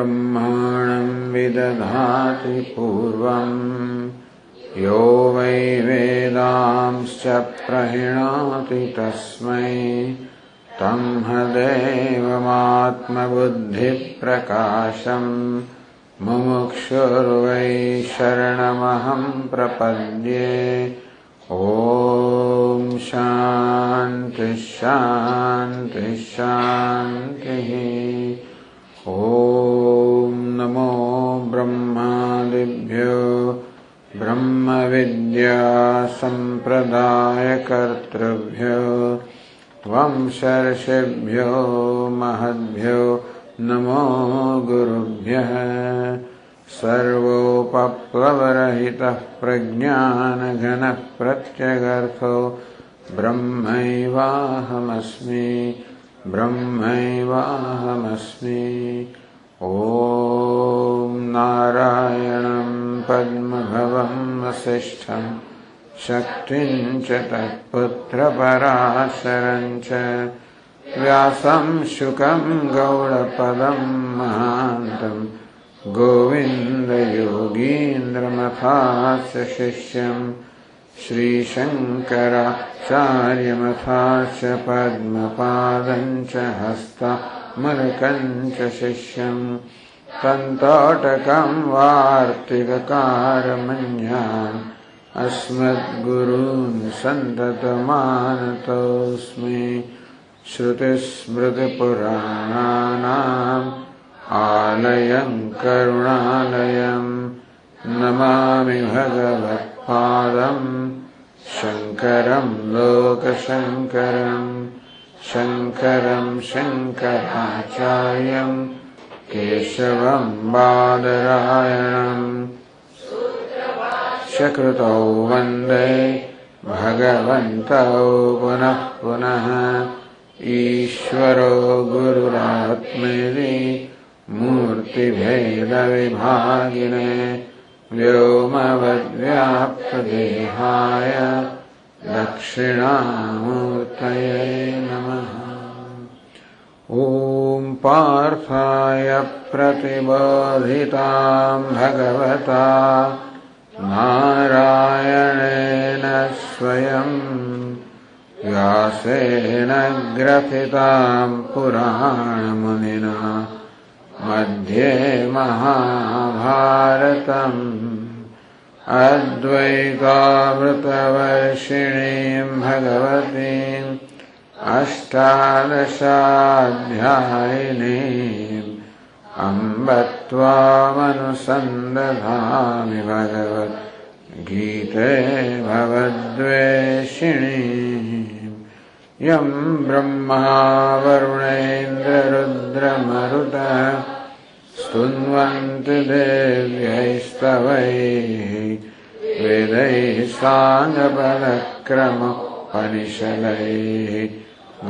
ब्रह्माणं विदधाति पूर्वं यो वै वेदांश्च प्रणीणाति तस्मै तं देवमात्मबुद्धिप्रकाशं मुमुक्षुर्वै शरणमहं प्रपद्ये। ॐ शान्ति शान्ति शान्तिः। ॐ नमो ब्रह्मादिभ्यो ब्रह्मविद्या सम्प्रदायकर्तृभ्यो वंशर्षिभ्यो महद्भ्यो नमो गुरुभ्यः। सर्वोपप्लवरहितः प्रज्ञानघनः प्रत्यगर्थो ब्रह्मैवाहमस्मि ब्रह्मैवाहमस्मि। ॐ नारायणं पद्मभवं वसिष्ठं शक्तिं च तत्पुत्रपराशरं च व्यासं शुकं गौडपदं महान्तं गोविन्दयोगीन्द्रमथास्य शिष्यं श्रीशङ्कराचार्यमथास्य पद्मपादं च हस्तमलकं च शिष्यं तन्तोटकं वार्तिककारमन्यान् अस्मद्गुरून् सन्ततमानतोऽस्मि। श्रुतिस्मृतिपुराणानाम् आलयं करुणालयं नमामि भगवत्पादं शङ्करं लोकशङ्करं शङ्करं शङ्कराचार्यं केशवं बादरायणं शकृतौ वन्दे भगवन्तौ पुनः पुनः। ईश्वरो गुरुरात्मेति मूर्तिभेदविभागिने व्योमवद्व्याप्तदेहाय दक्षिणामूर्तये नमः। ॐ पार्थाय प्रतिबोधितां भगवता नारायणेन स्वयं व्यासेन ग्रथितां पुराणमुनिना मध्ये महाभारतम् अद्वैतामृतवर्षिणीं भगवतीम् अष्टादशाध्यायिनीम् अम्ब त्वामनुसन्दधामि भगवद्गीते भवद्वेषिणीम्। यं ब्रह्मा वरुणेन्द्ररुद्रमरुतः स्तुन्वन्ति देव्यैस्तवैः वेदैः साङ्गपदक्रमोपनिषदैः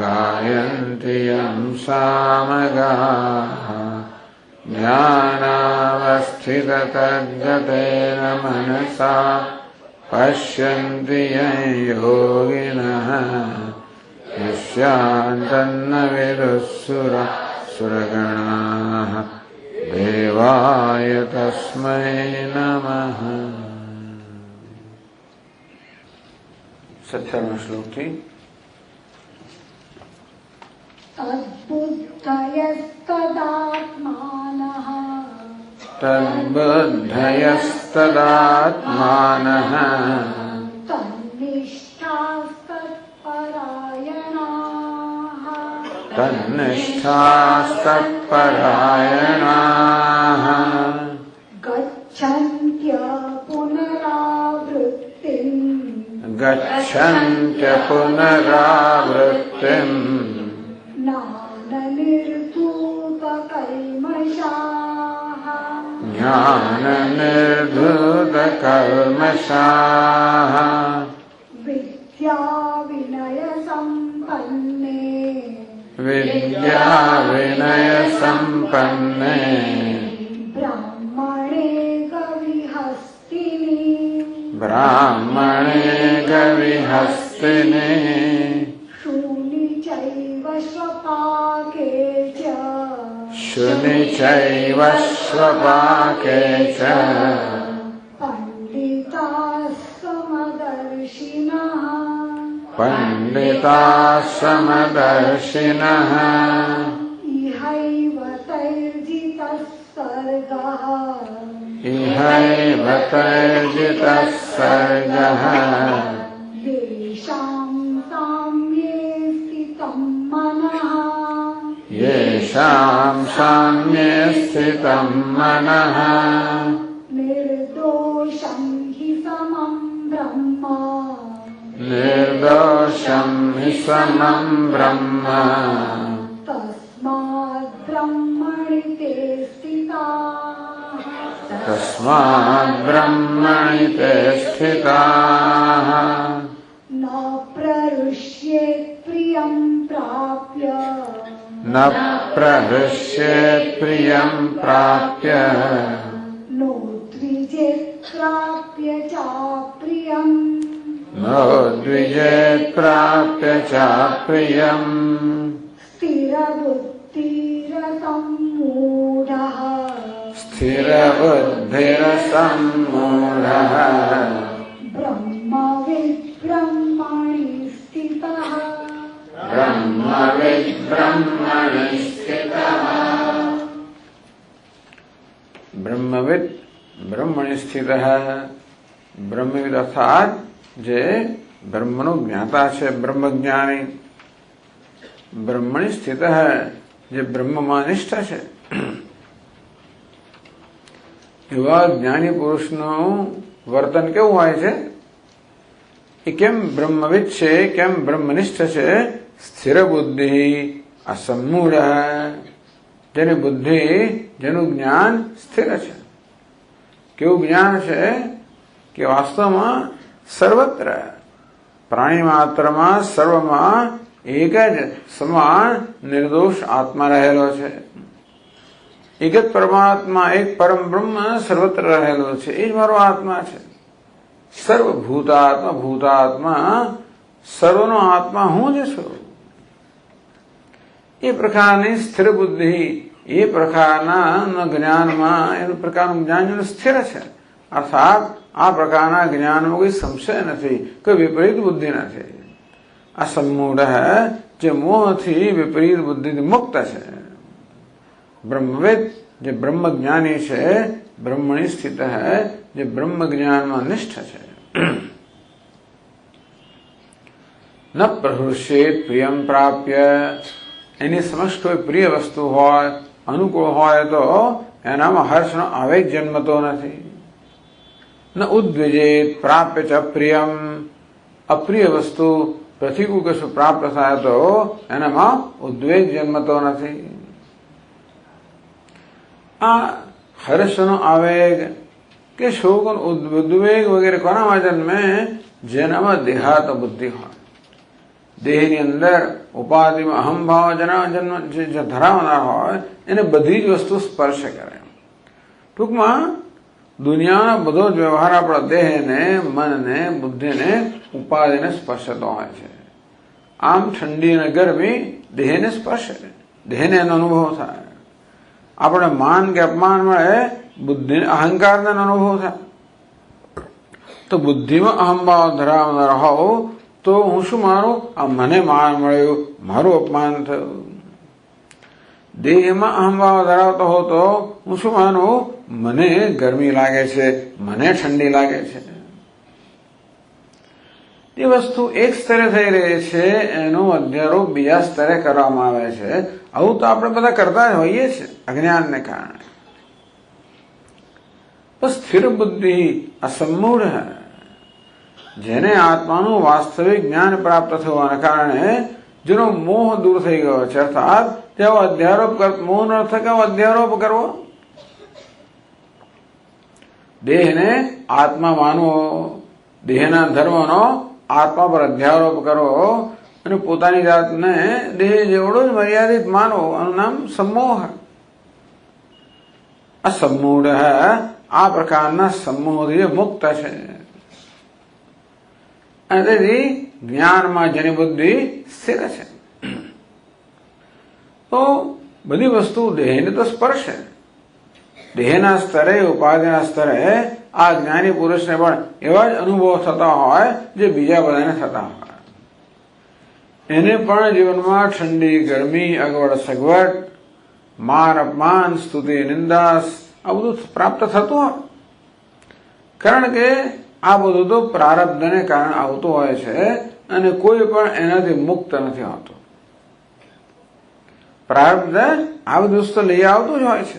गायन्ति यं सामगाः। ज्ञानावस्थिततद्गतेन मनसा पश्यन्ति यं योगिनः यस्यान्तन्न विदुःसुरगणाः देवाय तस्मै नमः। 17 श्लोक थी। तद्बुद्धयस्तदात्मानः तद्बुद्धयस्तदात्मानः तन्निष्ठास्तत्परायणाः गच्छन्त्य पुनरावृत्तिम् ज्ञाननिर्धूतकल्मषाः विद्याविनयसम्पन्ने ब्राह्मणे गविहस्तिने शूनि चैव स्वपाके च वह्नि चैव स्वपाके च पंडिताः समदर्शिनः इहैव तैर्जितः सर्गः येषां साम्ये स्थितं मनः निर्दोषं हि समं ब्रह्म तस्माद् ब्रह्मणि ते स्थिताः न प्रहृष्येत् प्रियं प्राप्य नो द्विजेत् प्राप्य चाप्रियम् स्थिरबुद्धिरसम्मूढः ब्रह्मविद् ब्रह्मणि स्थितः ब्रह्मविद् ब्रह्मणि स्थितः ब्रह्मविद अर्थात जे ब्रह्मનું જ્ઞાતા છે બ્રહ્મજ્ઞાની બ્રહ્મણી સ્થિત જે બ્રહ્મમાં નિષ્ઠ છે એવા જ્ઞાની પુરુષનું વર્તન કેવું હોય છે એ કેમ બ્રહ્મવિદ છે કેમ બ્રહ્મનિષ્ઠ છે સ્થિર બુદ્ધિ અસમ્મૂઢ જેની બુદ્ધિ જેનું જ્ઞાન સ્થિર છે કેવું જ્ઞાન છે કે વાસ્તવમાં સર્વત્ર પ્રાણી માત્રમાં સર્વમાં એક જ સમાન નિર્દોષ આત્મા રહેલો છે એક જ પરમાત્મા એક પરમ બ્રહ્મ સર્વત્ર રહેલો છે એ જ મારો આત્મા છે ભૂતાત્મા સર્વનો આત્મા હું જ છું એ પ્રકારની સ્થિર બુદ્ધિ એ પ્રકારના જ્ઞાનમાં એનું પ્રકારનું જ્ઞાન સ્થિર છે અર્થાત આ પ્રકારના જ્ઞાનમાં કોઈ સંશય નથી કોઈ વિપરીત બુદ્ધિ નથી આ સંમૂઢ જે મોહથી વિપરીત બુદ્ધિથી મુક્ત છે બ્રહ્મવેદ જે બ્રહ્મજ્ઞાની છે બ્રહ્મણી સ્થિત જે બ્રહ્મ જ્ઞાનમાં નિષ્ઠ છે ન પ્રહૃષ્યેત પ્રિયમ પ્રાપ્ય એની સમક્ષ કોઈ પ્રિય વસ્તુ હોય અનુકૂળ હોય તો એનામાં હર્ષનો આવેગ જન્મતો નથી ન ઉદ્વિજેત પ્રાપ્ય ચ પ્રિયમ અપ્રિય વસ્તુ પ્રતિકૂળ કશું પ્રાપ્ત થાય તો એનામાં ઉદ્વેગ જન્મતો નથી આ હર્ષનો આવેગ કે શોક ઉદ્વેગ વગેરે કોનામાં જન્મે જેનામાં દેહાત બુદ્ધિ હોય દેહની અંદર ઉપાધિમાં અહમભાવ જે ધરાવનાર હોય એને બધી જ વસ્તુ સ્પર્શ કરે ટૂંકમાં દુનિયાનો બધો જ વ્યવહાર આપણા દેહને મનને બુદ્ધિને ઉપાધિને સ્પર્શતો હોય છે આમ ઠંડી અને ગરમી દેહને સ્પર્શે દેહને એનો અનુભવ થાય આપણે માન કે અપમાન મળે બુદ્ધિ અહંકારને અનુભવ થાય તો બુદ્ધિમાં અહમભાવ ધરાવનાર હોવ તો હું શું માનું આ મને માન મળ્યું મારું અપમાન થયું દેહમાં અહમભાવ ધરાવતો હો તો હું શું માનું મને ગરમી લાગે છે મને ઠંડી લાગે છે એ વસ્તુ એક સ્તરે થઈ રહી છે એનો અધ્યારોપ બીજા સ્તરે કરવામાં આવે છે આવું તો આપણે બધા કરતા જ હોઈએ છીએ અજ્ઞાનને કારણે તો સ્થિર બુદ્ધિ અસમ્મૂઢ જેને આત્માનું વાસ્તવિક જ્ઞાન પ્રાપ્ત થવાના કારણે જેનો મોહ દૂર થઈ ગયો છે અર્થાત તેઓ અધ્યારોપ મોહનો અર્થ કે અધ્યારોપ કરવો દેહને આત્મા માનવો દેહના ધર્મનો આત્મા પર અધ્યારોપ કરવો અને પોતાની જાતને દેહ જેવડો જ મર્યાદિત માનવો આનું નામ સમોહ આ સમૂઢ આ પ્રકારના સમૂહથી મુક્ત છે અને તેથી જ્ઞાનમાં જેની બુદ્ધિ સ્થિર છે તો બધી વસ્તુ દેહને તો સ્પર્શે. દેહના સ્તરે, ઉપાધિના સ્તરે આ જ્ઞાની પુરુષને પણ એવા જ અનુભવો થતા હોય જે બીજા બધાને થતા હોય. એને પણ જીવનમાં ઠંડી, ગરમી, અગવડ, સગવડ, માન, અપમાન, સ્તુતિ, નિંદા આ બધું પ્રાપ્ત થતું હોય. કારણ કે આ બધું તો પ્રારબ્ધને કારણે આવતું હોય છે અને કોઈ પણ એનાથી મુક્ત નથી હોતું. પ્રારબ્ધ આ બધી વસ્તુ લઈ આવતું જ હોય છે.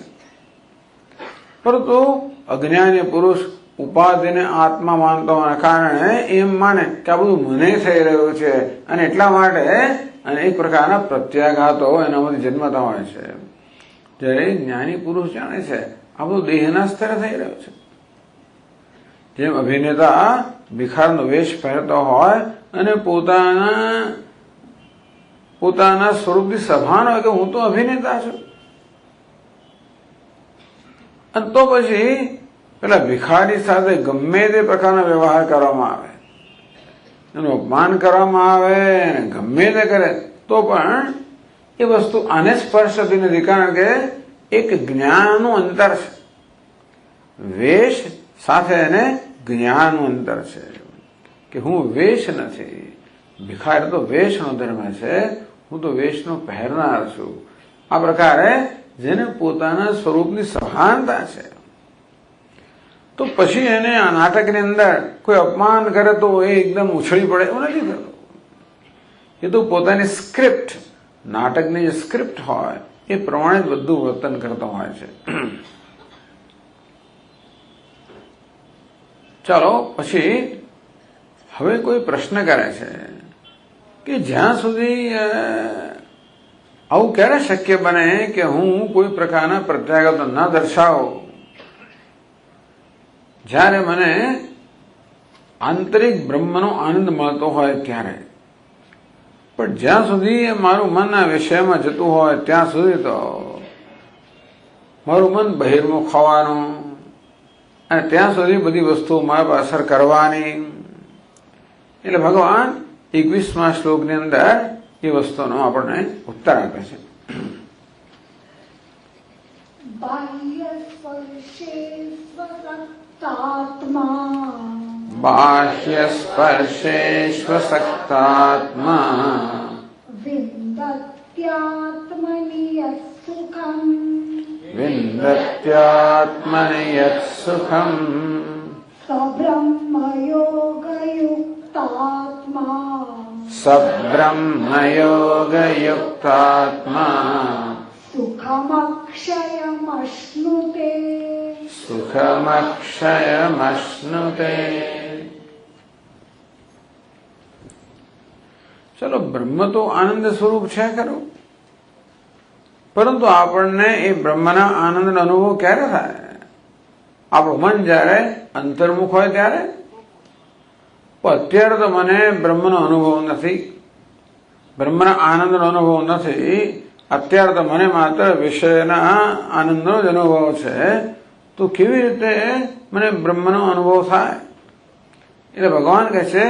પરંતુ અજ્ઞાની પુરુષ ઉપાધિને આત્મા માનતો હોવાના કારણે એમ માને કે આ બધું મને થઈ રહ્યું છે અને એટલા માટે અનેક પ્રકારના પ્રત્યાઘાતો એનામાંથી જન્મતા હોય છે. જ્યારે જ્ઞાની પુરુષ જાણે છે આ બધું દેહના સ્તરે થઈ રહ્યું છે. જેમ અભિનેતા ભિખારનો વેશ પહેરતો હોય અને પોતાના સ્વરૂપથી સભાન હોય કે હું તો અભિનેતા છું, અને તો પછી પેલા ભિખારી સાથે ગમે તે પ્રકારનો વ્યવહાર કરવામાં આવે, એનું અપમાન કરવામાં આવે, ગમે તે કરે તો પણ એ વસ્તુ આને સ્પર્શ થતી નથી. કારણ કે એક જ્ઞાનનું અંતર છે. વેશ સાથે એને જ્ઞાનનું અંતર છે કે હું વેશ નથી. ભિખારી તો વેશનો ધર્મ છે, હું તો વેશનો પહેરનાર છું. આ પ્રકારે જેને પોતાના સ્વરૂપની સભાનતા છે, તો પછી એને આ નાટકની અંદર કોઈ અપમાન કરે તો એ એકદમ ઉછળી પડે એવું નથી થતું. એ તો પોતાની સ્ક્રિપ્ટ, નાટકની જે સ્ક્રિપ્ટ હોય એ પ્રમાણે જ બધું વર્તન કરતો હોય છે. ચાલો પછી હવે કોઈ પ્રશ્ન કરે છે કે જ્યાં સુધી આવું ક્યારે શક્ય બને કે હું કોઈ પ્રકારના પ્રત્યાઘાતો ન દર્શાવું, જ્યારે મને આંતરિક બ્રહ્મનો આનંદ મળતો હોય ત્યારે. પણ જ્યાં સુધી મારું મન આ વિષયમાં જતું હોય ત્યાં સુધી તો મારું મન બહિર્મુખ હોવાનું અને ત્યાં સુધી બધી વસ્તુઓ મારા પર અસર કરવાની. એટલે ભગવાન 21મા શ્લોકની અંદર એ વસ્તુનો આપણને ઉત્તર આપે છે. બાહ્ય સ્પર્શેષ્વસક્તાત્મા વિંદત્યાત્મનિ યત્ સુખમ સબ્રહ્મયોગયુક્તાત્મા સુખમક્ષયમશ્નુતે. ચલો, બ્રહ્મ તો આનંદ સ્વરૂપ છે ખરું, પરંતુ આપણને એ બ્રહ્મના આનંદનો અનુભવ ક્યારે થાય? આપણું મન જ્યારે અંતર્મુખ હોય ત્યારે. અત્યારે તો મને બ્રહ્મનો અનુભવ નથી, બ્રહ્મના આનંદનો અનુભવ નથી. અત્યારે તો મને માત્ર વિષયના આનંદનો જ અનુભવ છે. તો કેવી રીતે મને બ્રહ્મનો અનુભવ થાય? એટલે ભગવાન કહે છે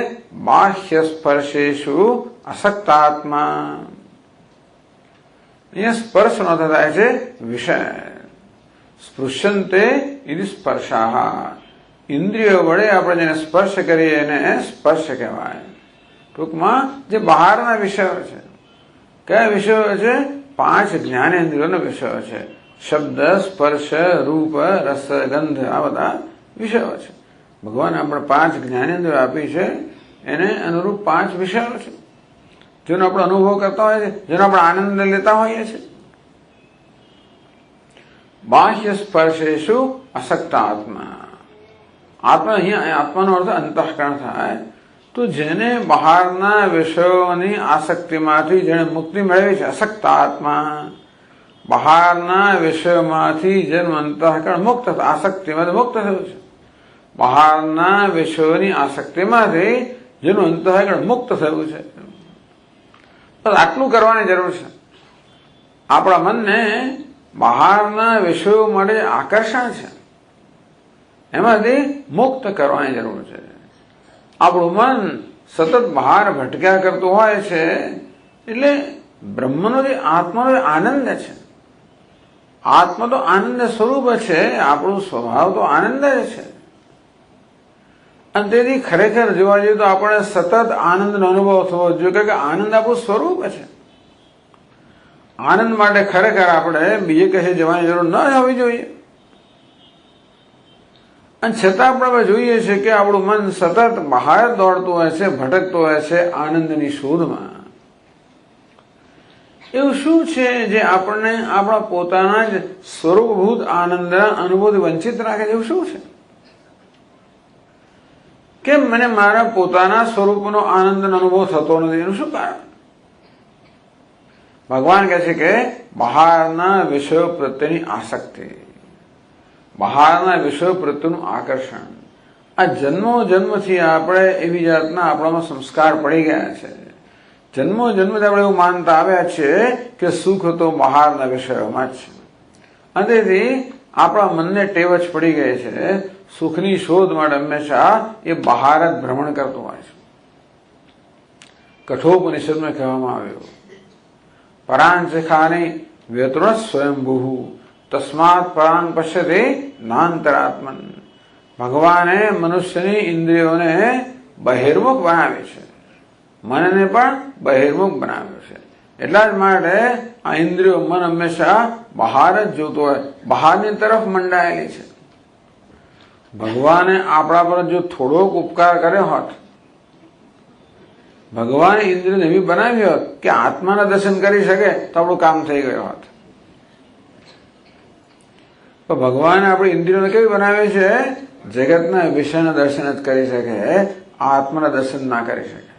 બાહ્ય સ્પર્શેષુ અસક્તાત્મા. અહીંયા સ્પર્શ નો થાય છે વિષય. સ્પૃશ્યંતે ઇતિ સ્પર્શાઃ. ઇન્દ્રિયો વડે આપણે જેને સ્પર્શ કરીએ એને સ્પર્શ કહેવાય. ટૂંકમાં જે બહારના વિષયો છે. કયા વિષયો છે? 5 જ્ઞાનેન્દ્રિયોના વિષયો છે. શબ્દ, સ્પર્શ, રૂપ, રસ, ગંધ, આ બધા વિષયો છે. ભગવાને આપણે 5 જ્ઞાનેન્દ્રિયો આપી છે, એને અનુરૂપ 5 વિષયો છે જેનો આપણે અનુભવ કરતા હોઈએ છીએ, જેનો આપણે આનંદ લેતા હોઈએ છીએ. બાહ્ય સ્પર્શેષુ અસક્તાત્મા. આત્મા, અહીંયા આત્માનો અર્થ અંતઃકરણ થાય. તો જેને બહારના વિષયોની આસક્તિમાંથી જેને મુક્તિ મેળવી છે, અસક્તાત્મા. બહારના વિષયોમાંથી જેનું અંતઃકરણ મુક્ત, આસક્તિમાંથી મુક્ત થયું છે. બહારના વિષયોની આસક્તિમાંથી જેનું અંતઃકરણ મુક્ત થયું છે. આટલું કરવાની જરૂર છે. આપણા મનને બહારના વિષયો માટે આકર્ષણ છે, એમાંથી મુક્ત કરવાની જરૂર છે. આપણું મન સતત બહાર ભટક્યા કરતું હોય છે, એટલે બ્રહ્મનો જે આત્માનો આનંદ છે આત્મા તો આનંદ સ્વરૂપ છે, આપણો સ્વભાવ તો આનંદ જ છે. અને તેથી ખરેખર જોવા જઈએ તો આપણે સતત આનંદનો અનુભવ થવો જોઈએ, કે આનંદ આપણું સ્વરૂપ છે. આનંદ માટે ખરેખર આપણે બીજે કશે જવાની જરૂર ન હોવી જોઈએ. અને છતાં આપણે જોઈએ છીએ કે આપણું મન સતત બહાર દોડતું હોય છે, ભટકતું હોય છે આનંદની શોધમાં. એવું શું છે જે આપણને આપણા પોતાના જ સ્વરૂપભૂત આનંદના અનુભવથી વંચિત રાખે છે? એવું શું છે? કેમ મને મારા પોતાના સ્વરૂપનો આનંદનો અનુભવ થતો નથી? એનું શું કારણ? ભગવાન કહે છે કે બહારના વિષયો પ્રત્યેની આસક્તિ, બહારના વિષયો પ્રત્યેનું આકર્ષણ, આ જન્મોજન્મથી આપણે એવી જાતના આપણામાં સંસ્કાર પડી ગયા છે. જન્મોજન્મથી આપણે એવું માનતા આવ્યા છીએ કે સુખ તો બહારના વિષયોમાં જ છે. અને તેથી આપણા મનને ટેવ જ પડી ગઈ છે સુખની શોધ માટે હંમેશા એ બહાર જ ભ્રમણ કરતું હોય છે. કઠોપનિષદમાં કહેવામાં આવ્યું, પરાંચખાની વ્યતૃણ સ્વયંભૂ તસ્માત પરાંગ પશ્યતે નાંતરાત્મન. ભગવાને મનુષ્યની ઇન્દ્રિયોને બહિર્મુખ બનાવી છે, મનને પણ બહિર્મુખ બનાવ્યું છે. એટલા જ માટે આ ઇન્દ્રિયો, મન હંમેશા બહાર જ જોતું હોય, બહારની તરફ મંડાયેલી છે. ભગવાને આપણા પર જો થોડોક ઉપકાર કર્યો હોત, ભગવાને ઇન્દ્રિયોને એવી બનાવી હોત કે આત્માના દર્શન કરી શકે તો આપણું કામ થઈ ગયું હોત. તો ભગવાને આપણી ઇન્દ્રિયોને કેવી બનાવી છે? જગતના વિષયના દર્શન જ કરી શકે, આત્માના દર્શન ના કરી શકે.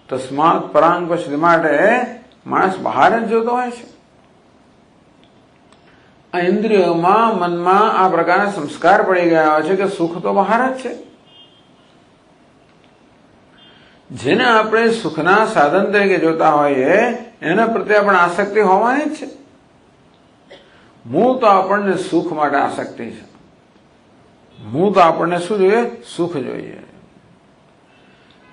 તસ્માત પરાંગ પશ્યતે માટે માણસ બહાર જ જોતો હોય છે. આ ઇન્દ્રિયોમાં, મનમાં આ પ્રકારના સંસ્કાર પડી ગયા હોય છે કે સુખ તો બહાર જ છે. જેને આપણે સુખના સાધન તરીકે જોતા હોઈએ એના પ્રત્યે આપણે આસક્તિ હોવાની જ છે. મૂળ તો આપણને સુખ માટે આસક્તિ છે. મૂળ તો આપણને શું જોઈએ? સુખ જોઈએ.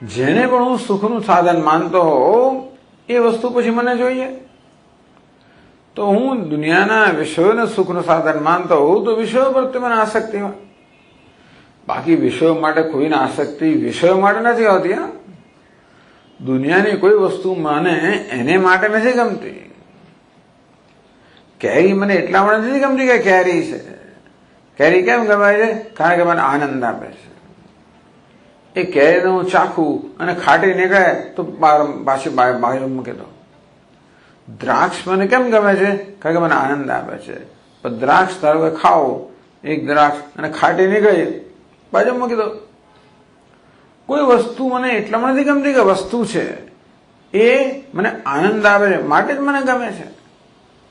જેને પણ હું સુખનું સાધન માનતો હોઉં એ વસ્તુ પછી મને જોઈએ. તો હું દુનિયાના વિષયોને સુખનું સાધન માનતો હોઉં તો વિષયો પ્રત્યે મને આસક્તિ હોય. બાકી વિષયો માટે કોઈને આસક્તિ વિષયો માટે નથી હોતી. દુનિયાની કોઈ વસ્તુ મને એને માટે નથી ગમતી. કેરી મને એટલા માટે નથી ગમતી કે કેરી છે. કેરી કેમ ગમાય છે? કારણ કે મને આનંદ આપે છે. એ કેરીને હું ચાખું અને ખાટી નીકળે તો પાછી બહાર મૂકી દો. દ્રાક્ષ મને કેમ ગમે છે? કારણ કે મને આનંદ આપે છે. પણ દ્રાક્ષ ધારો કે ખાઓ, એક દ્રાક્ષ અને ખાટી નીકળે બાજુ મૂકી દો. કોઈ વસ્તુ મને એટલા માટે નથી ગમતી કે વસ્તુ છે, એ મને આનંદ આવે છે માટે જ મને ગમે છે.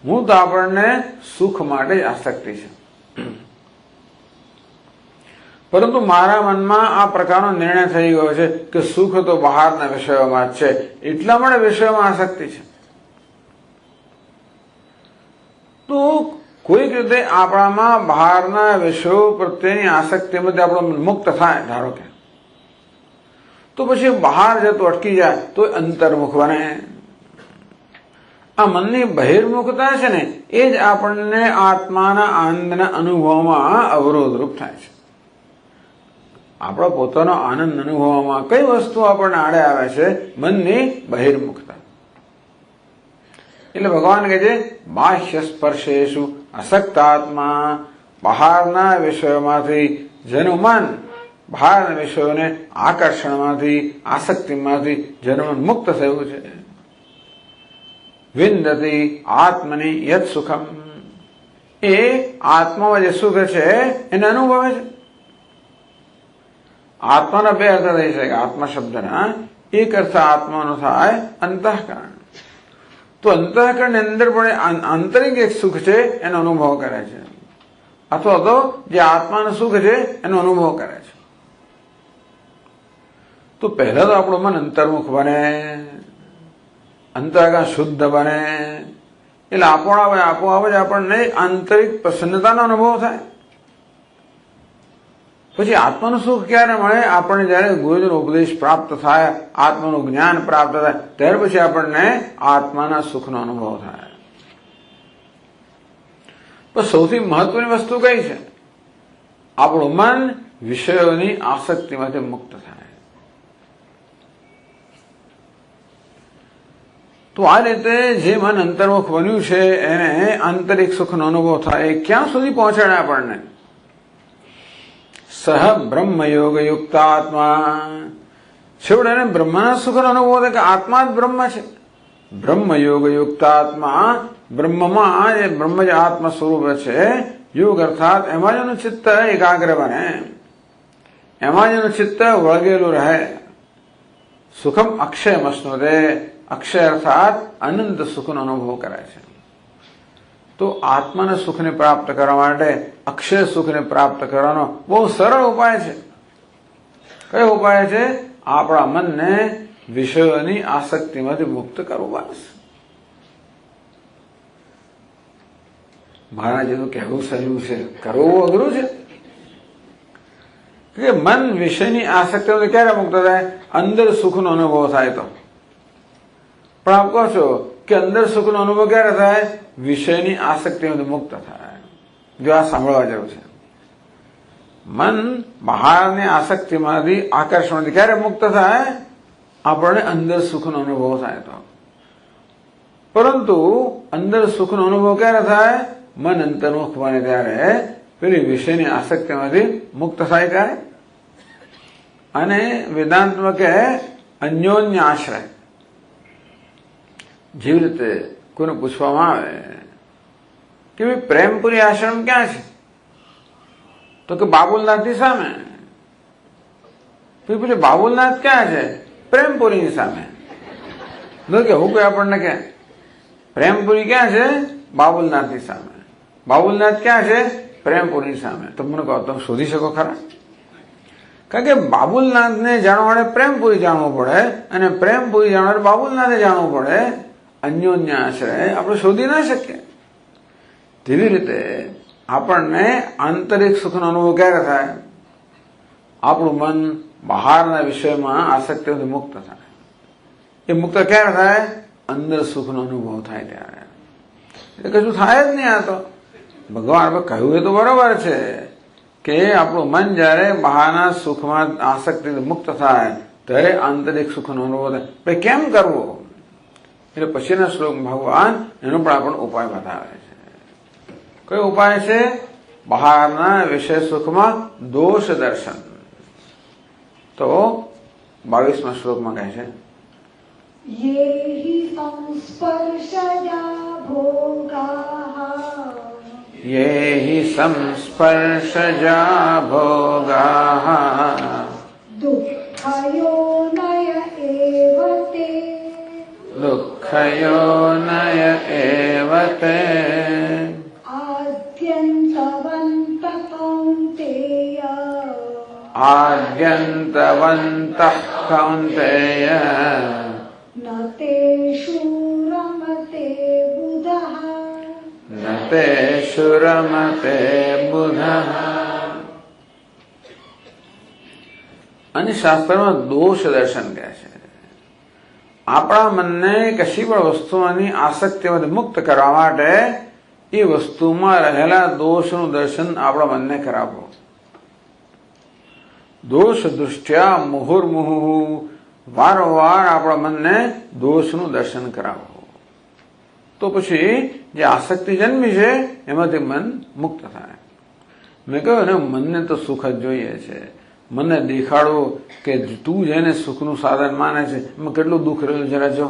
હું તો આપણને સુખ માટે જ આસક્તિ છે. પરંતુ મારા મનમાં આ પ્રકારનો નિર્ણય થઈ ગયો છે કે સુખ તો બહારના વિષયોમાં જ છે, એટલા માટે વિષયોમાં આસક્તિ છે. તો કોઈક રીતે આપણામાં બહારના વિષયો પ્રત્યેની આસક્તિમાંથી આપણો મુક્ત થાય ધારો કે, તો પછી બહાર જતો અટકી જાય તો અંતર્મુખ બને. આ મનની બહિર્મુખતા છે ને એ જ આપણને આત્માના આનંદના અનુભવમાં અવરોધરૂપ થાય છે. આપણા પોતાનો આનંદ અનુભવવામાં કઈ વસ્તુ આપણને આડે આવે છે? મનની બહિર્મુખતા. એટલે ભગવાન કહે છે બાહ્ય સ્પર્શેષુ અસક્તાત્મા. બહારના વિષયોમાંથી જેનું મન બહારના વિષયોને આકર્ષણમાંથી, આસક્તિમાંથી જેનું મન મુક્ત થયું છે, વિંદતી આત્મની યત સુખમ. એ આત્મામાં જે સુખ છે એને અનુભવે છે. આત્માના બે અર્થ થઈ શકે આત્મા શબ્દના. એક અર્થ આત્માનો થાય અંતઃકરણ. તો અંતઃકરણની અંદર પણ આંતરિક એક સુખ છે એનો અનુભવ કરે છે, અથવા તો જે આત્માનું સુખ છે એનો અનુભવ કરે છે. તો પહેલા તો આપણું મન અંતર્મુખ બને, અંતઃકરણ શુદ્ધ બને, એટલે આપોઆપ જ આપણને આંતરિક પ્રસન્નતાનો અનુભવ થાય. પછી આત્માનું સુખ ક્યારે મળે? આપણને જયારે ગુરુજીનો ઉપદેશ પ્રાપ્ત થાય, આત્માનું જ્ઞાન પ્રાપ્ત થાય, ત્યાર પછી આપણને આત્માના સુખનો અનુભવ થાય. પણ સૌથી મહત્વની વસ્તુ કઈ છે? આપણું મન વિષયોની આસક્તિમાંથી મુક્ત થાય. તો આ રીતે જે મન અંતર્મુખ બન્યું છે એને આંતરિક સુખનો અનુભવ થાય. ક્યાં સુધી પહોંચાડે આપણને? સહ બ્રહ્મયોગ યુક્તાત્મા. છેવટે એને બ્રહ્મના સુખનો અનુભવ થાય કે આત્મા જ બ્રહ્મ છે. બ્રહ્મયોગ યુક્તાત્મા, બ્રહ્મમાં જે બ્રહ્મ જે આત્મ સ્વરૂપ છે, યોગ અર્થાત એમાં જેનું ચિત્ત એકાગ્ર બને, એમાં જેનું ચિત્ત વળગેલું રહે. સુખમ અક્ષય મશ્નુતે. અક્ષય અર્થાત અનંત સુખનો અનુભવ કરે છે. તો આત્માના સુખને પ્રાપ્ત કરવા માટે અક્ષય સુખને પ્રાપ્ત કરવાનો બહુ સરળ ઉપાય છે. કયો ઉપાય છે? આપણા મનને વિષયોની આસક્તિમાંથી મુક્ત કરવું. બસ. મારા જેવું કહેવું સહેલું છે, કરવું અઘરું છે. કે મન વિષયની આસક્તિમાંથી ક્યારે મુક્ત થાય? અંદર સુખનો અનુભવ થાય તો. પણ આપ કહો છો કે અંદર સુખનો અનુભવ ક્યારે થાય? વિષયની આસક્તિમાંથી મુક્ત થાય. જો આ સાંભળવા જેવું છે. મન બહારની આસક્તિમાંથી, આકર્ષણથી ક્યારે મુક્ત થાય? આપણને અંદર સુખનો અનુભવ થાય તો. પરંતુ અંદર સુખનો અનુભવ ક્યારે થાય? મન અંતર્મુખ બને ત્યારે, પેલી વિષયની આસક્તિમાંથી મુક્ત થાય ત્યારે. અને વેદાંતમાં કે અન્યોન્ય આશ્રય. જેવી રીતે કોઈને પૂછવામાં આવે કે ભાઈ પ્રેમપુરી આશ્રમ ક્યાં છે? તો કે બાબુલનાથની સામે. પૂછે બાબુલનાથ ક્યાં છે? પ્રેમપુરીની સામે. કે હું કોઈ આપણને કે પ્રેમપુરી ક્યાં છે? બાબુલનાથની સામે. બાબુલનાથ ક્યાં છે? પ્રેમપુરીની સામે. તમને કહો તમે શોધી શકો ખરા? કારણ કે બાબુલનાથને જાણવા માટે પ્રેમપુરી જાણવું પડે, અને પ્રેમપુરી જાણવા માટે બાબુલનાથને જાણવું પડે. અન્યોન્ય આશ્રય આપણે શોધી ના શકીએ. તેવી રીતે આપણને આંતરિક સુખનો અનુભવ ક્યારે થાય? આપણું મન બહારના વિષયમાં આસક્તિથી મુક્ત થાય. એ મુક્ત ક્યારે થાય? અંદર સુખનો અનુભવ થાય ત્યારે. એટલે કશું થાય જ નહીં. આ તો ભગવાન કહ્યું એ તો બરોબર છે કે આપણું મન જયારે બહારના સુખમાં આસક્તિથી મુક્ત થાય ત્યારે આંતરિક સુખનો અનુભવ થાય. ભાઈ કેમ કરવો? એટલે પછીના શ્લોક ભગવાન એનો પણ આપણને ઉપાય બતાવે છે. કયો ઉપાય છે? બહારના વિષય સુખમાં દોષ દર્શન. તો 22મા શ્લોકમાં કહે છે યેહિ સંસ્પર્શજા ભોગાઃ યેહિ સંસ્પર્શજા ભોગાઃ દુઃખયોનય એવ તે દુઃખયોનય એવ તે આદ્યંતવંત કૌંતેય આદ્યંતવંતઃ કૌંતેય ન તેષુ રમતે બુધઃ ન તેષુ રમતે બુધઃ. અને શાસ્ત્રમાં દોષ દર્શન કહે છે. આપણા મનને કશી પણ વસ્તુઓની આસક્તિમાંથી મુક્ત કરવા માટે એ વસ્તુમાં રહેલા દોષનું દર્શન આપણા મનને કરાવવું. દોષ દૃષ્ટ્યા મુહુર્મુહુ. વારંવાર આપણા મનને દોષનું દર્શન કરાવવું. તો પછી જે આસક્તિ જન્મી છે એમાંથી મન મુક્ત થાય. મેં કહ્યું ને, મનને તો સુખ જ જોઈએ છે. મને દેખાડો કે તું જેને સુખનું સાધન માને છે એમાં કેટલું દુઃખ રહ્યું જરા જો.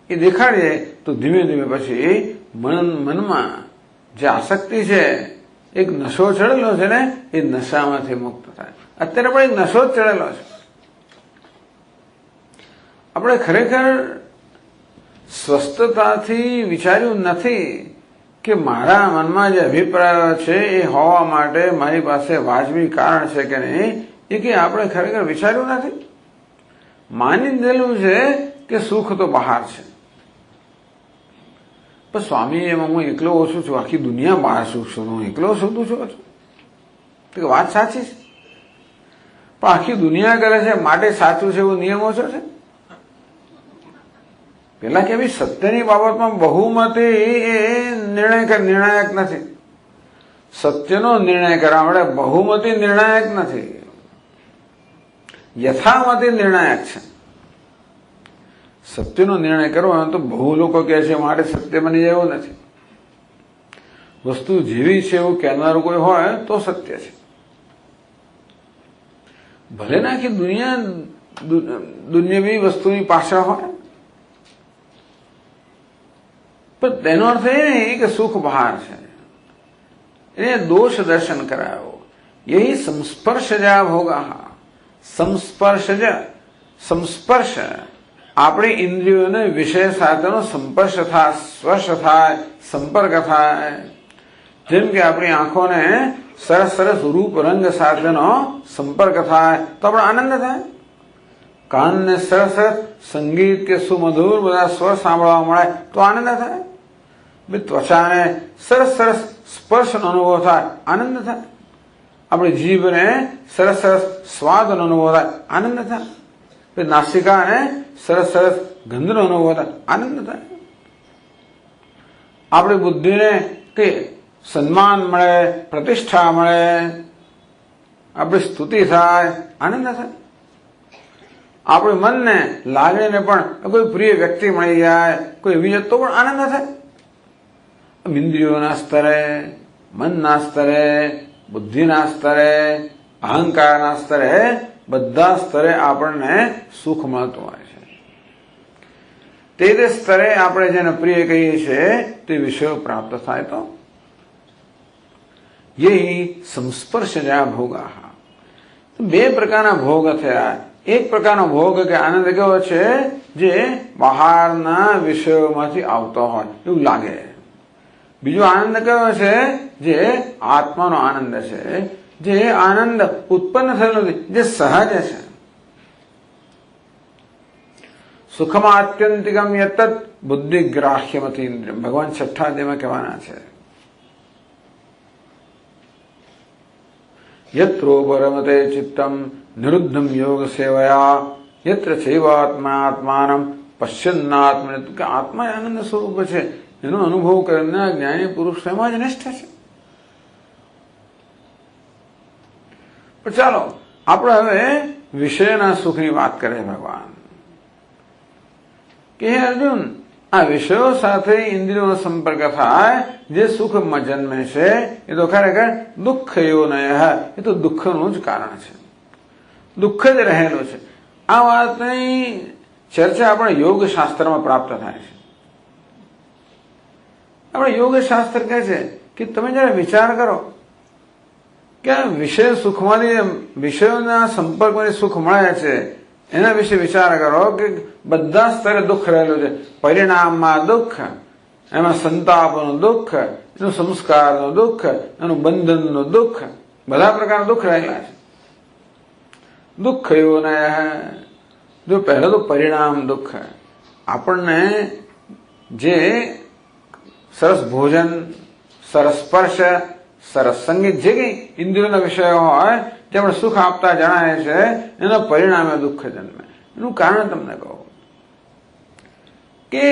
એ દેખાડીએ તો ધીમે ધીમે પછી મનમાં જે આસક્તિ છે, એક નશો ચડેલો છે ને, એ નશામાંથી મુક્ત થાય. અત્યારે પણ એક નશો જ ચડેલો છે. આપણે ખરેખર સ્વસ્થતાથી વિચાર્યું નથી કે મારા મનમાં જે અભિપ્રાયો છે એ હોવા માટે મારી પાસે વાજબી કારણ છે કે નહીં, એ કે આપણે ખરેખર વિચાર્યું નથી. માની દીધેલું છે કે સુખ તો બહાર છે. પણ સ્વામી, એમાં હું એકલો ઓછું છું, આખી દુનિયા બહાર સુખ છું, હું એકલો શોધું છું. તો વાત સાચી છે, પણ આખી દુનિયા કરે છે માટે સાચું છે એવો નિયમ ઓછો છે. પેલા કે ભાઈ સત્યની બાબતમાં બહુમતી એ નિર્ણાયક નથી. સત્યનો નિર્ણય કરવા માટે બહુમતી નિર્ણાયક નથી, યથામતી નિર્ણાયક છે. સત્યનો નિર્ણય કરવો તો બહુ લોકો કહે છે મારે સત્ય બની જાય એવું નથી. વસ્તુ જેવી છે એવું કહેનારું કોઈ હોય તો સત્ય છે. ભલે ના કે દુનિયાવી વસ્તુની પાછળ હોય, પણ તેનો અર્થ એ નહીં કે સુખ બહાર છે. એને દોષ દર્શન કરાયો. યહી સંસ્પર્શજા ભોગા. સંસ્પર્શ આપણી ઇન્દ્રિયોને વિષય સાથેનો સંપર્શ થાય, સ્પર્શ થાય, સંપર્ક થાય. જેમ કે આપણી આંખોને સરસ સરસ રૂપ રંગ સાથેનો સંપર્ક થાય તો આપણો આનંદ થાય. કાનને સરસ સરસ સંગીત કે સુમધુર બધા સ્વર સાંભળવા મળે તો આનંદ થાય. ત્વચાને સરસ સરસ સ્પર્શનો અનુભવ થાય, આનંદ થાય. આપણી જીભને સરસ સરસ સ્વાદનો અનુભવ થાય, આનંદ થાય. નાસિકાને સરસ સરસ ગંધનો અનુભવ થાય, આનંદ થાય. આપણી બુદ્ધિને કે સન્માન મળે, પ્રતિષ્ઠા મળે, આપણી સ્તુતિ થાય, આનંદ થાય. આપણી મનને લાગણીને પણ કોઈ પ્રિય વ્યક્તિ મળી જાય, કોઈ વિજય તો પણ આનંદ થાય. ઇન્દ્રિયોના સ્તરે, મનના સ્તરે, બુદ્ધિના સ્તરે, અહંકારના સ્તરે, બધા સ્તરે આપણને સુખ મળતું હોય છે. તે સ્તરે આપણે જેને પ્રિય કહીએ છીએ તે વિષયો પ્રાપ્ત થાય તો યહી સંસ્પર્શજા ભોગા. બે પ્રકારના ભોગ થયા. એક પ્રકારનો ભોગ કે આનંદ કેવો છે જે બહારના વિષયોમાંથી આવતો હોય એવું લાગે. બીજો આનંદ કયો છે જે આત્માનો આનંદ છે, જે આનંદ ઉત્પન્ન થયેલો નથી, જે સહજ છે. સુખમાં આત્યંતિકમ યતત બુદ્ધિગ્રાહ્યમતી ઇન્દ્રિયમ. ભગવાન છઠ્ઠા અધ્યાયમાં કહેવાના છે. યત્રોપરમતે ચિત્તમ નિરુદ્ધમ યોગ સેવયા યત્ર ચૈવાત્માત્માનમ પશ્યન્નાત્મને. કે આત્મા આનંદ સ્વરૂપ છે એનો અનુભવ કરનાર જ્ઞાની પુરુષ એમાં જ નિષ્ઠ છે. પણ ચાલો આપણે હવે વિષયના સુખની વાત કરીએ. ભગવાન કે હે અર્જુન, આ વિષયો સાથે ઇન્દ્રિયોનો સંપર્ક થાય જે સુખમાં જન્મે છે એ તો ખરેખર દુઃખ એવો નય, એ તો દુઃખનું જ કારણ છે, દુઃખ જ રહેલું છે. આ વાતની ચર્ચા આપણે યોગ શાસ્ત્રમાં પ્રાપ્ત થાય છે. આપણે યોગ શાસ્ત્ર કહે છે કે તમે જયારે વિચાર કરો કે વિષય સુખમાંથી, વિષયોના સંપર્કમાંથી સુખ મળે છે એના વિશે વિચાર કરો કે બધા સ્તરે દુઃખ રહેલું છે. પરિણામમાં દુઃખ, એમાં સંતાપનું દુઃખ, એનું સંસ્કારનું દુઃખ, એનું બંધનનું દુઃખ, બધા પ્રકારના દુઃખ રહેલા છે. દુઃખ એવું ને જો પહેલા તો પરિણામ દુઃખ. આપણને જે સરસ ભોજન, સરસ સ્પર્શ, સરસ સંગીત, જે કઈ ઇન્દ્રિયોના વિષયો હોય જે આપણે સુખ આપતા જણાય છે એના પરિણામે દુઃખ જન્મે. એનું કારણ તમને કહું કે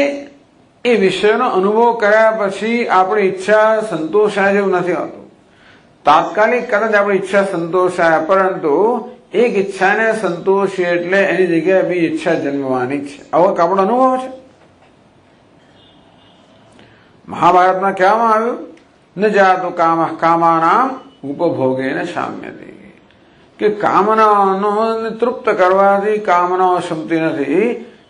એ વિષયનો અનુભવ કર્યા પછી આપણી ઈચ્છા સંતોષાય જેવું નથી હોતું. તાત્કાલિક કદાચ આપણી ઈચ્છા સંતોષાય, પરંતુ એક ઈચ્છાને સંતોષીએ એટલે એની જગ્યાએ બી ઈચ્છા જન્મવાની છે. આવો આપણો અનુભવ છે. મહાભારતમાં કહેવામાં આવ્યું ન જાતું કામ કામાનામ ઉપભોગેન શામ્યતે. કે કામનાઓનો તૃપ્ત કરવાથી કામનાઓ ક્ષમતી નથી.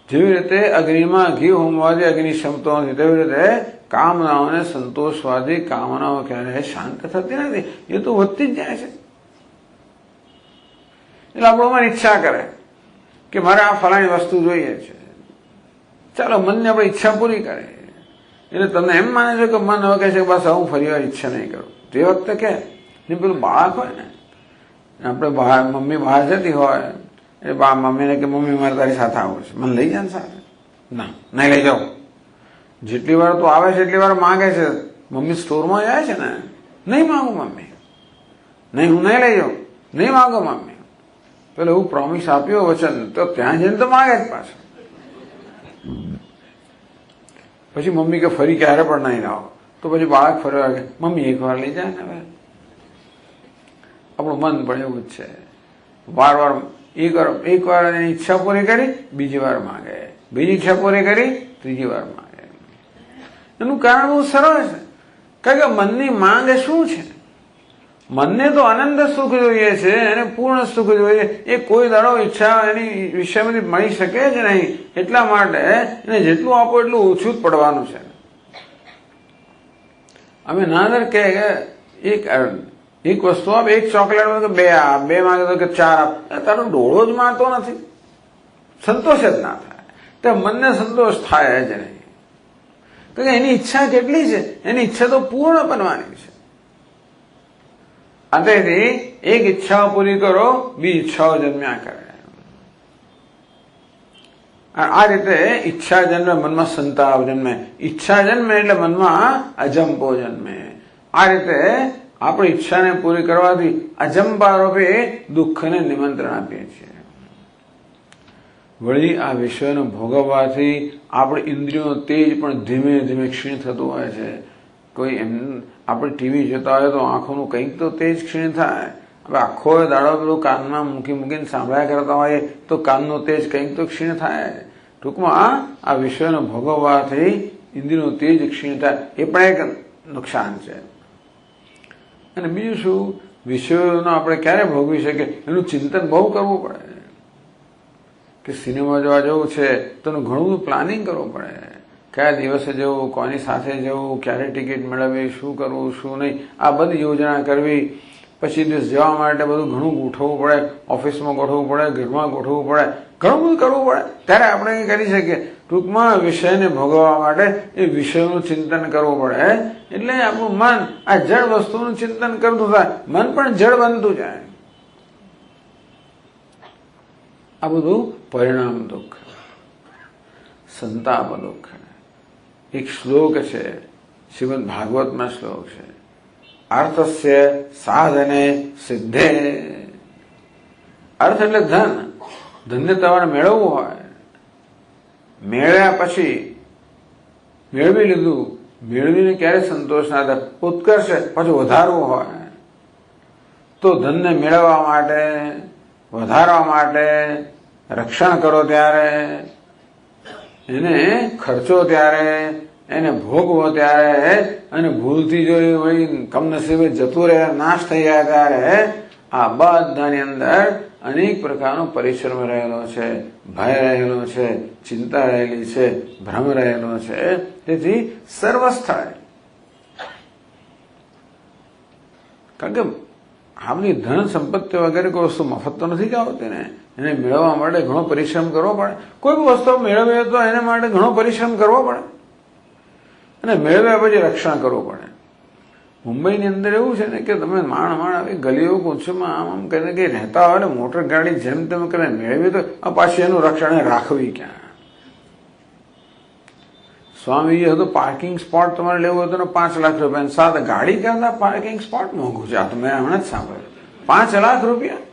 જેવી રીતે અગ્નિમાં ઘી હોમવાથી અગ્નિ ક્ષમતો નથી, તેવી રીતે કામનાઓને સંતોષવાથી કામનાઓ ક્યારેય શાંત થતી નથી, એ તો વધતી જ જાય છે. એટલે આપણો ઈચ્છા કરે કે મારે આ ફલાણી વસ્તુ જોઈએ છે, ચાલો મનને આપણે ઈચ્છા પૂરી કરે. એટલે તમને એમ માને છે કે મન હવે કહે છે બસ હું ફરી વાર ઈચ્છા નહીં કરું. તે વખતે કે પેલું બાળક હોય ને, આપણે મમ્મી બહાર જતી હોય એ મમ્મીને કે મમ્મી મારે તારી સાથે આવું છે, મને લઈ જાય ને સાથે. ના, નહીં લઈ જાઉં. જેટલી વાર તું આવે છે એટલી વાર માંગે છે. મમ્મી સ્ટોરમાં જાય છે ને, નહીં માંગુ મમ્મી, નહીં હું નહીં લઈ જાઉં, નહીં માંગો મમ્મી. પેલો એવું પ્રોમિસ આપ્યો વચન તો ત્યાં જઈને તો માંગે જ પાછું. પછી મમ્મી કે ફરી ક્યારે પણ નહીં આવો, તો પછી બાળક ફરવા કે મમ્મી એકવાર લઈ જાય ને. હવે આપણું મન પણ એવું જ છે, વાર એક વાર એની ઈચ્છા પૂરી કરી, બીજી વાર માંગે, બીજી ઈચ્છા પૂરી કરી, ત્રીજી વાર માંગે. એનું કારણ બહુ સરળ છે, કારણ કે મનની માંગ શું છે? મનને તો આનંદ સુખ જોઈએ છે, એને પૂર્ણ સુખ જોઈએ. એ કોઈ દાડો ઈચ્છા એની વિષયમાંથી મળી શકે જ નહીં. એટલા માટે એને જેટલું આપો એટલું ઓછું જ પડવાનું છે. અમે નાદર કે એક વસ્તુ આપ, એક ચોકલેટ બે આપ, બે માંગે તો કે ચાર આપ. તારો ડોળો જ માનતો નથી, સંતોષ જ ના થાય. તો મનને સંતોષ થાય જ નહીં, કારણ કે એની ઈચ્છા કેટલી છે? એની ઈચ્છા તો પૂર્ણ બનવાની છે. તેથી એક ઈચ્છાઓ પૂરી કરો, બીજી ઈચ્છાઓ જન્મ્યા કરે. આ રીતે ઈચ્છા જન્મે, મનમાં સંતાપ જન્મે. ઈચ્છા જન્મે એટલે મનમાં અજંપો જન્મે. આ રીતે આપણી ઈચ્છાને પૂરી કરવાથી અજંપા રૂપે દુઃખને નિમંત્રણ આપીએ છીએ. વળી આ વિષયને ભોગવવાથી આપણી ઇન્દ્રિયોનો તેજ પણ ધીમે ધીમે ક્ષીણ થતું હોય છે. કોઈ આપણે ટીવી જોતા હોય તો આંખોનું કંઈક તો તેજ ક્ષીણ થાય. હવે આખો દાડો પેલું કાનમાં મૂકીને સાંભળ્યા કરતા હોય તો કાનનો તેજ કંઈક તો ક્ષીણ થાય. ટૂંકમાં આ વિષયને ભોગવવાથી ઇન્દ્રિયોનો તેજ ક્ષીણ થાય, એ પણ એક નુકસાન છે. અને બીજું શું, વિષયોનો આપણે ક્યારે ભોગવી શકીએ એનું ચિંતન બહુ કરવું પડે. કે સિનેમા જોવા જવું છે તો એનું ઘણું બધું પ્લાનિંગ કરવું પડે. કયા દિવસે જવું, કોની સાથે જવું, ક્યારે ટિકિટ મેળવવી, શું કરવું, શું નહીં, આ બધી યોજના કરવી. પછી દિવસ જવા માટે બધું ઘણું ગોઠવવું પડે, ઓફિસમાં ગોઠવવું પડે, ઘરમાં ગોઠવવું પડે, ઘણું બધું કરવું પડે. ત્યારે આપણે એ કરી શકીએ. ટૂંકમાં વિષયને ભોગવવા માટે એ વિષયનું ચિંતન કરવું પડે. એટલે આપણું મન આ જળ વસ્તુનું ચિંતન કરતું થાય, મન પણ જળ બનતું જાય. આ બધું પરિણામ દુઃખ, સંતાપ દુઃખ. એક શ્લોક છે, શ્રીમદ ભાગવતમાં શ્લોક છે, અર્થસ્ય સાધને સિદ્ધે. અર્થ એટલે ધન. ધનને તમારે મેળવવું હોય, મેળવ્યા પછી મેળવી લીધું, મેળવીને ક્યારે સંતોષ ના થાય, ઉત્કર્ષ પછી વધારવું હોય તો ધનને મેળવવા માટે, વધારવા માટે રક્ષણ કરો ત્યારે, એને ખર્ચો ત્યારે, એને ભોગવો ત્યારે, અને ભૂલથી જો કમનસીબે જતું રહે, નાશ થઈ જાય ત્યારે આ બધાની અંદર અનેક પ્રકારનો પરિશ્રમ રહેલો છે, ભય રહેલો છે, ચિંતા રહેલી છે, ભ્રમ રહેલો છે. તેથી સર્વ સ્થળે, કારણ કે આપણી ધન સંપત્તિ વગેરે કોઈ વસ્તુ મફત તો નથી જ આવતી ને. એને મેળવવા માટે ઘણો પરિશ્રમ કરવો પડે. કોઈ પણ વસ્તુ મેળવીએ તો એના માટે ઘણો પરિશ્રમ કરવો પડે, અને મેળવ્યા પછી રક્ષણ કરવું પડે. મુંબઈની અંદર એવું છે ને કે તમે આવી ગલીઓ કુંચમાં આમ કરીને કઈ રહેતા હોય ને, મોટર ગાડી જેમ તેમ કરીને મેળવી તો પાછી એનું રક્ષણ રાખવી ક્યાં? સ્વામી હતું પાર્કિંગ સ્પોટ તમારે લેવું હોય તો 5 લાખ રૂપિયા. સાથે ગાડી કરતા પાર્કિંગ સ્પોટ મોંઘું છે. આ તો મેં હમણાં જ સાંભળ્યું, 5 લાખ રૂપિયા.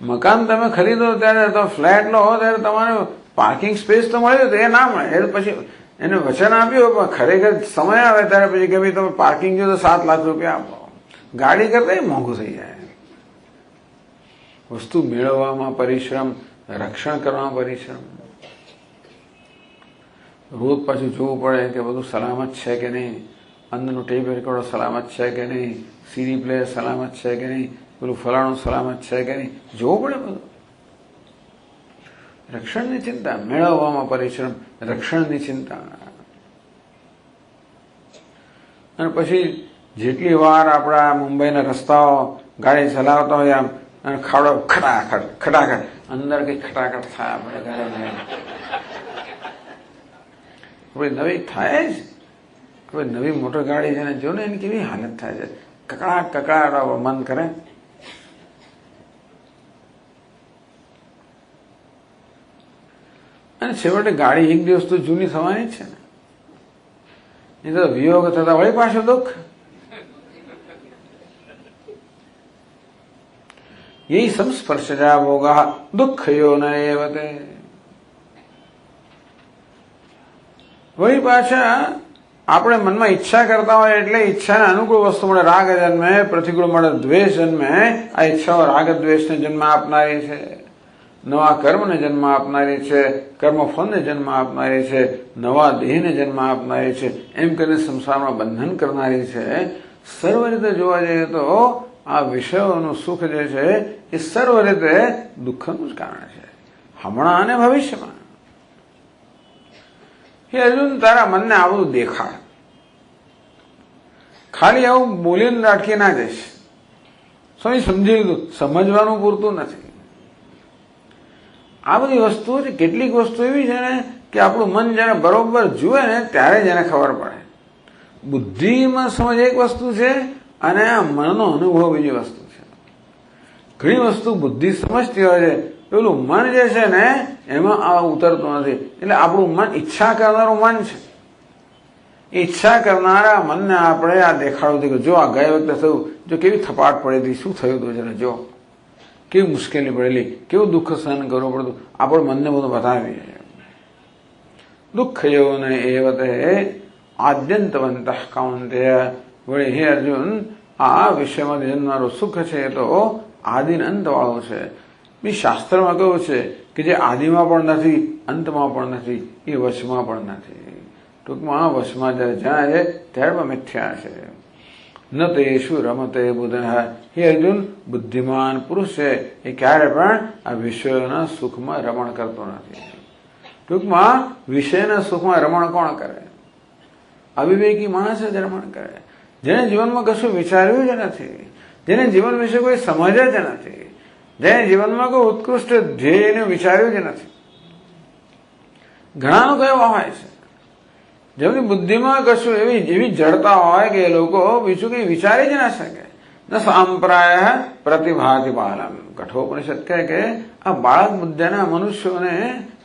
મકાન તમે ખરીદો ત્યારે, તો ફ્લેટ લો ત્યારે તમારે પાર્કિંગ સ્પેસ તો મળે, તો એ ના મળે. એ પછી એને વચન આપ્યું, પણ ખરેખર સમય આવે ત્યારે પછી કે ભાઈ તમે પાર્કિંગ જો તો 7 લાખ રૂપિયા આપો. ગાડી કરતા મોંઘું થઈ જાય. વસ્તુ મેળવવામાં પરિશ્રમ, રક્ષણ કરવામાં પરિશ્રમ. રોજ પાછું જોવું પડે કે બધું સલામત છે કે નહીં, અંદરનું ટેપ રેકોર્ડર સલામત છે કે નહીં, સીડી પ્લેયર સલામત છે કે નહીં, પેલું ફલાણું સલામત છે કે નહીં, જોવું પડે બધું. રક્ષણની ચિંતા, મેળવવામાં પરિશ્રમ, રક્ષણની ચિંતા. અને પછી જેટલી વાર આપણા મુંબઈના રસ્તાઓ ગાડી ચલાવતા હોય આમ, અને ખાડો ખટાખટ ખટાખટ, અંદર કઈ ખટાખટ થાય આપણે ગાડી, આપણે નવી થાય જ. હવે નવી મોટર ગાડી છે ને, જો ને એની કેવી હાલત થાય છે, કકડાટ કકડાટ મન કરે. અને છેવટે ગાડી એક દિવસ તો જૂની થવાની જ છે ને. એ તો વિયોગ થતા વળી પાછું દુઃખ. એ સંસ્પર્શજા ભોગા દુઃખયો ન એવતે. વળી પાછા આપણે મનમાં ઈચ્છા કરતા હોય એટલે ઈચ્છાને અનુકૂળ વસ્તુ મળે, રાગ જન્મે, પ્રતિકૂળ મળે દ્વેષ જન્મે. આ ઈચ્છાઓ રાગ દ્વેષને જન્મ આપનારી છે, નવા કર્મને જન્મ આપનારી છે, કર્મફળને જન્મ આપનારી છે, નવા દેહને જન્મ આપનારી છે, એમ કરીને સંસારમાં બંધન કરનારી છે. સર્વ રીતે જોવા જઈએ તો આ વિષયોનું સુખ જે છે એ સર્વ રીતે દુઃખનું જ કારણ છે, હમણાં અને ભવિષ્યમાં. હે અર્જુન, તારા મનને આ બધું દેખાડ, ખાલી આવું બોલીને રાખી ના જઈશ. સ્વામી સમજી લીધું, સમજવાનું પૂરતું નથી. આ બધી વસ્તુઓ છે, કેટલીક વસ્તુ એવી છે ને કે આપણું મન જ્યારે બરોબર જુએ ને ત્યારે જ એને ખબર પડે. બુદ્ધિમાં સમજ એક વસ્તુ છે અને આ મનનો અનુભવ બીજી વસ્તુ છે. ઘણી વસ્તુ બુદ્ધિ સમજતી હોય છે, પેલું મન જે છે ને એમાં આ ઉતરતું નથી. એટલે આપણું મન ઈચ્છા કરનારું મન છે. ઈચ્છા કરનારા મનને આપણે આ દેખાડો કે જો આ ગયા વખતે થયું, જો કેવી થપાટ પડી હતી, શું થયું હતું જરા જો, કેવી મુશ્કેલી પડેલી, કેવું દુઃખ સહન કરવું પડતું, આપણે મનને બધું બતાવીએ. દુઃખ યોને એવતે આદ્યંતવંત કૌંતેય. વળી હે અર્જુન, આ વિષયમાં જન્મનારું સુખ છે એ તો આદિન અંત વાળો છે. બી શાસ્ત્રમાં કહ્યું છે કે જે આદિમાં પણ નથી, અંતમાં પણ નથી, એ વશમાં પણ નથી. ટૂંકમાં વશમાં જયારે જણાય છે ત્યારે પણ મિથ્યા છે. ન તેષુ રમતે બુધઃ. હે અર્જુન, બુદ્ધિમાન પુરુષ છે એ ક્યારે પણ આ વિષયોના સુખમાં રમણ કરતો નથી. ટૂંકમાં વિષયના સુખમાં રમણ કોણ કરે? અવિવેકી માણસ જ રમણ કરે, જેને જીવનમાં કશું વિચાર્યું જ નથી, જેને જીવન વિશે કોઈ સમજ જ નથી, જેને જીવનમાં કોઈ ઉત્કૃષ્ટ ધ્યેયને વિચાર્યું જ નથી. ઘણા લોકો એવા હોય છે જેમની બુદ્ધિમાં કશું એવી જડતા હોય કે એ લોકો બીજું કઈ વિચારી જ ના શકે. ન સાંપ્રાય પ્રતિભાતિ બાલમ. કઠોપનિષદ કહે કે આ બાળક બુદ્ધિના મનુષ્યોને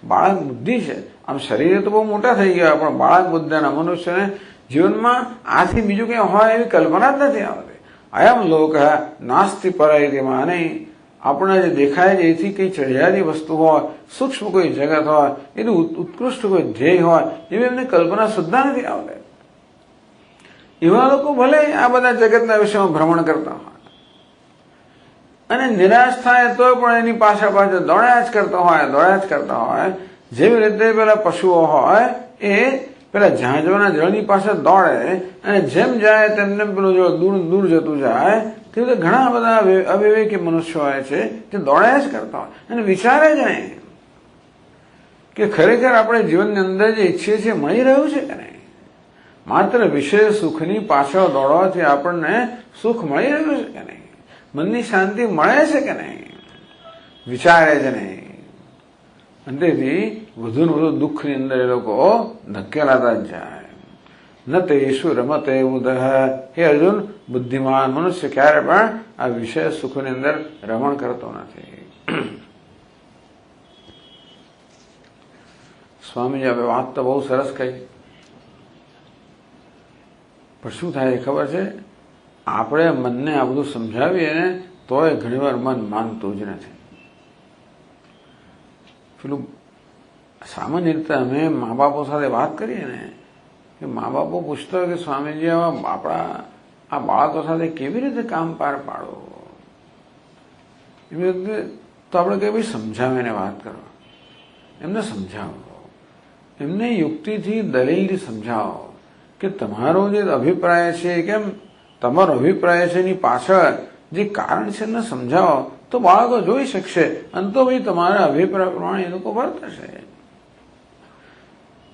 બાળક બુદ્ધિ છે. આમ શરીરે તો બહુ મોટા થઈ ગયા, પણ બાળક બુદ્ધિના મનુષ્યને જીવનમાં આથી બીજું કંઈ હોય એવી કલ્પના જ નથી આવતી. અયમ લોક નાસ્તિ પર માને. આપણે જે દેખાય છે એથી કઈ ચઢિયાતી વસ્તુ હોય, સૂક્ષ્મ કોઈ જગત હોય, એનું ઉત્કૃષ્ટ કોઈ ધ્યેય હોય એવી એમને કલ્પના સુદ્ધા નથી આવતી. એવા લોકો ભલે આ બધા જગતના વિષયમાં ભ્રમણ કરતા હોય અને નિરાશ થાય તો પણ એની પાછળ પાછળ દોડ્યા જ કરતા હોય. જેવી રીતે પેલા પશુઓ હોય એ પેલા ઝાંઝવાના જળની પાસે દોડે અને જેમ જાય તેમ પેલું જો દૂર જતું જાય, તે રીતે ઘણા બધા અવિવેકી મનુષ્યો હોય છે તે દોડ્યા જ કરતા હોય અને વિચારે જ નહીં કે ખરેખર આપણે જીવનની અંદર જે ઈચ્છીએ છીએ મળી રહ્યું છે કે નહીં. માત્ર વિષય સુખની પાછળ દોડવાથી આપણને સુખ મળી રહ્યું છે કે નહીં, મનની શાંતિ મળે છે કે નહીં, વિચારે જ નહીં. અંતેથી વધુ ને વધુ દુઃખની અંદર એ લોકો ધકેલાતા જ જાય. ન તેષુ રમતે બુધઃ. હે અર્જુન, બુદ્ધિમાન મનુષ્ય ક્યારે પણ આ વિષય સુખની અંદર રમણ કરતો નથી. સ્વામીજી હવે વાત તો બહુ સરસ કહી, પણ શું થાય ખબર છે, આપણે મનને આ બધું સમજાવીએ ને તોય ઘણીવાર મન માનતું જ નથી. પેલું સામાન્ય રીતે અમે મા બાપો સાથે વાત કરીએ ને કે મા બાપો પૂછતા હોય કે સ્વામીજી આપણા આ બાળકો સાથે કેવી રીતે કામ પાર પાડો, એવી રીતે તો આપણે કઈ ભાઈ સમજાવીને વાત કરો, એમને સમજાવો, એમને યુક્તિથી દલીલથી સમજાવો કે તમારો જે અભિપ્રાય છે કેમ તમારો અભિપ્રાય છે એની પાછળ જે કારણ છે એને સમજાવો તો બાળકો જોઈ શકશે અને તો ભાઈ તમારા અભિપ્રાય પ્રમાણે એ લોકો વર્તશે.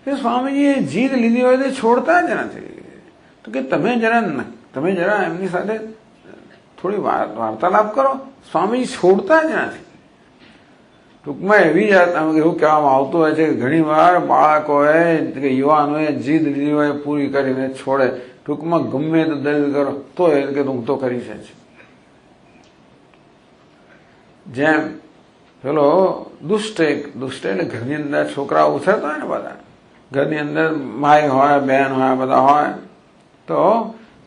કે સ્વામીજીએ જીદ લીધી હોય તો છોડતા જ નથી. તો કે તમે જરા એમની સાથે થોડી વાર્તાલાપ કરો. સ્વામીજી છોડતા જ નથી. ટૂંકમાં એવી જાત એવું કહેવામાં આવતું હોય છે કે ઘણી વાર બાળકોએ કે યુવાનોએ જીદ લીધી હોય પૂરી કરીને છોડે. ટૂંકમાં ગમે તો દલીલ કરો તો એ કે હું તો કરી છે. જેમ પેલો દુષ્ટ એટલે ઘરની અંદર છોકરાઓ ઉછળતા હોય ને, બધા ઘરની અંદર ભાઈ હોય, બહેન હોય, બધા હોય તો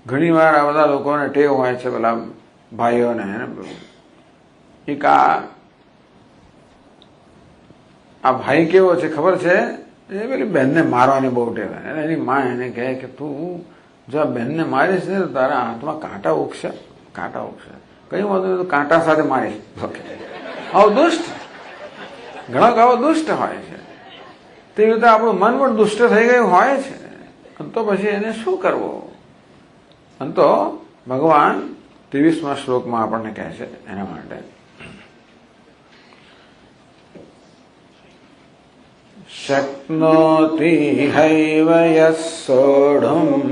ઘણી વાર આ બધા લોકોને ટેવ હોય છે પેલા ભાઈઓને એક આ ભાઈ કેવો છે ખબર છે, એ પેલી બહેનને મારવાની બહુ ટેવ. એની માં એને કહે કે તું જો આ બહેનને મારીશ ને તો તારા હાથમાં કાંટા ઉગશે, કાંટા ઉગશે. કઈ વાંધો તો કાંટા સાથે મારીશ. આવો દુષ્ટ, ઘણા આવો દુષ્ટ હોય છે. તે રીતે આપણું મન પણ દુષ્ટ થઈ ગયું હોય છે. તો પછી એને શું કરવું? તો ભગવાન 23મા શ્લોકમાં આપણને કહે છે એના માટે શક્નોતિ હૈવ યઃ સોઢું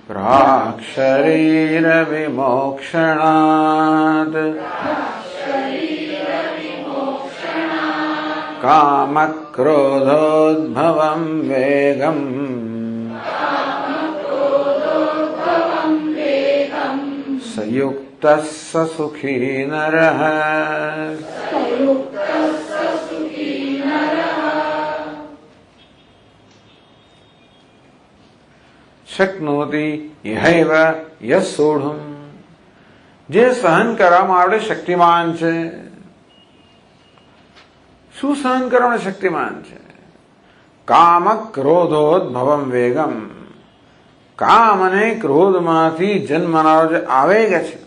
પ્રાક શરીર વિમોક્ષણાત કામક્રોધોદ્ભવં વેગમ સંયુક્તઃ સ સુખી નરઃ. શક્નોતિ ઇહૈવ યઃ સોઢું, જે સહન કરવામાં આવડે શક્તિમાન છે. શું સહન કરવાનું શક્તિમાન છે? કામ ક્રોધોદ્ભવમ વેગમ, કામ અને ક્રોધમાંથી જન્મનારો જે આવેગ છે.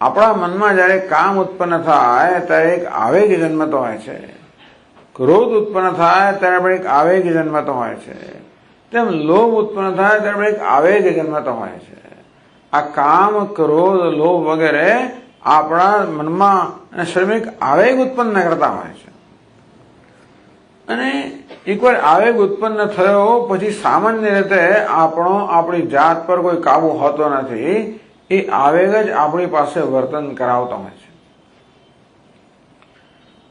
આપણા મનમાં જયારે કામ ઉત્પન્ન થાય ત્યારે એક આવેગ જન્મતો હોય છે, ક્રોધ ઉત્પન્ન થાય ત્યારે પણ એક આવેગ જન્મતો હોય છે, તેમ લોભ ઉત્પન્ન થાય ત્યારે પણ એક આવેગ જન્મતો હોય છે. આ કામ ક્રોધ લોભ વગેરે આપણા મનમાં અને શરીરમાં એક આવેગ ઉત્પન્ન કરતા હોય છે. અને એકવાર આવેગ ઉત્પન્ન થયો પછી સામાન્ય રીતે આપણી જાત પર કોઈ કાબુ હોતો નથી. એ આવેગ જ આપણી પાસે વર્તન કરાવતો હોય છે.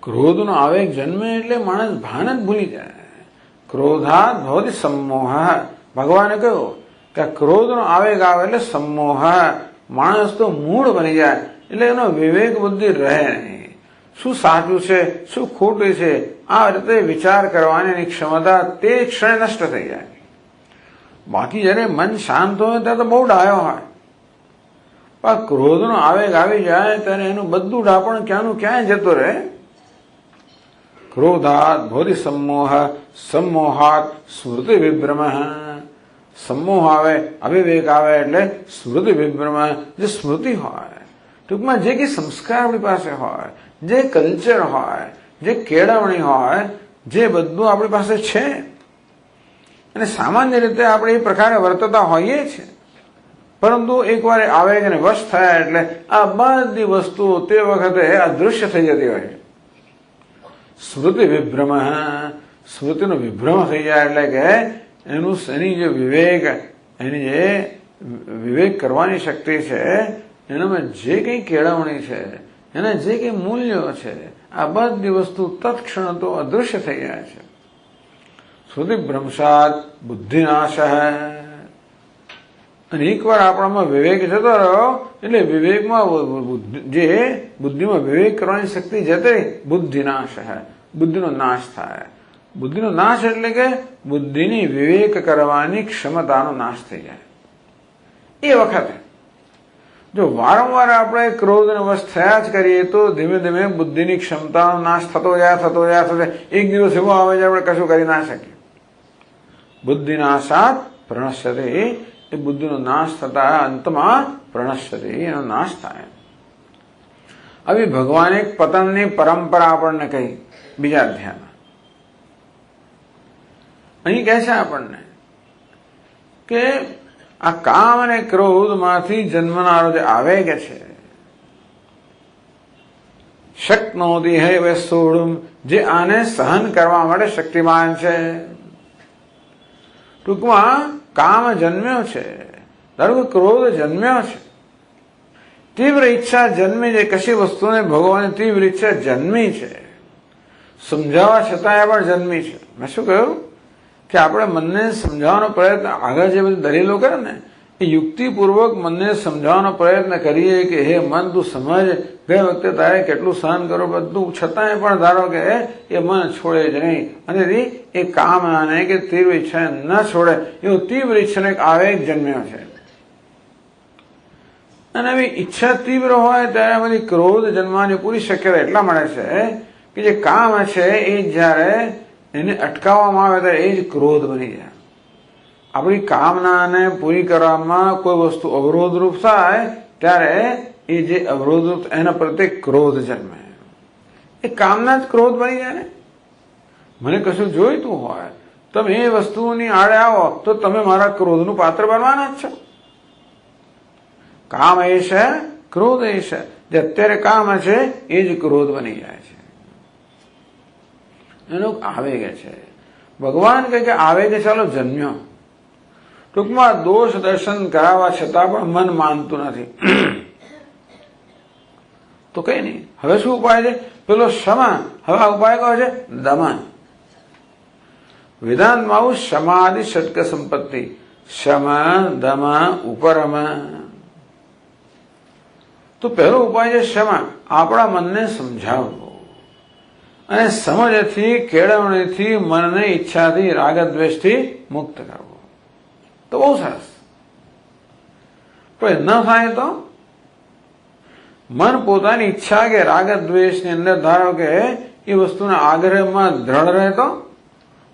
ક્રોધનો આવેગ જન્મે એટલે માણસ ભાન જ ભૂલી જાય. ક્રોધાત ભવતિ સંમોહ. ભગવાને કહ્યું કે ક્રોધનો આવેગ આવે એટલે સંમોહ, માણસ તો મૂળ બની જાય. એટલે એનો વિવેક બુદ્ધિ રહે નહીં. શું સાચું છે શું ખોટું છે આ રીતે વિચાર કરવાની એની ક્ષમતા તે ક્ષણે નષ્ટ થઈ જાય. બાકી જયારે મન શાંત હોય ત્યારે તો બહુ ડાયો હોય, પણ ક્રોધનો આવેગ આવી જાય ત્યારે એનું બધું ડાપણ ક્યાંનું ક્યાંય જતું રહે. ક્રોધાત ભવતિ સંમોહ, સંમોહાત સ્મૃતિ વિભ્રમ. સંમોહ આવે, અવિવેક આવે એટલે સ્મૃતિ વિભ્રમ. જે સ્મૃતિ હોય, ટૂંકમાં જે કે સંસ્કાર આપણી પાસે હોય, જે કલ્ચર હોય, જે કેળવણી હોય, જે બધું આપણી પાસે છે અને સામાન્ય રીતે આપણે એ પ્રકારે વર્તતા હોઈએ છીએ. પરંતુ એકવાર આવેગને વશ થયા એટલે આ બધી વસ્તુઓ તે વખતે અદૃશ્ય થઈ જતી હોય છે. સ્મૃતિ વિભ્રમ, સ્મૃતિનો વિભ્રમ થઈ જાય એટલે કે એની જે વિવેક કરવાની શક્તિ છે, એનામાં જે કંઈ કેળવણી છે, એના જે કંઈ મૂલ્યો છે, આ બધી વસ્તુ તત્ક્ષણ તો અદૃશ્ય થઈ જાય છે. સ્મૃતિ ભ્રંશાત બુદ્ધિનાશ. અને એકવાર આપણામાં વિવેક જતો રહ્યો એટલે વિવેકમાં જે બુદ્ધિમાં વિવેક કરવાની શક્તિ જતે બુદ્ધિનાશ, બુદ્ધિનો નાશ થાય. બુદ્ધિનો નાશ એટલે કે બુદ્ધિની વિવેક કરવાની ક્ષમતાનો નાશ થઈ જાય. એ વખતે જો વારંવાર આપણે ક્રોધને વશ થયા જ કરીએ તો ધીમે ધીમે બુદ્ધિની ક્ષમતાનો નાશ થતો જાય. એક દિવસ એવો આવે છે આપણે કશું કરી ના શકીએ. બુદ્ધિનાશાત પ્રણશ્યતે, એ બુદ્ધિનો નાશ થતા અંતમાં પ્રણશ્યતે, એનો નાશ થાય. હવે ભગવાને એક પતનની પરંપરા આપણને કહી બીજા અધ્યાયમાં. અહીં કહે છે આપણને કે આ કામ અને ક્રોધમાંથી જન્મનારો જે આવેગ છે, શક્નોતિ હૈવ સોઢું, જે આને સહન કરવા માટે શક્તિમાન છે. ટૂંકમાં કામ જન્મ્યો છે, ધારો કે ક્રોધ જન્મ્યો છે, તીવ્ર ઈચ્છા જન્મી છે, કશી વસ્તુને ભોગવવાની તીવ્ર ઈચ્છા જન્મી છે, સમજાવવા છતાંય પણ જન્મી છે. મેં શું કહ્યું કે આપણે મનને સમજાવવાનો પ્રયત્ન, આગળ જે બધી દલીલો કરે ને એ યુક્તિપૂર્વક મનને સમજાવવાનો પ્રયત્ન કરીએ કે હે મન તું સમજ, ગઈ વખતે તારે કેટલું સહન કરો બધું, છતાંય પણ ધારો કે એ મન છોડે જ નહીં અને એ કામ આને કે તીવ્ર ઈચ્છા ન છોડે, એવો તીવ્ર ઈચ્છાનો એક આવેગ જન્મ્યો છે. અને આવી ઈચ્છા તીવ્ર હોય ત્યારે બધી ક્રોધ જન્મવાની પૂરી શક્યતા એટલા મળે છે કે જે કામ છે એ જ્યારે એને અટકાવવામાં આવે ત્યારે એ જ ક્રોધ બની જાય. આપણી કામનાને પૂરી કરવામાં કોઈ વસ્તુ અવરોધરૂપ થાય ત્યારે એ જે અવરોધરૂપ એના પ્રત્યે ક્રોધ જન્મે. એ કામના જ ક્રોધ બની જાય ને. મને કશું જોઈતું હોય, તમે એ વસ્તુની આડે આવો તો તમે મારા ક્રોધનું પાત્ર બનવાના જ છો. કામ એ છે, ક્રોધ એ છે. જે અત્યારે કામ છે એ જ ક્રોધ બની જાય છે. એનો આવેગ છે. ભગવાન કહે કે આવેગ ચાલો જન્મ્યો. ટૂંકમાં દોષ દર્શન કરાવવા છતાં પણ મન માનતું નથી. તો કઈ નહીં, હવે શું ઉપાય છે? પેલો ક્ષમા. હવે આ ઉપાય કયો છે? દમન. વેદાંતમાં આવું સમાધિ ષટક સંપત્તિ, શમ દમ ઉપરમ. તો પહેલો ઉપાય છે ક્ષમા. આપણા મનને સમજાવવો અને સમજથી, કેળવણીથી મનને ઈચ્છાથી, રાગદ્વેષથી મુક્ત કરવો. તો બહુ સરસ. પણ ન થાય તો મન પોતાની ઈચ્છા કે રાગદ્વેષની અંદર ધારો કે એ વસ્તુના આગ્રહમાં દ્રઢ રહેતો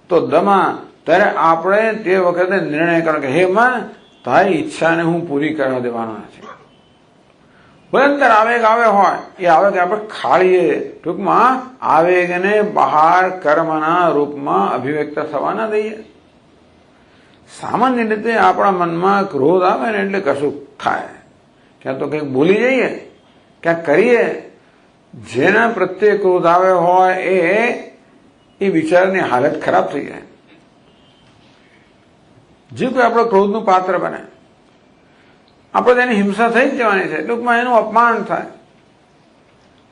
તો દમા, ત્યારે આપણે તે વખતે નિર્ણય કરો કે હે મન, તારી ઈચ્છાને હું પૂરી કરવા દેવાનો નથી. ભયંકર આવેગ આવે હોય એ આવેગ આપણે ખાળીએ. ટૂંકમાં આવેગને બહાર કર્મના રૂપમાં અભિવ્યક્ત થવા ના દઈએ. સામાન્ય રીતે આપણા મનમાં ક્રોધ આવે ને એટલે કશું થાય, ક્યાં તો કંઈક ભૂલી જઈએ, ક્યાંક કરીએ. જેના પ્રત્યે ક્રોધ આવે હોય એ વિચારની હાલત ખરાબ થઈ જાય. જે કોઈ આપણો ક્રોધનું પાત્ર બને, આપણે તેની હિંસા થઈ જ જવાની છે. ટૂંકમાં એનું અપમાન થાય.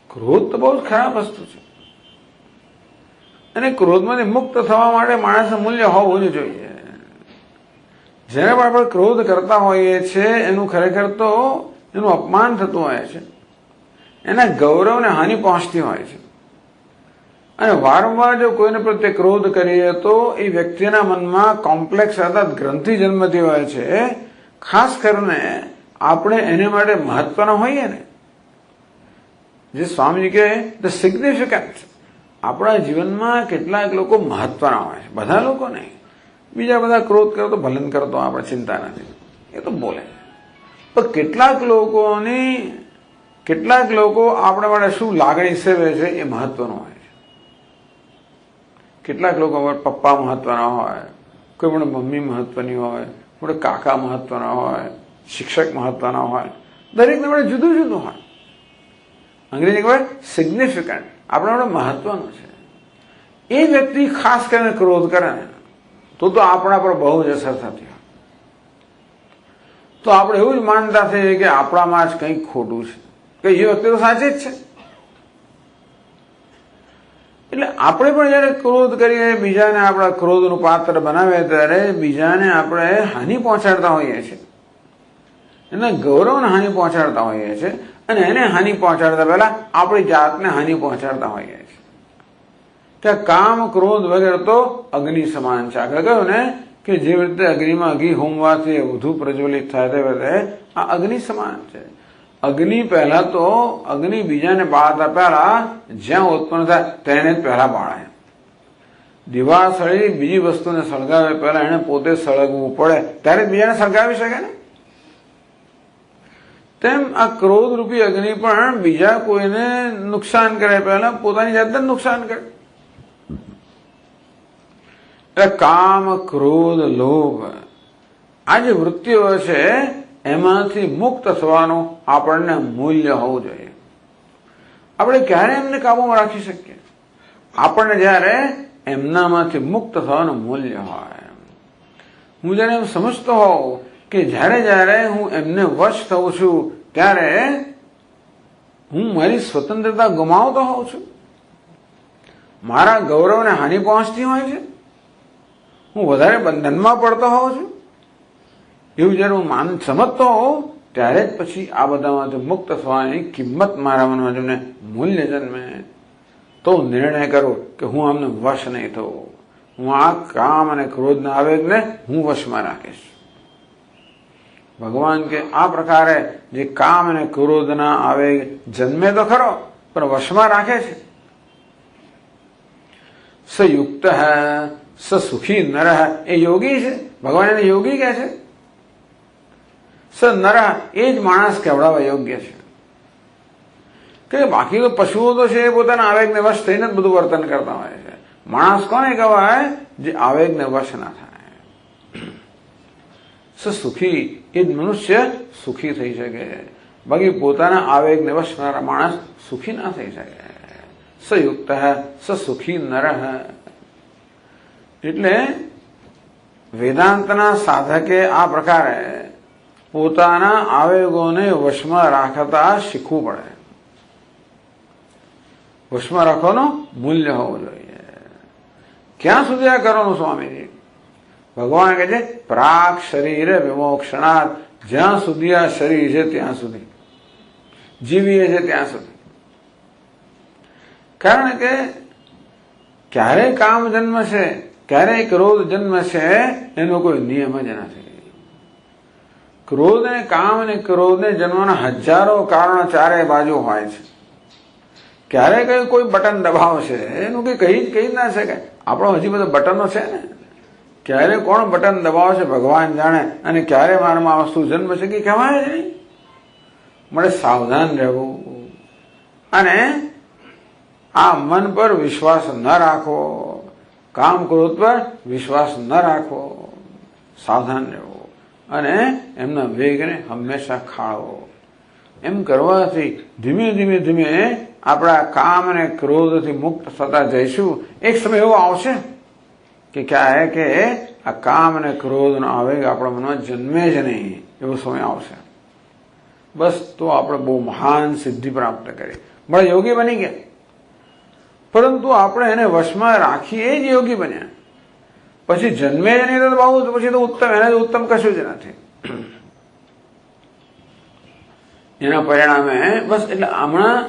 ક્રોધ તો બહુ જ ખરાબ વસ્તુ છે અને ક્રોધમાંથી મુક્ત થવા માટે માણસનું મૂલ્ય હોવું જ જોઈએ. જેને પણ આપણે ક્રોધ કરતા હોઈએ છીએ એનું ખરેખર તો એનું અપમાન થતું હોય છે, એના ગૌરવને હાનિ પહોંચતી હોય છે. અને વારંવાર જો કોઈને પ્રત્યે ક્રોધ કરીએ તો એ વ્યક્તિના મનમાં કોમ્પ્લેક્સ અર્થાત ગ્રંથિ જન્મતી હોય છે. ખાસ કરીને આપણે એને માટે મહત્વના હોઈએ ને, જે સ્વામીજી કહે ધ સિગ્નિફિકન્ટ. આપણા જીવનમાં કેટલાક લોકો મહત્વના હોય છે, બધા લોકો નહીં. બીજા બધા ક્રોધ કરો તો ભલન કરતો આપણે ચિંતા નથી, એ તો બોલે. પણ કેટલાક લોકો આપણા માટે શું લાગણી સેવે છે એ મહત્વનું હોય છે. કેટલાક લોકો પપ્પા મહત્વના હોય, કોઈ પણ મમ્મી મહત્વની હોય, કોઈ કાકા મહત્વના હોય, શિક્ષક મહત્વના હોય. દરેકને આપણે જુદું જુદું હોય. અંગ્રેજી કહેવાય સિગ્નિફિકન્ટ. આપણા માટે મહત્વનું છે. એ વ્યક્તિ ખાસ કરીને ક્રોધ કરે ને તો આપણા પર બહુ જ અસર થતી હોય. તો આપણે એવું જ માનતા થઈએ કે આપણામાં જ કંઈક ખોટું છે, કે એ વ્યક્તિ તો સાચી જ છે. એટલે આપણે પણ જયારે ક્રોધ કરીએ, બીજાને આપણા ક્રોધનું પાત્ર બનાવે ત્યારે બીજાને આપણે હાનિ પહોંચાડતા હોઈએ છીએ, એના ગૌરવને હાનિ પહોંચાડતા હોઈએ છીએ. અને એને હાનિ પહોંચાડતા પહેલા આપણી જાતને હાનિ પહોંચાડતા હોઈએ છીએ. ત્યાં કામ ક્રોધ વગેરે તો અગ્નિ સમાન છે. આગળ કહ્યું ને કે જે રીતે અગ્નિમાં ઘી હોમવાથી વધુ પ્રજ્વલિત થાય તે રીતે આ અગ્નિ સમાન છે. અગ્નિ પહેલા તો અગ્નિ બીજાને બાળતા પહેલા જ્યાં ઉત્પન્ન થાય તેને જ પહેલા બાળે. દિવાસળી બીજી વસ્તુને સળગાવે પહેલા એને પોતે સળગવું પડે ત્યારે જ બીજાને સળગાવી શકે ને. તેમ આ ક્રોધ રૂપી અગ્નિ પણ બીજા કોઈને નુકસાન કરે પહેલા પોતાની જાતને નુકસાન કરે. એટલે કામ, ક્રોધ, લોભ આ જે વૃત્તિઓ છે એમાંથી મુક્ત થવાનું આપણને મૂલ્ય હોવું જોઈએ. આપણે ક્યારે એમને કાબુમાં રાખી શકીએ? આપણને જયારે એમનામાંથી મુક્ત થવાનું મૂલ્ય હોય. હું જયારે એમ સમજતો હોઉં કે જ્યારે હું એમને વશ થઉં છું ત્યારે હું મારી સ્વતંત્રતા ગુમાવતો હોઉં છું, મારા ગૌરવને હાનિ પહોંચતી હોય છે, હું વધારે બંધનમાં પડતો હોઉં છું, એવું જયારે હું સમજતો હોઉં ત્યારે જ પછી આ બધામાંથી મુક્ત થવાની કિંમત મારા મનમાં જેમને મૂલ્ય જન્મે તો નિર્ણય કરો કે હું આમને વશ નહીં થવું. હું આ કામ અને ક્રોધના આવેગને હું વશમાં રાખીશ. ભગવાન કે આ પ્રકારે જે કામ અને ક્રોધના આવેગ જન્મે તો ખરો પણ વશમાં રાખે છે. સ યુક્ત સ સુખી નર એ યોગી છે. ભગવાન એને યોગી કહે છે. સ નર એ જ માણસ કહેવડાવવા યોગ્ય છે. કે બાકી તો પશુઓ તો છે એ પોતાના આવેગને વશ થઈને જ બધું વર્તન કરતા હોય છે. માણસ કોને કહેવાય? જે આવેગને વશ ના થાય. સ સુખી એ જ મનુષ્ય સુખી થઈ શકે. બાકી પોતાના આવેગને વશ માણસ સુખી ના થઈ શકે. સ યુક્ત સ સુખી નર. એટલે વેદાંતના સાધકે આ પ્રકારે પોતાના આવેગોને વશમાં રાખતા શીખવું પડે. વશમાં રાખવાનું મૂલ્ય હોવું જોઈએ. ક્યાં સુધી આ કરવાનું સ્વામીજી? ભગવાન કહે છે પ્રાક શરીર વિમોક્ષણાત, જ્યાં સુધી આ શરીર છે ત્યાં સુધી જીવીએ છે ત્યાં સુધી. કારણ કે ક્યારે કામ જન્મ છે, ક્યારે ક્રોધ જન્મ છે એનો કોઈ નિયમ જ નથી. ક્રોધ ને કામ અને ક્રોધને જન્મના હજારો કારણો ચારે બાજુ હોય છે. ક્યારે કઈ કોઈ બટન દબાવશે એનું કહી ના શકાય. આપણો હજી બધા બટનો છે ને, ક્યારે કોણ બટન દબાવશે ભગવાન જાણે, અને ક્યારે મારામાં આ વસ્તુ જન્મ છે કે કહેવાય નહીં. મળે સાવધાન રહેવું અને આ મન પર વિશ્વાસ ન રાખવો, કામ ક્રોધ પર વિશ્વાસ ન રાખવો, સાવધાન રહેવું અને એમના વેગને હંમેશા ખાળવો. એમ કરવાથી ધીમે ધીમે ધીમે આપણા કામ અને ક્રોધથી મુક્ત થતા જઈશું. એક સમય એવો આવશે કે ક્યાં કે આ કામ અને ક્રોધનો આવેગ આપણા મનમાં જન્મે જ નહીં, એવો સમય આવશે. બસ તો આપણે બહુ મહાન સિદ્ધિ પ્રાપ્ત કરી, બડા યોગી બની ગયા. પરંતુ આપણે એને વશમાં રાખીએ જ યોગી બન્યા. પછી જન્મે જ નહીં તો બહુ, પછી તો ઉત્તમ, એના ઉત્તમ કશું જ નથી. એના પરિણામે બસ. એટલે હમણાં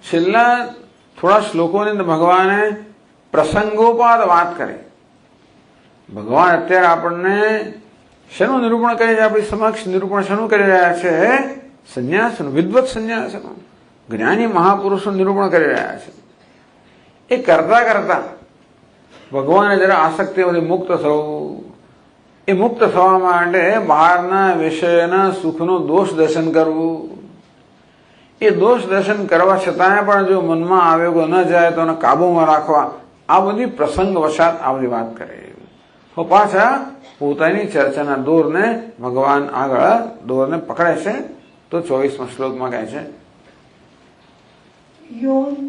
છેલ્લા થોડા શ્લોકોની અંદર ભગવાને પ્રસંગોપાત વાત કરી. ભગવાન અત્યારે આપણને શેનું નિરૂપણ કરે છે? આપણી સમક્ષ નિરૂપણ શેનું કરી રહ્યા છે? સંન્યાસનું, વિદ્વત સંન્યાસનું, જ્ઞાની મહાપુરુષનું નિરૂપણ કરી રહ્યા છે. એ કરતા કરતા ભગવાને જરા આસક્તિમાંથી મુક્ત થવું. એ મુક્ત થવા માટે બહારના વિષયના સુખનો દોષ દર્શન કરવું. એ દોષ દર્શન કરવા છતાંય પણ જો મનમાં આવેગો ન જાય તો એને કાબુમાં રાખવા. આ બધી પ્રસંગ વશાત આ બધી વાત કરે. પાછા પોતાની ચર્ચાના દોરને ભગવાન આગળ દોરને પકડે છે. તો 24મા શ્લોકમાં કહે છે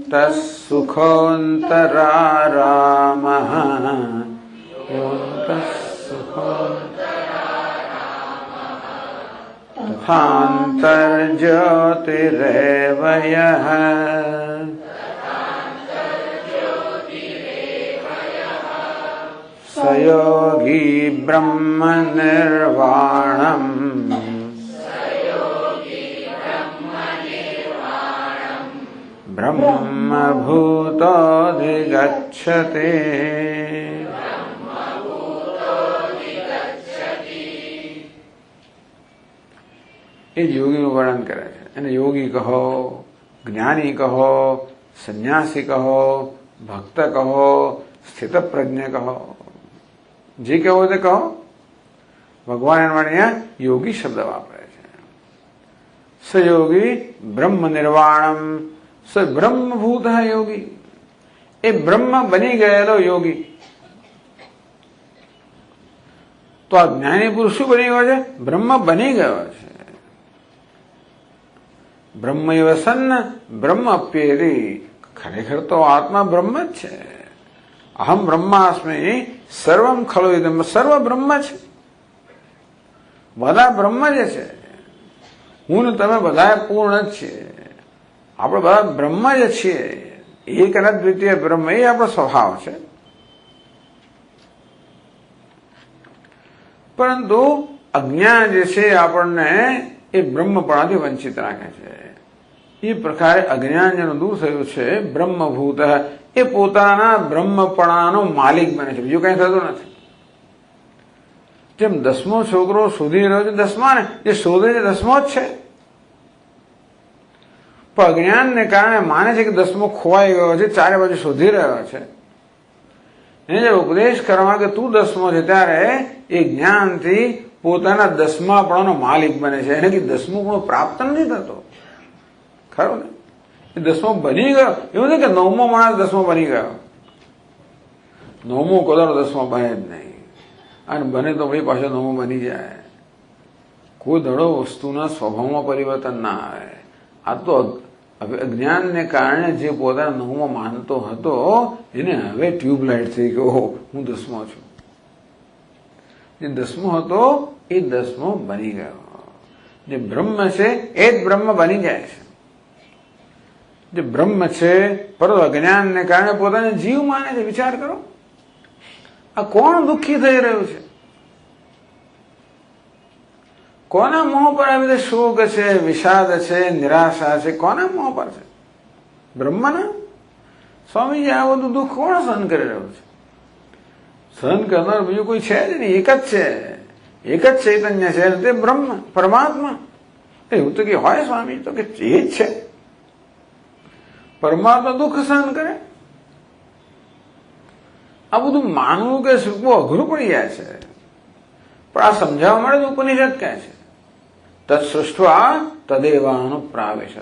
તત્સુખોંતરારામઃ તથાંતર્જ્યોતિરેવ યઃ સ યોગી બ્રહ્મ નિર્વાણમ બ્રહ્મભૂતોધિગચ્છતે. એ જ યોગીનું વર્ણન કરે છે. એને યોગી કહો, જ્ઞાની કહો, સંન્યાસી કહો, ભક્ત કહો, સ્થિતપ્રજ્ઞ કહો, જે કહો તે કહો. ભગવાન અહીંયા યોગી શબ્દ વાપરે છે. સ યોગી બ્રહ્મ નિર્વાણમ, સ બ્રહ્મભૂત યોગી. એ બ્રહ્મ બની ગયેલો યોગી. તો આ જ્ઞાની પુરુષ શું બની ગયો છે? બ્રહ્મ બની ગયો છે. બ્રહ્મ સન્ન બ્રહ્મ અપ્યેતિ. ખરેખર તો આત્મા બ્રહ્મ જ છે. અહમ બ્રહ્માસ્મિ સર્વમ ખલુ ઇદમ. સર્વ બ્રહ્મ છે, બધા બ્રહ્મ જ છે. હું ને તમે બધા પૂર્ણ જ છીએ. આપણે બધા બ્રહ્મ જ છીએ. એક અને દ્વિતીય બ્રહ્મ એ આપણો સ્વભાવ છે. પરંતુ અજ્ઞાન જે છે આપણને એ બ્રહ્મપણાથી વંચિત રાખે છે. એ પ્રકારે અજ્ઞાન જેનું દૂર થયું છે, બ્રહ્મભૂત, એ પોતાના બ્રહ્મપણાનો માલિક બને છે. બીજું કઈ થતું નથી. જેમ 10મો છોકરો શોધી રહ્યો છે 10મા ને, જે શોધે છે 10મો જ છે, પણ અજ્ઞાનને કારણે માને છે કે 10મો ખોવાઈ ગયો છે, ચારે બાજુ શોધી રહ્યો છે. એને જયારે ઉપદેશ કરવામાં કે તું 10મો છે, ત્યારે એ જ્ઞાનથી પોતાના 10માપણાનો માલિક બને છે. એને કે 10મો ગુણ પ્રાપ્ત નથી થતો, ખરું ને? એ 10મો બની ગયો, એવું નહીં કે 9મો માણસ 10મો બની ગયો. 9મો કદાચ 10મો બને જ નહીં, અને બને તો ભાઈ પાછો 9મો બની જાય. કોઈ દડો વસ્તુના સ્વભાવમાં પરિવર્તન ના આવે. આ તો અજ્ઞાનને કારણે જે પોતાના 9મો માનતો હતો એને હવે ટ્યુબલાઇટ થઈ ગયો, હું 10મો છું. જે 10મો હતો એ 10મો બની ગયો. જે બ્રહ્મ છે એ જ બ્રહ્મ બની જાય છે. જે બ્રહ્મ છે પરંતુ અજ્ઞાનને કારણે પોતાને જીવ માને છે. વિચાર કરો, આ કોણ દુઃખી થઈ રહ્યું છે? કોના મોહ પર આવી રીતે શોક છે, વિષાદ છે, નિરાશા છે? કોના મોહ પર છે? બ્રહ્મના? સ્વામીજી, આ બધું દુઃખ કોણ સહન કરી રહ્યું છે? સહન કરનાર બીજું કોઈ છે જ નહીં, એક જ છે, એક જ ચૈતન્ય છે, તે બ્રહ્મ, પરમાત્મા. એવું તો કે હોય સ્વામી, તો કે એ જ છે. પરમાત્મા દુઃખ સહન કરે? આ બધું માનવું કે શીખવું અઘરું પડી જાય છે, પણ આ સમજાવવા માટે ઉપનિષદ કહે છે તત્સૃષ્ટવા તદેવાનું પ્રાવેશ.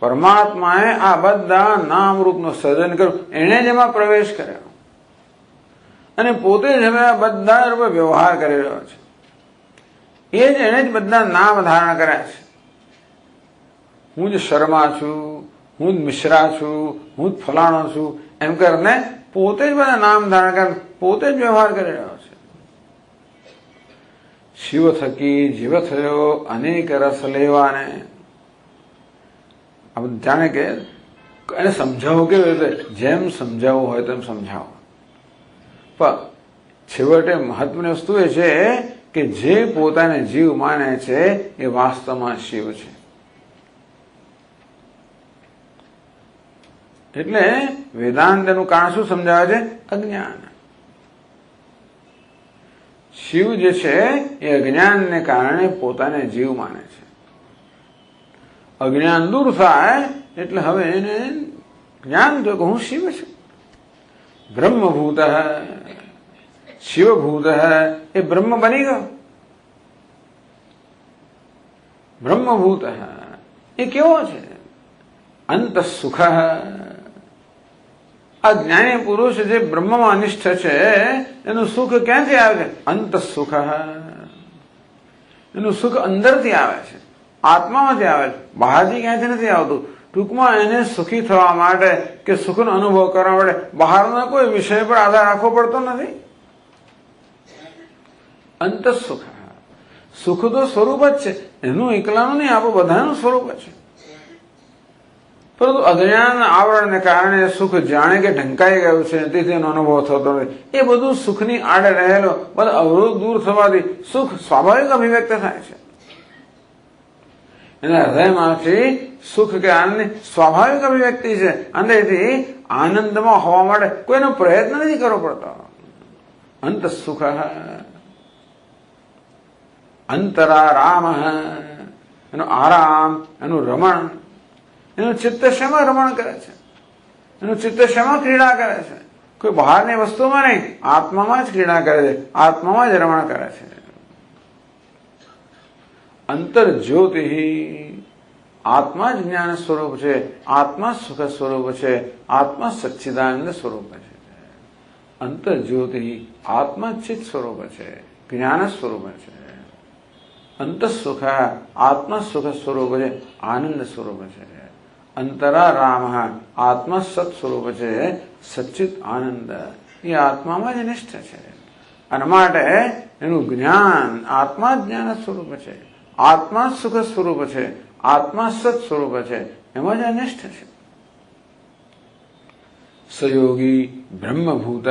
પરમાત્માએ આ બધા નામરૂપનું સર્જન કર્યું, એને જ એમાં પ્રવેશ કર્યો અને પોતે જ હવે આ બધા રૂપે વ્યવહાર કરી રહ્યો છે. એ જ એને જ બધા નામ ધારણ કર્યા છે. હું જ શર્મા છું, હું જ મિશ્રા છું, હું જ ફલાણો છું, એમ કરીને પોતે જ બધા નામ ધારણ કરે, પોતે જ વ્યવહાર કરી રહ્યો છે. શિવ થકી જીવ થયો અનેક રસ લેવાને. જાણે કે એને સમજાવો કેવી રીતે? જેમ સમજાવવું હોય તેમ સમજાવો. પણ છેવટે મહત્વની વસ્તુ એ છે કે જે પોતાને જીવ માને છે એ વાસ્તવમાં શિવ છે. એટલે વેદાંત એનું કારણ શું સમજાવે છે? અજ્ઞાન. શિવ જે છે એ અજ્ઞાનને કારણે પોતાને જીવ માને છે. અજ્ઞાન દૂર થાય એટલે હવે એને જ્ઞાન થયું કે હું શિવ છું. બ્રહ્મભૂત શિવભૂત એ બ્રહ્મ બની ગયો. બ્રહ્મભૂત એ કેવો છે? અંત સુખ. આ જ્ઞાની પુરુષ જે બ્રહ્મમાં અનિષ્ઠ છે એનું સુખ ક્યાંથી આવે છે? અંત સુખ. એનું સુખ અંદરથી આવે છે, આત્મામાંથી આવે છે, બહારથી ક્યાંથી નથી આવતું. ટૂંકમાં એને સુખી થવા માટે કે સુખનો અનુભવ કરવા માટે બહારના કોઈ વિષય પર આધાર રાખવો પડતો નથી. અંત સુખ. સુખ તો સ્વરૂપ જ છે, એનું એકલાનું નહીં, આપણું બધાનું સ્વરૂપ છે. પરંતુ અજ્ઞાન આવરણને કારણે સુખ જાણે કે ઢંકાઈ ગયું છે, તેથી એનો અનુભવ થતો નથી. એ બધું સુખની આડે રહેલો બધા અવરોધ દૂર થવાથી સુખ સ્વાભાવિક અભિવ્યક્ત થાય છે. એના હૃદયમાંથી સુખ કે આનંદની સ્વાભાવિક અભિવ્યક્તિ છે. અંદરથી આનંદમાં હોવા માટે કોઈનો પ્રયત્ન નથી કરવો પડતો. અંત સુખ. અંતરા રામ. એનો આરામ, એનું રમણ. એનું ચિત્ત શેમાં રમણ કરે છે? એનું ચિત્ત શેમાં ક્રીડા કરે છે? કોઈ બહારની વસ્તુમાં નહીં, આત્મામાં જ ક્રીડા કરે છે, આત્મામાં જ રમણ કરે છે. અંતર જ્યોતિ. આત્મા જ જ્ઞાન સ્વરૂપ છે, આત્મા સુખ સ્વરૂપ છે, આત્મા સચ્ચિદાનંદ સ્વરૂપ છે. અંતર જ્યોતિ આત્મા ચિત્ત સ્વરૂપ છે, જ્ઞાન સ્વરૂપ છે. અંત સુખ આત્મા સુખ સ્વરૂપ છે, આનંદ સ્વરૂપ છે. અંતરા રામ આત્મા સત સ્વરૂપ છે, સચ્ચિત આનંદ. એ આત્મામાં જ નિષ્ઠ છે. અને માટે એનું જ્ઞાન આત્મા જ્ઞાન સ્વરૂપ છે, આત્મા સુખ સ્વરૂપ છે, આત્મા સત સ્વરૂપ છે, એમાં જ અનિષ્ઠ છે. સયોગી બ્રહ્મભૂત.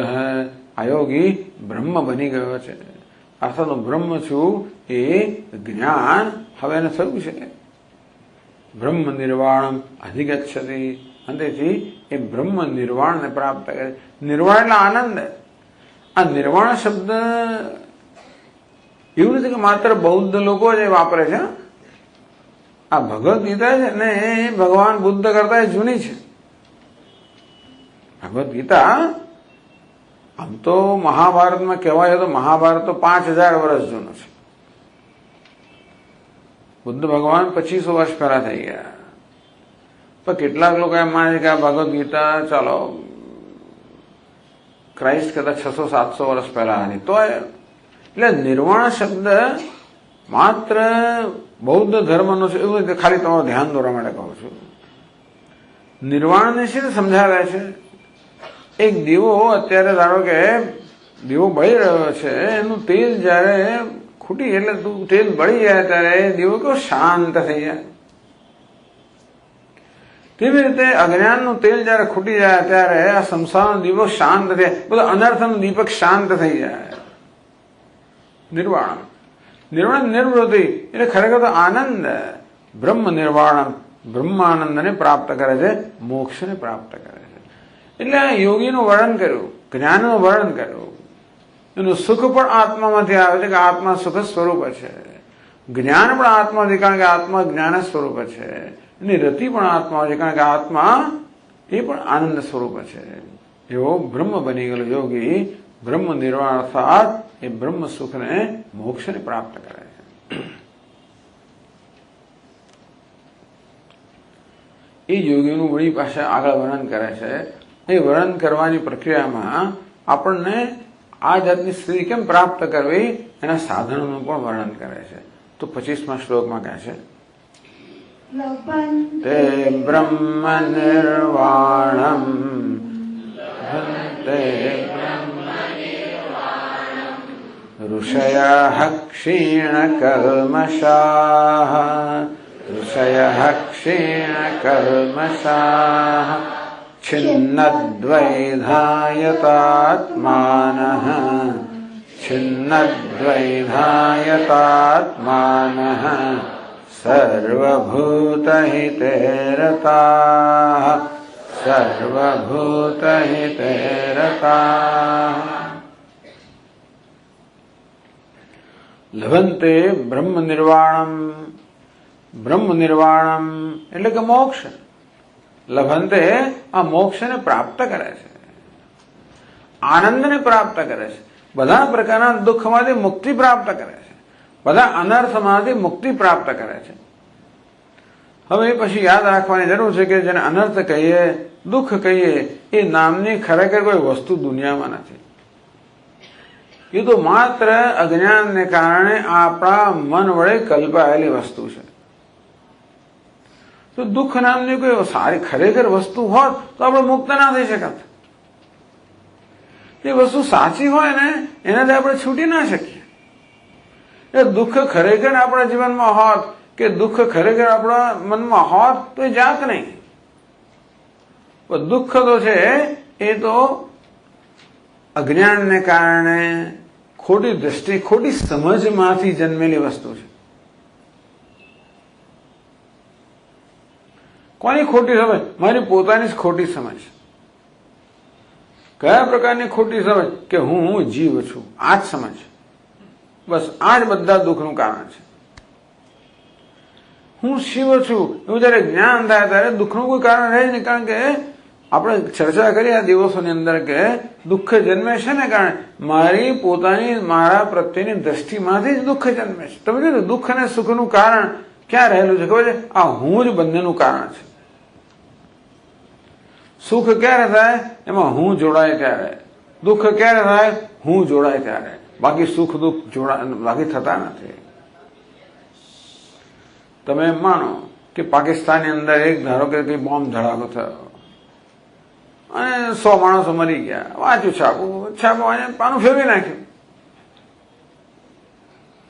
અયોગી બ્રહ્મ બની ગયો છે. અર્થાત બ્રહ્મ છું એ જ્ઞાન હવે એને થયું છે. બ્રહ્મ નિર્વાણ અધિગચ્છતિ. અંતેથી એ બ્રહ્મ નિર્વાણને પ્રાપ્ત કરે. નિર્વાણ એટલે આનંદ. આ નિર્વાણ શબ્દ એવું નથી કે માત્ર બૌદ્ધ લોકો જ એ વાપરે છે. આ ભગવદ ગીતા છે ને એ ભગવાન બુદ્ધ કરતા જૂની છે. ભગવદ ગીતા આમ તો મહાભારતમાં કહેવાય તો મહાભારત તો 5000 વર્ષ જૂનું છે. બુદ્ધ ભગવાન 2500 વર્ષ પહેલા થઈ ગયા. પણ કેટલાક લોકો એમ માને છે કે આ ભગવદ ગીતા ચાલો ક્રાઇસ્ટ કરતા 600-700 વર્ષ પહેલા હતી. તો એટલે નિર્વાણ શબ્દ માત્ર બૌદ્ધ ધર્મનો છે એવું નથી. ખાલી તમારું ધ્યાન દોરવા માટે કહું છું. નિર્વાણને છે સમજાવે છે. એક દીવો અત્યારે ધારો કે દીવો બળી રહ્યો છે, એનું તેલ જયારે ખૂટી એટલે તેલ બળી જાય ત્યારે દીવો કેવો શાંત થઈ જાય. તેવી રીતે અજ્ઞાનનું તેલ જયારે ખૂટી જાય ત્યારે આ સંસારનો દીવો શાંત થાય, બધો અનર્થનો દીપક શાંત થઈ જાય. નિર્વાણ નિર્વાણ નિર્વૃત્તિ એટલે ખરેખર તો આનંદ. બ્રહ્મ નિર્વાણ બ્રહ્માનંદને પ્રાપ્ત કરે છે, મોક્ષને પ્રાપ્ત કરે છે. એટલે આ યોગીનું વર્ણન કર્યું, જ્ઞાનનું વર્ણન કર્યું. એનું સુખ પણ આત્મામાંથી આવે છે કે આત્મા સુખ સ્વરૂપ છે. જ્ઞાન પણ આત્માથી કારણ કે આત્મા જ્ઞાન સ્વરૂપ છે. એની રતિ પણ આત્મા છે કારણ કે આત્મા એ પણ આનંદ સ્વરૂપ છે. એવો બ્રહ્મ બની ગયેલો યોગી બ્રહ્મ નિર્વાણ અર્થાત એ બ્રહ્મ સુખને મોક્ષને પ્રાપ્ત કરે છે. એ યોગીનું વળી પાસે આગળ વર્ણન કરે છે. એ વર્ણન કરવાની પ્રક્રિયામાં આપણને આ જાતની સ્થિતિ કેમ પ્રાપ્ત કરવી એના સાધનોનું પણ વર્ણન કરે છે. તો 25મા શ્લોકમાં કહે છે તે બ્રહ્મ નિર્વાણમ ઋષયઃ ક્ષીણકલ્મષાઃ ઋષયઃ ક્ષીણકલ્મષાઃ છિન્નદ્વૈધાયતાત્માનઃ છિન્નદ્વૈધાયતાત્માનઃ સર્વભૂતહિતે રતાઃ સર્વભૂતહિતે રતાઃ લભંતે બ્રહ્મ નિર્વાણમ. બ્રહ્મ નિર્વાણમ એટલે કે મોક્ષ. લભંતે આ મોક્ષને પ્રાપ્ત કરે છે, આનંદને પ્રાપ્ત કરે છે, બધા પ્રકારના દુઃખમાંથી મુક્તિ પ્રાપ્ત કરે છે, બધા અનર્થમાંથી મુક્તિ પ્રાપ્ત કરે છે. હવે પછી યાદ રાખવાની જરૂર છે કે જેને અનર્થ કહીએ, દુઃખ કહીએ, એ નામની ખરેખર કોઈ વસ્તુ દુનિયામાં નથી. એ તો માત્ર અજ્ઞાનને કારણે આપણા મન વડે કલ્પાયેલી વસ્તુ છે. તો દુઃખ નામની કોઈ સારી ખરેખર વસ્તુ હોત તો આપણે મુક્ત ના થઈ શકત. એ વસ્તુ સાચી હોય ને એનાથી આપણે છૂટી ના શકીએ. એ દુઃખ ખરેખર આપણા જીવનમાં હોત કે દુઃખ ખરેખર આપણા મનમાં હોત તો એ જાત નહીં. દુઃખ તો છે એ તો અજ્ઞાનને કારણે ખોટી દ્રષ્ટિ, ખોટી સમજમાંથી જન્મેલી વસ્તુ છે. કોની ખોટી સમજ? મારી પોતાની જ ખોટી સમજ. કયા પ્રકારની ખોટી સમજ? કે હું જીવ છું, આ જ સમજ. બસ આ જ બધા દુઃખનું કારણ છે. હું શિવ છું એવું જયારે જ્ઞાન થાય ત્યારે દુઃખનું કોઈ કારણ રહે નહીં. કારણ કે આપણે ચર્ચા કરી આ દિવસોની અંદર કે દુઃખ જન્મે છે ને કારણે મારી પોતાની મારા પ્રત્યેની દ્રષ્ટિમાંથી જ દુઃખ જન્મે છે. તમે કીધું દુઃખ અને સુખનું કારણ ક્યાં રહેલું છે ખબર છે? આ હું જ બંનેનું કારણ છે. સુખ ક્યારે થાય? એમાં હું જોડાય ત્યારે. દુઃખ ક્યારે થાય? હું જોડાય ત્યારે. બાકી સુખ દુઃખ બાકી થતા નથી. તમે એમ માનો કે પાકિસ્તાનની અંદર એક ધારો કે કઈ બોમ્બ ધડાકો થયો અને 100 માણસો મરી ગયા. વાંચ્યું છાપું પાનું ફેરવી નાખ્યું.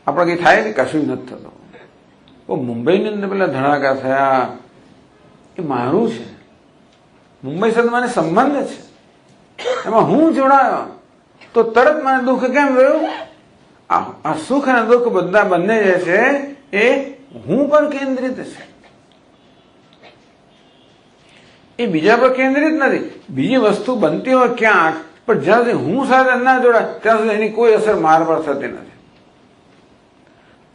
આપણે કઈ થાય ને? કશું નથી થતું. મુંબઈની અંદર પેલા ધડાકા થયા એ મારું છે. મુંબઈ સાથે મને સંબંધ છે, એમાં હું જોડાયો તો તરત મને દુઃખ કેમ રહ્યું? આ સુખ અને દુઃખ બધા બંને જે છે એ હું પર કેન્દ્રિત છે. એ બીજા પર કેન્દ્રિત નથી. બીજી વસ્તુ બનતી હોય ક્યાંક, પણ જ્યાં સુધી હું સાથે ના જોડાય ત્યાં સુધી એની કોઈ અસર મારા પર થતી નથી.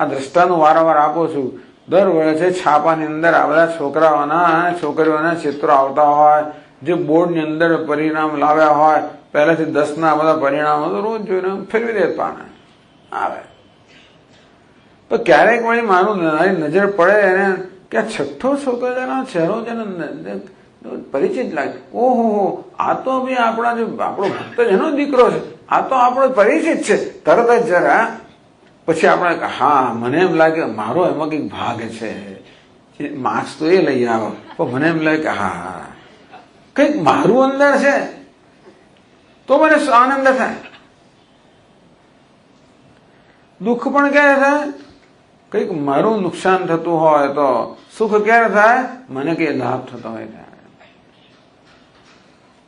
આ દ્રષ્ટાનું વારંવાર આપું છું. દર વર્ષે છાપાની અંદર આ બધા છોકરાઓના અને છોકરીઓના ચિત્રો આવતા હોય, જે બોર્ડની અંદર પરિણામ લાવ્યા હોય, પહેલાથી 10ના બધા પરિણામો તો રોજ જોઈને ફેરવી દે પાને આવે. તો ક્યારેક વળી મારું નજર પડે એને કે આ છઠ્ઠો છોકરાનો ચહેરો જેને પરિચિત લાગે. ઓહો, આ તો ભાઈ આપણા જે આપણો ભક્ત જેનો દીકરો છે, આ તો આપણો પરિચિત છે. તરત જ જરા પછી આપણે હા, મને એમ લાગે મારો એમાં કંઈક ભાગ છે, માર્ક્સ તો એ લઈ આવો, પણ મને એમ લાગે કે હા કંઈક મારું અંદર છે, તો મને આનંદ થાય. દુઃખ પણ ક્યારે થાય? કંઈક મારું નુકસાન થતું હોય તો. સુખ ક્યારે થાય? મને કઈ લાભ થતો હોય ત્યારે.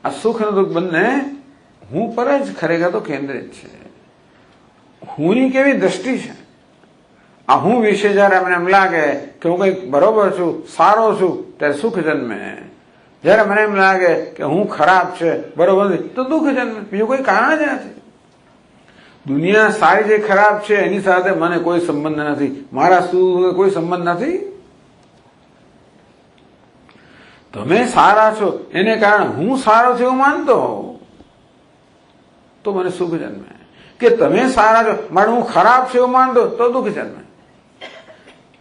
આ સુખ અને દુઃખ બંને હું પર જ ખરેખર તો કેન્દ્રિત છે. હુંની કેવી દ્રષ્ટિ છે. આ હું વિશે જયારે મને એમ લાગે કે હું કંઈક બરોબર છું, સારો છું, ત્યારે સુખ જન્મે. જયારે મને એમ લાગે કે હું ખરાબ છે, બરોબર નથી, તો દુઃખ જન્મે. બીજું કોઈ કારણ જ નથી. દુનિયા સારી જે ખરાબ છે એની સાથે મને કોઈ સંબંધ નથી, મારા સુખ કોઈ સંબંધ નથી. તમે સારા છો એને કારણે હું સારો છું એવું માનતો હોઉં તો મને સુખ જન્મે. કે તમે સારા છો માટે હું ખરાબ છું એવું માનતો તો દુઃખ જન્મે.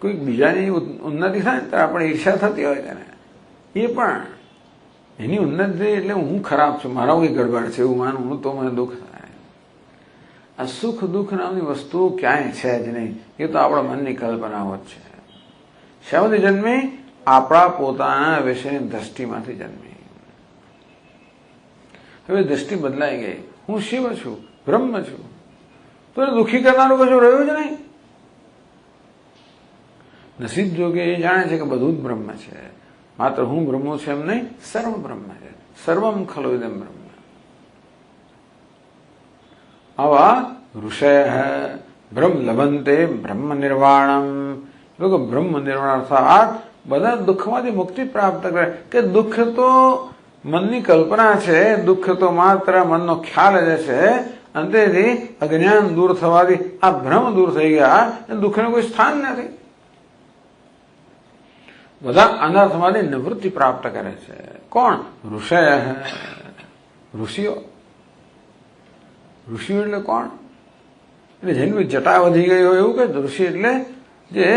કોઈ બીજાની ઉન્નતિ થાય ને ત્યારે આપણે ઈર્ષા થતી હોય તેને, એ પણ એની ઉન્નતિ એટલે હું ખરાબ છું, મારા કોઈ ગડબડ છે એવું માનું તો મને દુઃખ થાય. આ સુખ દુઃખ નામની વસ્તુ ક્યાંય છે જ નહીં. એ તો આપણા મનની કલ્પનાઓ જ છે. શામાંથી જન્મી? આપણા પોતાના વિશેની દ્રષ્ટિમાંથી જન્મી. હવે દ્રષ્ટિ બદલાઈ ગઈ. હું શિવ છું, બ્રહ્મ છું, તો દુઃખી કરનારું કશું રહ્યું જ નહીં. નસીબ જોગે એ જાણે છે કે બધું જ બ્રહ્મ છે, માત્ર હું બ્રહ્મ છું એમ નહીં, સર્વ બ્રહ્મ છે. સર્વમ ખલુ ઇદમ બ્રહ્મ. આવા ઋષય બ્રહ્મ લભંતે બ્રહ્મ નિર્વાણમ. લોકો બ્રહ્મ નિર્વાણ અર્થાત બધા દુઃખમાંથી મુક્તિ પ્રાપ્ત કરે. કે દુઃખ તો મનની કલ્પના છે, દુઃખ તો માત્ર મનનો ખ્યાલ જ છે. અંતેથી અજ્ઞાન દૂર થવાથી આ ભ્રમ દૂર થઈ ગયા, દુઃખનું કોઈ સ્થાન નથી. બધા અનર્થમાંથી નિવૃત્તિ પ્રાપ્ત કરે છે. કોણ? ઋષય, ઋષિઓ. ઋષિ એટલે કોણ? એટલે જેની જટા વધી ગઈ હોય એવું કે ઋષિ એટલે જે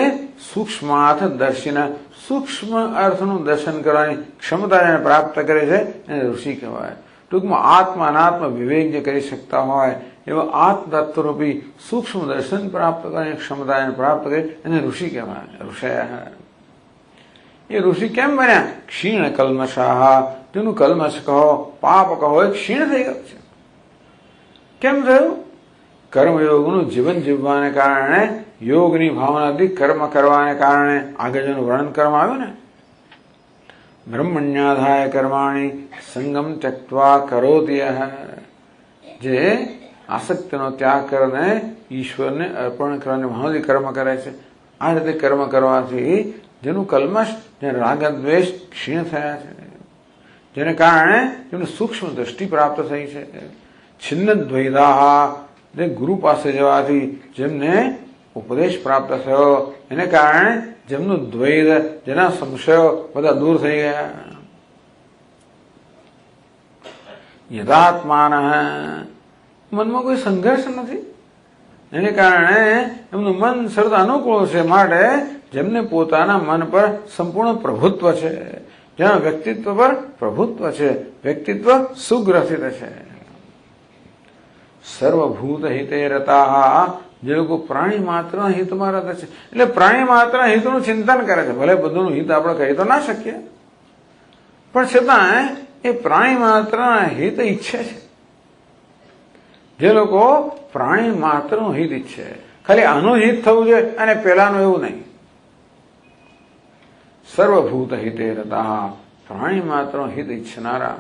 સૂક્ષ્માર્થ દર્શીના સૂક્ષ્મ અર્થનું દર્શન કરવાની ક્ષમતા જેને પ્રાપ્ત કરે છે એને ઋષિ કહેવાય. ટૂંકમાં આત્મા અનાત્મ વિવેક જે કરી શકતા હોય એવા આત્મતત્વરૂપી સૂક્ષ્મ દર્શન પ્રાપ્ત કરવાની ક્ષમતા એને પ્રાપ્ત કરી એને ઋષિ કહેવાય. ઋષય. એ ઋષિ કેમ બન્યા? ક્ષીણ કલ્મષાહ. તેનું કલ્મશ કહો, પાપ કહો, એ ક્ષીણ થઈ ગયું છે. કેમ થયું? કર્મયોગનું જીવન જીવવાને કારણે, યોગની ભાવનાથી કર્મ કરવાને કારણે આગળ જેનું વર્ણન કરવામાં આવ્યું ને, બ્રહ્મણ્યાધાય કર્માણી સંગમ ત્યક્ત્વા કરોતિ. જે આસક્તિનો ત્યાગ કરીને ઈશ્વરને અર્પણ કરવાની ભાવનાથી કર્મ કરે છે. આ રીતે કર્મ કરવાથી જેનું કલ્મશ, જેને રાગ દ્વેષ ક્ષીણ થયા છે, જેને કારણે તેમને સૂક્ષ્મ દ્રષ્ટિ પ્રાપ્ત થઈ છે. છિન્ન દ્વૈદાહ. જે ગુરુ પાસે જવાથી જેમને ઉપદેશ પ્રાપ્ત થયો એને કારણે જેમનું દ્વૈત, જેના સંશયો બધા દૂર થઈ ગયા. યદાત્માન. મનમાં કોઈ સંઘર્ષ નથી, એને કારણે એમનું મન સર્વ અનુકૂળ છે. માટે જેમને પોતાના મન પર સંપૂર્ણ પ્રભુત્વ છે, જેના વ્યક્તિત્વ પર પ્રભુત્વ છે, વ્યક્તિત્વ સુગ્રથિત છે. સર્વભૂત હિતે રતા. જે લોકો પ્રાણી માત્ર હિતમાં રત છે, એટલે પ્રાણી માત્ર હિતનું ચિંતન કરે છે. ભલે બધું હિત આપણે કહી તો ના શકીએ, પણ છતાં એ પ્રાણી માત્ર હિત ઈચ્છે છે. જે લોકો પ્રાણી માત્રનું હિત ઈચ્છે, ખાલી આનું હિત થવું જોઈએ અને પેલાનું એવું નહીં. સર્વભૂત હિતે રતા. પ્રાણી માત્ર હિત ઈચ્છનારા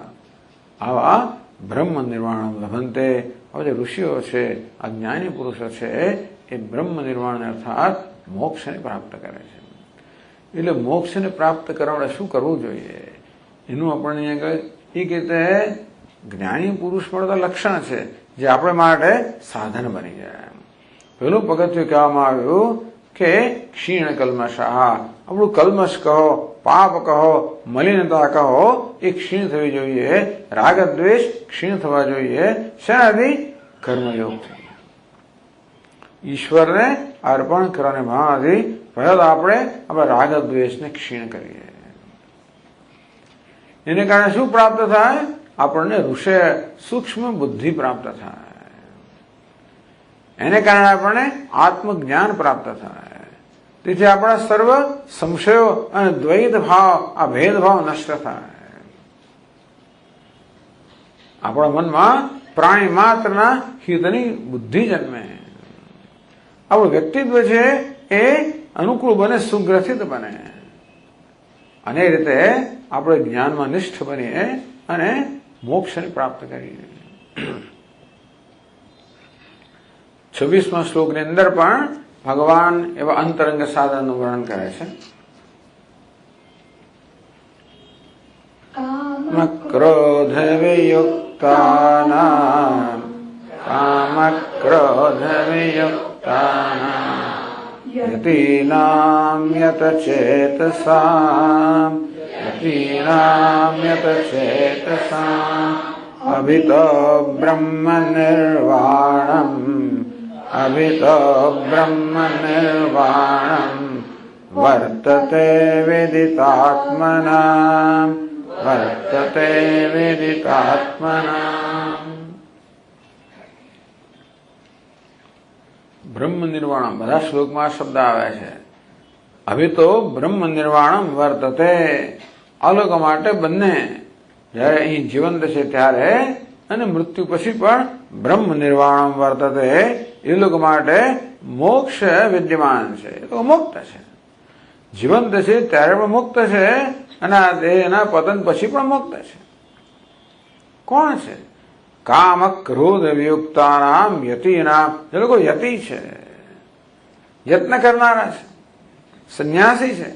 આવા બ્રહ્મ નિર્વાણ લભંતે. હવે જે ઋષિઓ છે, આ જ્ઞાની પુરુષો છે, એ બ્રહ્મ નિર્વાણ અર્થાત મોક્ષને પ્રાપ્ત કરે છે. એટલે મોક્ષને પ્રાપ્ત કરવા માટે શું કરવું જોઈએ એનું આપણને એ કહેતે જ્ઞાની પુરુષ મળતા લક્ષણ છે જે આપણે માટે સાધન બની જાય. પેલું પગથિયું કહેવામાં આવ્યું કે ક્ષીણ કલ્મષાહ, આપણું કલ્મશ કહો, પાપ કહો, મલિનતા કહો, એ ક્ષીણ થવી જોઈએ. રાગ દ્વેષ ક્ષીણ થવા જોઈએ. શેનાથી? કર્મયોગથી. ઈશ્વરને અર્પણ કરવાને ભાવથી પહેલા આપણે આપણા રાગ દ્વેષને ક્ષીણ કરીએ. એને કારણે શું પ્રાપ્ત થાય? આપણને ઋષે સૂક્ષ્મ બુદ્ધિ પ્રાપ્ત થાય. એને કારણે આપણને આત્મજ્ઞાન પ્રાપ્ત થાય. તેથી આપણા સર્વ સંશયો અને દ્વૈત ભાવ, આ ભેદભાવ નષ્ટ થાય. આપણા મનમાં પ્રાણી માત્રના હિતની બુદ્ધિ જન્મે. આપણું વ્યક્તિત્વ છે એ અનુકૂળ બને, સુગ્રથિત બને. અને એ રીતે આપણે જ્ઞાનમાં નિષ્ઠ બનીએ અને મોક્ષને પ્રાપ્ત કરીએ. 26મા શ્લોકની અંદર પણ ભગવાન એવા અંતરંગ સાધનનું વર્ણન કરે છે. કામક્રોધ વિયુક્તાનાં યતીનાં યતચેતસાં અભિતો બ્રહ્મ નિર્વાણમ વર્તતે વિદિતાત્મનાં. બ્રહ્મ નિર્વાણમ, બધા શ્લોકમાં શબ્દ આવે છે. હવે તો બ્રહ્મ નિર્વાણમ વર્તતે, આ લોકો માટે બંને જયારે અહીં જીવંત છે ત્યારે અને મૃત્યુ પછી પણ બ્રહ્મ નિર્વાણમ વર્તતે, એ લોકો માટે મોક્ષ વિદ્યમાન છે. એ તો મુક્ત છે. જીવંત છે ત્યારે પણ મુક્ત છે અને આ દેહના પતન પછી પણ મુક્ત છે. કોણ છે? કામ ક્રોધ વિયુક્તાનામ યતિનામ, એ લોકો યતિ છે, યત્ન કરનારા છે, સંન્યાસી છે.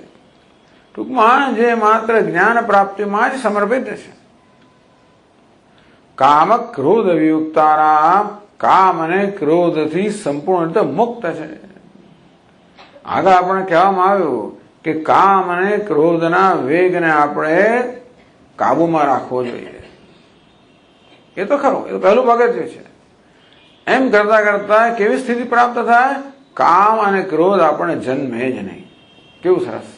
ટૂંકમાં જે માત્ર જ્ઞાન પ્રાપ્તિમાં જ સમર્પિત છે. કામ ક્રોધ વિયુક્તાનામ, કામ અને ક્રોધથી સંપૂર્ણ રીતે મુક્ત છે. આગળ આપણે કહેવામાં આવ્યું કે કામ અને ક્રોધના વેગને આપણે કાબુમાં રાખવો જોઈએ. એ તો ખરું, એ તો પહેલું પગથિયું છે. એમ કરતા કરતા કેવી સ્થિતિ પ્રાપ્ત થાય? કામ અને ક્રોધ આપણને જન્મે જ નહીં. કેવું સરસ!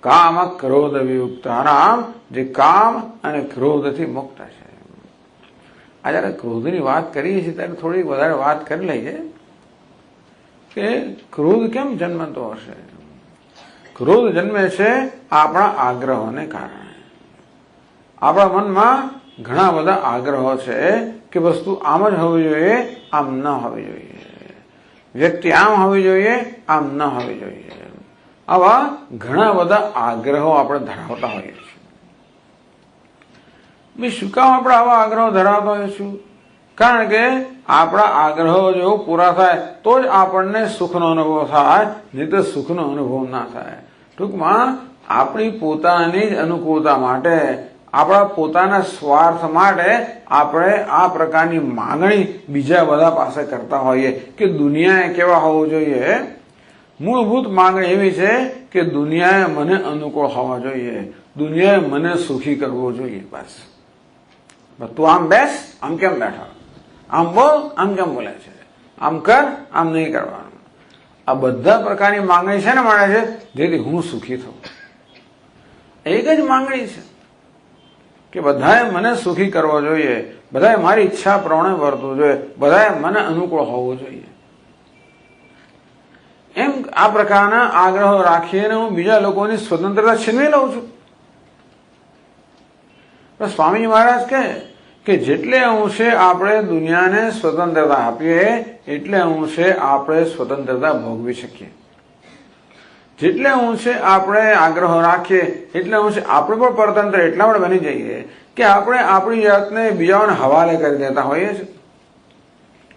કામ ક્રોધ વિયુક્તાનામ, જે કામ અને ક્રોધથી મુક્ત છે. આ જયારે ક્રોધની વાત કરીએ છીએ ત્યારે થોડી વધારે વાત કરી લઈએ કે ક્રોધ કેમ જન્મતો હશે. ક્રોધ જન્મે છે આપણા આગ્રહોને કારણે. આપણા મનમાં ઘણા બધા આગ્રહો છે કે વસ્તુ આમ જ હોવી જોઈએ, આમ ન હોવી જોઈએ, વ્યક્તિ આમ હોવી જોઈએ, આમ ન હોવી જોઈએ. આવા ઘણા બધા આગ્રહો આપણે ધરાવતા હોઈએ છીએ. શું કામ આપણે આવા આગ્રહો ધરાવતા હોઈએ છીએ? કારણ કે આપણા આગ્રહો જો પૂરા થાય તો જ આપણને સુખનો અનુભવ થાય, નહીં તો સુખનો અનુભવ ના થાય. ટૂંકમાં આપણી પોતાની જ અનુકૂળતા માટે, આપણા પોતાના સ્વાર્થ માટે આપણે આ પ્રકારની માંગણી બીજા બધા પાસે કરતા હોઈએ કે દુનિયાએ કેવા હોવું જોઈએ. મૂળભૂત માંગણી એવી છે કે દુનિયાએ મને અનુકૂળ હોવા જોઈએ, દુનિયાએ મને સુખી કરવો જોઈએ. બસ તું આમ બેસ, આમ કેમ બેઠો, આમ બોલ, આમ કેમ બોલે છે, આમ કર, આમ નહીં કરવાનું. આ બધા પ્રકારની માંગણી છે ને મળે છે જેથી હું સુખી થઉં. એક જ માંગણી છે કે બધાએ મને સુખી કરવો જોઈએ, બધાએ મારી ઈચ્છા પ્રમાણે વર્તવું જોઈએ, બધાએ મને અનુકૂળ હોવું જોઈએ. એમ આ પ્રકારના આગ્રહો રાખીને હું બીજા લોકોની સ્વતંત્રતા છીનવી લઉં છું. સ્વામી મહારાજ કહે કે જેટલે અંશે આપણે દુનિયાને સ્વતંત્રતા આપીએ એટલે અંશે આપણે સ્વતંત્રતા ભોગવી શકીએ. જેટલે અંશે આપણે આગ્રહો રાખીએ એટલે અંશે આપણે પણ પરતંત્ર એટલા માટે બની જઈએ કે આપણે આપણી જાતને બીજાઓને હવાલે કરી દેતા હોઈએ છીએ.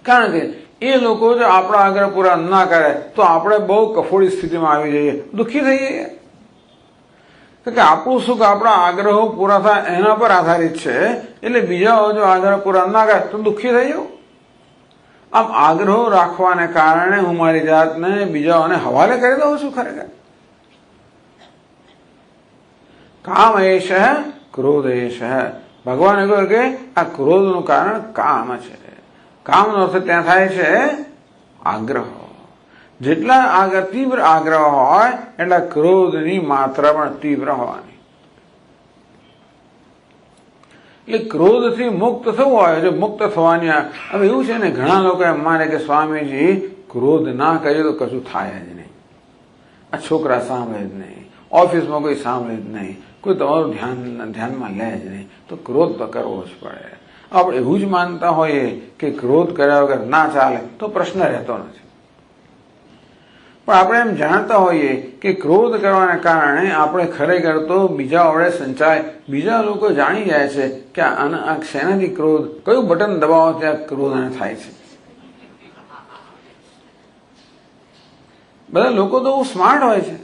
કારણ કે એ લોકો જો આપણા આગ્રહ પૂરા ના કરે તો આપણે બહુ કફોડી સ્થિતિમાં આવી જઈએ, દુઃખી થઈ જઈએ. કે આપણું સુખ આપણા આગ્રહો પૂરા થાય એના પર આધારિત છે, એટલે બીજાઓ જો આગ્રહ પૂરા ના કરે તો દુઃખી થઈ જવું. આમ આગ્રહો રાખવાને કારણે હું મારી જાતને બીજાઓને હવાલે કરી દઉં છું ખરેખર. કામ એશ ક્રોધ એશ. ભગવાને કહ્યું કે આ ક્રોધનું કારણ કામ છે. કામનો અર્થ ત્યાં થાય છે આગ્રહ. જેટલા તીવ્ર આગ્રહ હોય એટલા ક્રોધની માત્રા પણ તીવ્ર હોવાની. એટલે ક્રોધથી મુક્ત થવું હોય, જો મુક્ત થવાની હવે એવું છે ને, ઘણા લોકો એમ માને કે સ્વામીજી ક્રોધ ના કરીએ તો કશું થાય જ નહીં, આ છોકરા સાંભળે જ નહીં, ઓફિસમાં કોઈ સાંભળે જ નહીં, કોઈ તમારું ધ્યાનમાં લે જ નહીં, તો ક્રોધ તો કરવો જ પડે. આપણે એવું જ માનતા હોઈએ કે ક્રોધ કર્યા વગર ના ચાલે તો પ્રશ્ન રહેતો નથી. પણ આપણે એમ જાણતા હોઈએ કે ક્રોધ કરવાને કારણે આપણે ખરેખર તો બીજા વડે સંચાય, બીજા લોકો જાણી જાય છે કે આ શેનાથી ક્રોધ, કયું બટન દબાવો ત્યાં ક્રોધ થાય છે. બધા લોકો તો બહુ સ્માર્ટ હોય છે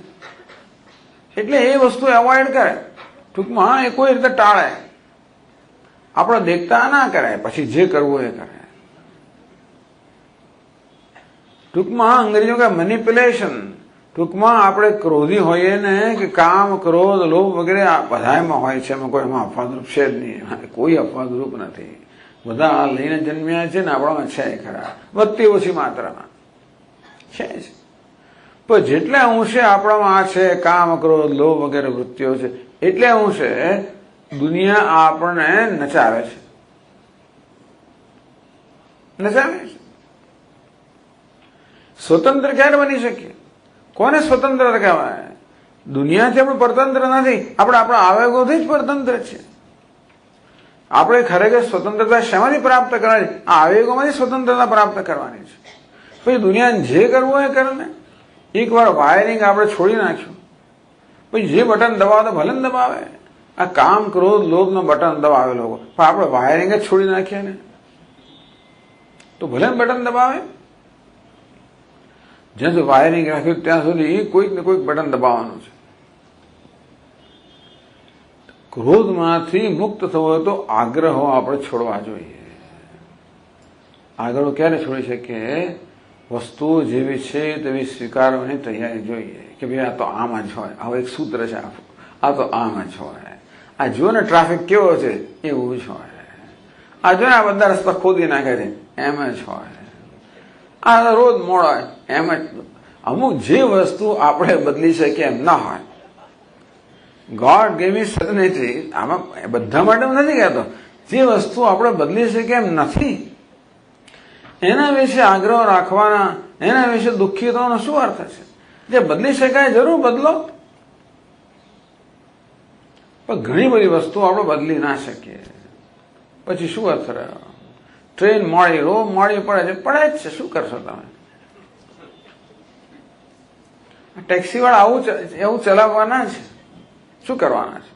એટલે એ વસ્તુ એવોઇડ કરે, ટૂંકમાં એ કોઈ રીતે ટાળે, આપણે દેખતા ના કરાય, પછી જે કરવું એ કરે. ટૂંકમાં અંગ્રેજો કે મેનિપ્યુલેશન. ટૂંકમાં આપણે ક્રોધી હોઈએ ને કે કામ ક્રોધ લોભ વગેરે બધામાં હોય છે, એમાં કોઈ એમાં અફવાદરૂપ છે જ નહીં, કોઈ અફવાદરૂપ નથી. બધા લઈને જન્મ્યા છે ને આપણામાં છે ખરા, વધતી ઓછી માત્રામાં છે જ. પણ જેટલા અંશે આપણામાં આ છે કામ ક્રોધ લોભ વગેરે વૃત્તિઓ છે, એટલે અંશે દુનિયા આપણને નચાવે છે, નચાવે છે. સ્વતંત્ર ક્યારે બની શકીએ? કોને સ્વતંત્ર કહેવાય? દુનિયાથી આપણે પરતંત્ર નથી, આપણે આપણા આવેગોથી જ પરતંત્ર છે. આપણે ખરેખર સ્વતંત્રતા શેમાંથી પ્રાપ્ત કરવાની? આ આવેગોમાંથી સ્વતંત્રતા પ્રાપ્ત કરવાની છે. પછી દુનિયાને જે કરવું એ કરે ને. એકવાર વાયરિંગ આપણે છોડી નાખ્યું, પછી જે બટન દબાવે તો ભલે ને દબાવે. આ કામ ક્રોધ લોભનો બટન દબાવે લોકો, પણ આપણે વાયરિંગ જ છોડી નાખીએ ને તો ભલે બટન દબાવે. જ્યાં સુધી વાયરિંગ રાખ્યું ત્યાં સુધી કોઈક ને કોઈક બટન દબાવવાનું છે. ક્રોધમાંથી મુક્ત થવો હોય તો આગ્રહો આપણે છોડવા જોઈએ. આગ્રહો ક્યારે છોડી શકીએ? વસ્તુઓ જેવી છે તેવી સ્વીકારવાની તૈયારી જોઈએ કે ભાઈ આ તો આમ જ હોય. આવો એક સૂત્ર છે, આ તો આમ જ હોય. આ જો ને ટ્રાફિક કેવો છે એવું જ હોય. આ જો ને આ બધા રસ્તા ખોદી નાખે છે એમ જ હોય. આ રોજ મોડો હોય એમ જ. અમુક જે વસ્તુ આપણે બદલી શકીએ એમ ના હોય. God gave me certainty. આમાં બધા માટે નથી કહેતો, જે વસ્તુ આપણે બદલી શકીએ એમ નથી એના વિશે આગ્રહ રાખવાના, એના વિશે દુઃખી થવાનો શું અર્થ છે? જે બદલી શકાય જરૂર બદલો, પણ ઘણી બધી વસ્તુ આપણે બદલી ના શકીએ પછી શું અર્થ રહ્યો? ટ્રેન મોડી રોજ મોડી પડે છે, પડે જ છે, શું કરશો તમે? ટેક્સી વાળા આવું એવું ચલાવવાના છે, શું કરવાના છે?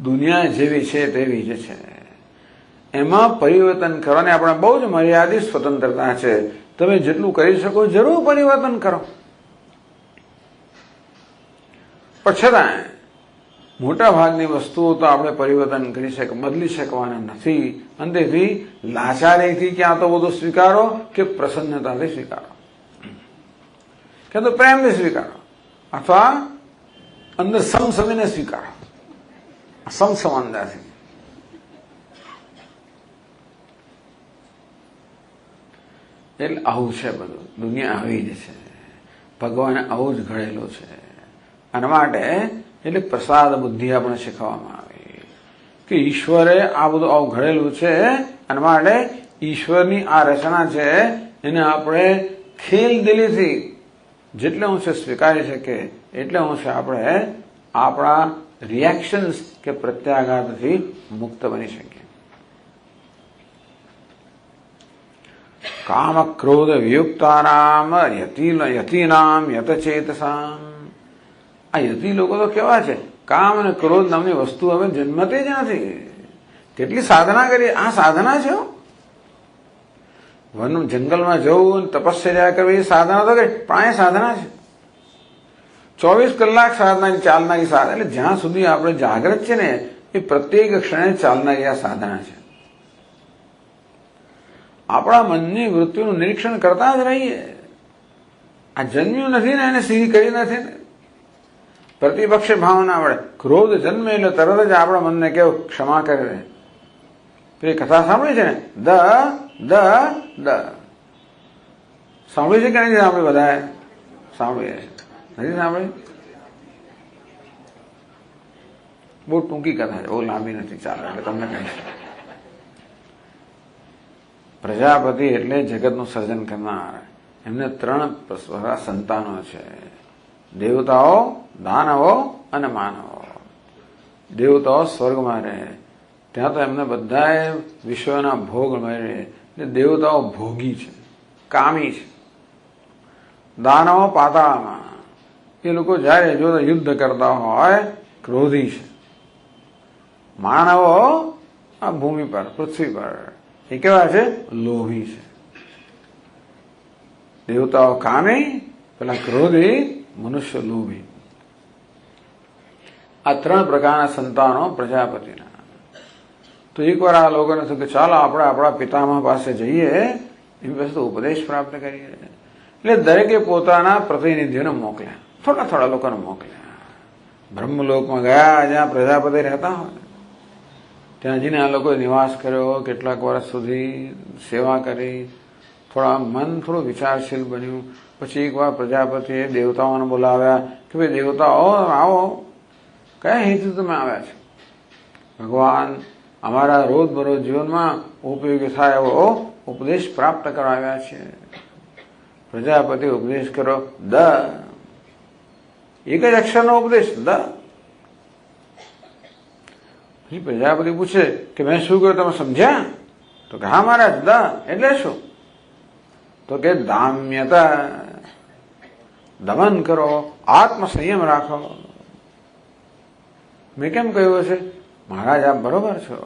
દુનિયા જેવી છે તેવી જ છે, એમાં પરિવર્તન કરવાની આપણે બહુ જ મર્યાદિત સ્વતંત્રતા છે. તમે જેટલું કરી શકો જરૂર પરિવર્તન કરો, પણ છતાં મોટા ભાગની વસ્તુઓ તો આપણે પરિવર્તન કરી બદલી શકવાના નથી. અંતેથી લાચારીથી ક્યાં તો બધું સ્વીકારો કે પ્રસન્નતાથી સ્વીકારો, કે તો પ્રેમથી સ્વીકારો, અથવા અંદર સમસમીને સ્વીકારો, સમસમાનતાથી. એટલે આવું છે બધું, દુનિયા આવી જ છે, ભગવાને આવું જ ઘડેલું છે. આના માટે એટલે પ્રસાદ બુદ્ધિ આપણે શીખવવામાં આવી કે ઈશ્વરે આ બધું આવું ઘડેલું છે. આના માટે ઈશ્વરની આ રચના છે એને આપણે ખેલદિલીથી જેટલે અંશે સ્વીકારી શકીએ એટલે અંશે આપણે આપણા રિએક્શન્સ કે પ્રત્યાઘાતથી મુક્ત બની શકીએ. કામ ક્રોધ વિયુક્તાનામ યતિનામ યતચેતસામ. આ યતિ લોકો તો કેવા છે? કામ અને ક્રોધ નામની વસ્તુ હવે જન્મતી જ નથી. કેટલી સાધના કરી, આ સાધના છે. વન જંગલમાં જવું, તપશ્ચર્યા કરવી એ સાધના તો કઈ, પણ આ સાધના છે. 24 કલાક સાધનાની ચાલનારી સાધના, એટલે જ્યાં સુધી આપણે જાગૃત છે ને એ પ્રત્યેક ક્ષણે ચાલનારી આ સાધના છે. આપણા મનની વૃત્તિનું નિરીક્ષણ કરતા જ રહીએ. આ જન્મ્યું નથી ને એને સીધી કરી નથી ને. પ્રતિપક્ષ ભાવના વડે ક્રોધ જન્મે એટલે તરત જ આપણા મનને કેવું ક્ષમા કરે. પેલી કથા સાંભળી છે ને, દ દ દ સાંભળી છે કે નથી સાંભળી? બધા સાંભળી નથી સાંભળી? બહુ ટૂંકી કથા છે, બહુ લાંબી નથી, ચાલે એટલે તમને કહીશ. પ્રજાપતિ એટલે જગતનું સર્જન કરનાર. એમને 3 સંતાનો છે: દેવતાઓ, દાનવો અને માનવો. દેવતાઓ સ્વર્ગમાં રહે, ત્યાં તો એમને બધાએ વિશ્વના ભોગ મળે. એટલે દેવતાઓ ભોગી છે, કામી છે. દાનવો પાતાળમાં, એ લોકો જ્યારે જો યુદ્ધ કરતા હોય ક્રોધી છે. માનવો આ ભૂમિ પર, પૃથ્વી પર, એ કેવા છે? લોભી છે. દેવતાઓ કામી, પેલા ક્રોધી, મનુષ્ય લોભી. આ 3 પ્રકારના સંતાનો પ્રજાપતિના. તો એકવાર આ લોકોને થયું કે ચાલો આપણે આપણા પિતામહ પાસે જઈએ, એની પાસે તો ઉપદેશ પ્રાપ્ત કરીએ. એટલે દરેકે પોતાના પ્રતિનિધિઓને મોકલ્યા, થોડા થોડા લોકોને મોકલ્યા. બ્રહ્મલોકમાં ગયા, જ્યાં પ્રજાપતિ રહેતા હોય, ત્યાં જઈને આ લોકોએ નિવાસ કર્યો. કેટલાક વર્ષ સુધી સેવા કરી, થોડા મન થોડું વિચારશીલ બન્યું. પછી એકવાર પ્રજાપતિએ દેવતાઓને બોલાવ્યા કે ભાઈ દેવતાઓ આવો, કયા હેતુ તમે આવ્યા છો? ભગવાન, અમારા રોજબરોજ જીવનમાં ઉપયોગી થાય એવો ઉપદેશ પ્રાપ્ત કરવા આવ્યા છે. પ્રજાપતિ ઉપદેશ કરો, દ. એક જ અક્ષરનો ઉપદેશ, દ. પછી પ્રજાપતિ પૂછે કે મેં શું કહ્યું, તમે સમજ્યા? તો કે હા મહારાજ, દ એટલે શું? તો કે દામ્યતા, દમન કરો, આત્મસંયમ રાખો. મેં કેમ કહ્યું છે? મહારાજ આપ બરોબર છો.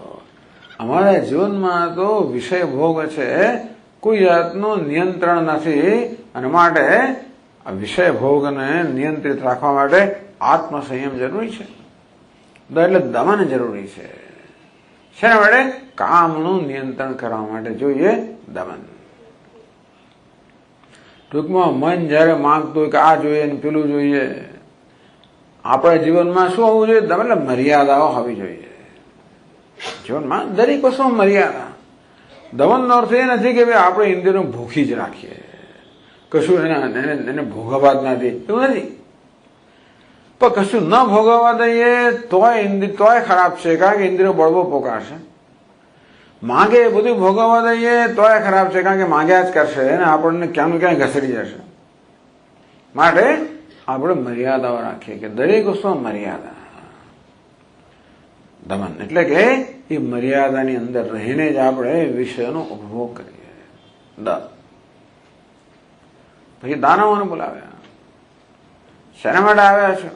અમારા જીવનમાં તો વિષય ભોગ છે, કોઈ જાતનું નિયંત્રણ નથી, અને માટે આ વિષય ભોગને નિયંત્રિત રાખવા માટે આત્મસંયમ જરૂરી છે. એટલે દમન જરૂરી છે. શેના માટે? કામનું નિયંત્રણ કરવા માટે જોઈએ દમન. ટૂંકમાં મન જયારે માંગતું હોય કે આ જોઈએ ને પેલું જોઈએ, આપણા જીવનમાં શું હોવું જોઈએ? એટલે મર્યાદાઓ હોવી જોઈએ. જીવનમાં દરેક વસ્તુમાં મર્યાદા. દમનનો અર્થ એ નથી કે ભાઈ આપણે ઇન્દ્રિયોને ભૂખી જ રાખીએ, કશું એને ભોગવવા જ નથી, એવું નથી. પણ કશું ન ભોગવવા દઈએ તોય ખરાબ છે, કારણ કે ઇન્દ્રિયો બળવો પોકારશે. માગે એ બધું ભોગવવા દઈએ તોય ખરાબ છે, કારણ કે માગ્યા જ કરશે અને આપણને ક્યાંનું ક્યાંય ઘસડી જશે. માટે આપણે મર્યાદાઓ રાખીએ, કે દરેક વસ્તુમાં મર્યાદા. દમન એટલે કે એ મર્યાદાની અંદર રહીને જ આપણે વિષયનો ઉપભોગ કરીએ. દ. પછી દાનવોને બોલાવ્યા. શેના માટે આવ્યા છો?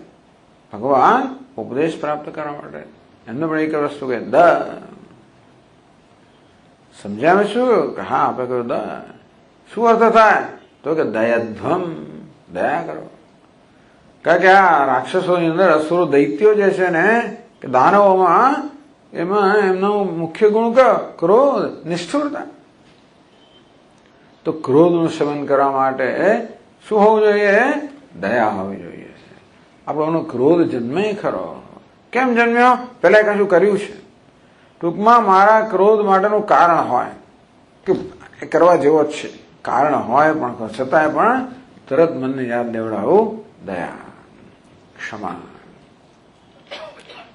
ભગવાન ઉપદેશ પ્રાપ્ત કરવા માટે. એમને પણ એક વસ્તુ કે દ. સમજ્યા શું? હા આપણે કહ્યું દ. શું અર્થ થાય? તો કે દયધ્વમ, દયા કરો. કારણ કે આ રાક્ષસોની અંદર અસુરો દૈત્યો જે છે ને, કે દાનવોમાં, એમાં એમનો મુખ્ય ગુણ કયો? ક્રોધ, નિષ્ઠુરતા. તો ક્રોધનું સેવન કરવા માટે શું હોવું જોઈએ? દયા હોવી જોઈએ. આપણો ક્રોધ જન્મે ખરો. કેમ જન્મ્યો? પેલા કશું કર્યું છે. ટૂંકમાં મારા ક્રોધ માટેનું કારણ હોય, કે એ કરવા જેવો જ છે, કારણ હોય પણ છતાંય પણ તરત મનને યાદ દેવડાવું દયા, ક્ષમા.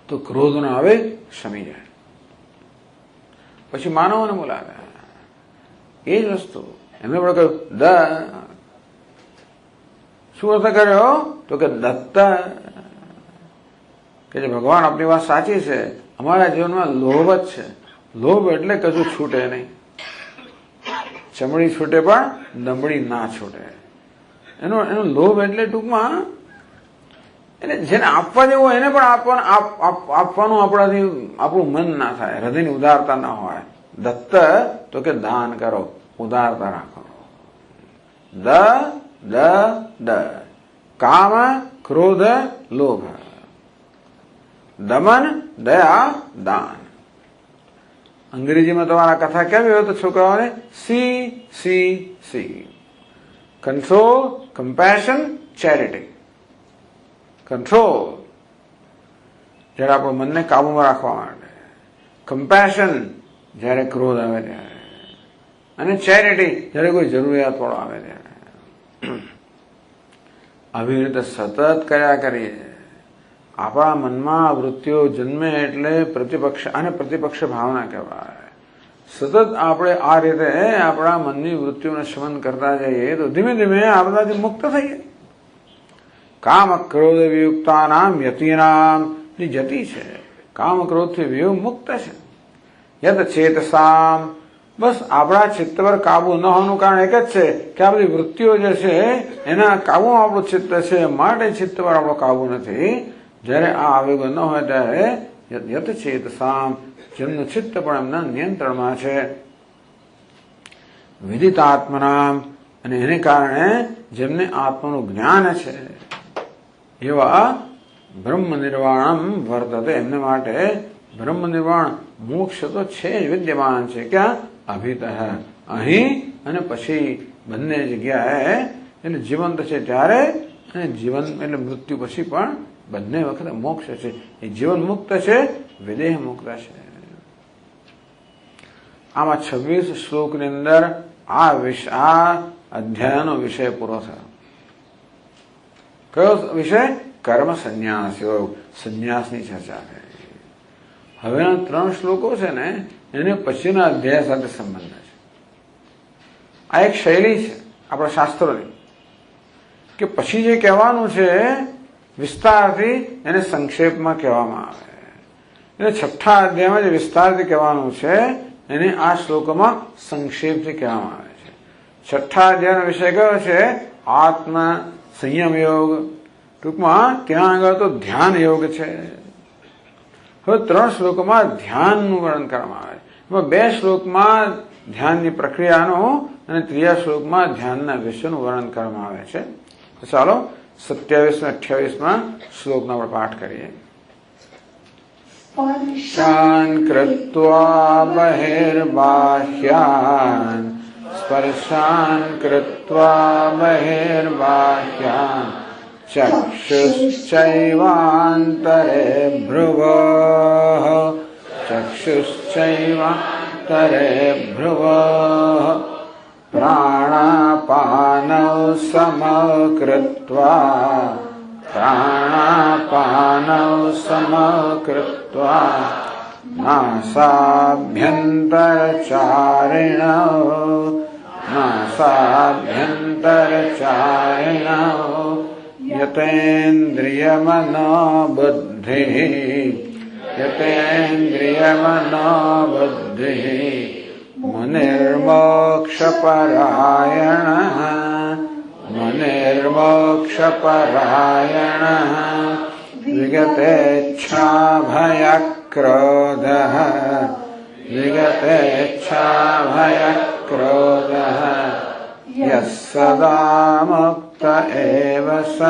તો ક્રોધ ન આવે, શમી જાય. પછી માનવોને બોલાવ્યા. એ જ વસ્તુ એમને પણ કહ્યું દ. શું અર્થ કર્યો? તો કે દત્ત, કે જે ભગવાન આપણી વાત સાચી છે, અમારા જીવનમાં લોભ જ છે. લોભ એટલે કશું છૂટે નહીં. ચમડી છૂટે પણ નબળી ના છૂટે. એનો લોભ એટલે ટૂંકમાં એને જેને આપવા જેવું હોય એને પણ આપવાનું આપણાથી આપણું મન ના થાય, હૃદયની ઉદારતા ના હોય. દત્ત તો કે દાન કરો, ઉદારતા રાખો. દ દ દ. કામ, ક્રોધ, લોભ. દમન, દયા, દાન. અંગ્રેજીમાં તમારા કથા કેવી હોય તો છોકરાઓને C control, compassion, charity. Control જ્યારે આપણું મનને કાબુમાં રાખવા માટે, કમ્પેશન જ્યારે ક્રોધ આવે ત્યારે, અને ચેરિટી જ્યારે કોઈ જરૂરિયાતવાળો આવે ત્યારે. આવી રીતે સતત કર્યા કરીએ આપણા મનમાં વૃત્તિઓ જન્મે એટલે પ્રતિપક્ષ, અને પ્રતિપક્ષ ભાવના કહેવાય. સતત આપણે આ રીતે આપણા મનની વૃત્તિઓને શમન કરતા જઈએ તો ધીમે ધીમે આ બધાથી મુક્ત થઈએ. કામ ક્રોધ વિયુક્તાનામ યતિનામ ની જતિ છે, કામ ક્રોધથી વિયુક્ત મુક્ત છે. યત ચેતસામ, બસ આપણા ચિત્ત પર કાબુ ન હોવાનું કારણ એક જ છે કે આ બધી વૃત્તિઓ જે છે એના કાબુમાં આપણું ચિત્ત છે, માટે ચિત્ત પર આપણો કાબુ નથી. જ્યારે આ આવેગો ન હોય ત્યારે યત ચેતસામ, જેમનું ચિત્ત પણ એમના નિયંત્રણમાં છે. વિદિતાત્મનામ, અને એને કારણે જેમને આત્માનું જ્ઞાન છે એવા બ્રહ્મ નિર્વાણમ વર્તતે, એમને માટે બ્રહ્મ નિર્વાણ મોક્ષ તો છે જ, વિદ્યમાન છે. ક્યાં? અભિતઃ, અહીં અને પછી બંને જગ્યાએ. એટલે જીવંત છે ત્યારે અને જીવન એટલે મૃત્યુ પછી પણ બંને વખતે મોક્ષ છે. એ જીવન મુક્ત છે, વિદેહ મુક્ત છે. આમાં 26 શ્લોકની અંદર આ અધ્યાયનો વિષય પૂરો થયો. કયો વિષય? કર્મ સંન્યાસ યોગ, સંન્યાસની ચર્ચા કરી. હવેના 3 શ્લોકો છે ને એને પછીના અધ્યાય સાથે સંબંધ છે. આ એક શૈલી છે આપણા શાસ્ત્રોની કે પછી જે કહેવાનું છે વિસ્તારથી એને સંક્ષેપમાં કહેવામાં આવે. એટલે 6થા અધ્યાયમાં જે વિસ્તારથી કહેવાનું છે એને આ શ્લોકોમાં સંક્ષેપથી કહેવામાં આવે છે. 6થા અધ્યાયનો વિષય કયો છે? આત્મ સંયમ યોગ. ટૂંકમાં ત્યાં આગળ તો ધ્યાન યોગ છે. હવે 3 શ્લોકોમાં ધ્યાનનું વર્ણન કરવામાં આવે. એમાં 2 શ્લોકમાં ધ્યાનની પ્રક્રિયાનું અને 3જા શ્લોકમાં ધ્યાનના વિષયનું વર્ણન કરવામાં આવે છે. તો ચાલો 27 અને 28માં શ્લોકનો આપણે પાઠ કરીએ. સ્પર્શાન કૃત્વા બહિર્બાહ્યાન, સ્પર્શાન કૃત્વા બહિર્બાહ્યાન, ચક્ષુશ્ચૈવાંતરે ભ્રુવઃ, ચક્ષુશ્ચૈવાંતરે ભ્રુવઃ, પ્રાણાપાનૌ સમકૃત્વા, પ્રાણાપાનૌ સમકૃત્વા, નાસાભ્યંતરચારિણૌ, નાસાભ્યંતરચારિણૌ, યતેન્દ્રિયમનોબુદ્ધિઃ, યતેન્દ્રિયમનોબુદ્ધિઃ, મુનિર્મોક્ષપરાયણઃ, મુનિર્મોક્ષપરાયણઃ, વિગતેચ્છાભયક્રોધઃ, વિગતેચ્છાભયક્રોધઃ, યः સદા મુક્ત એવ સઃ,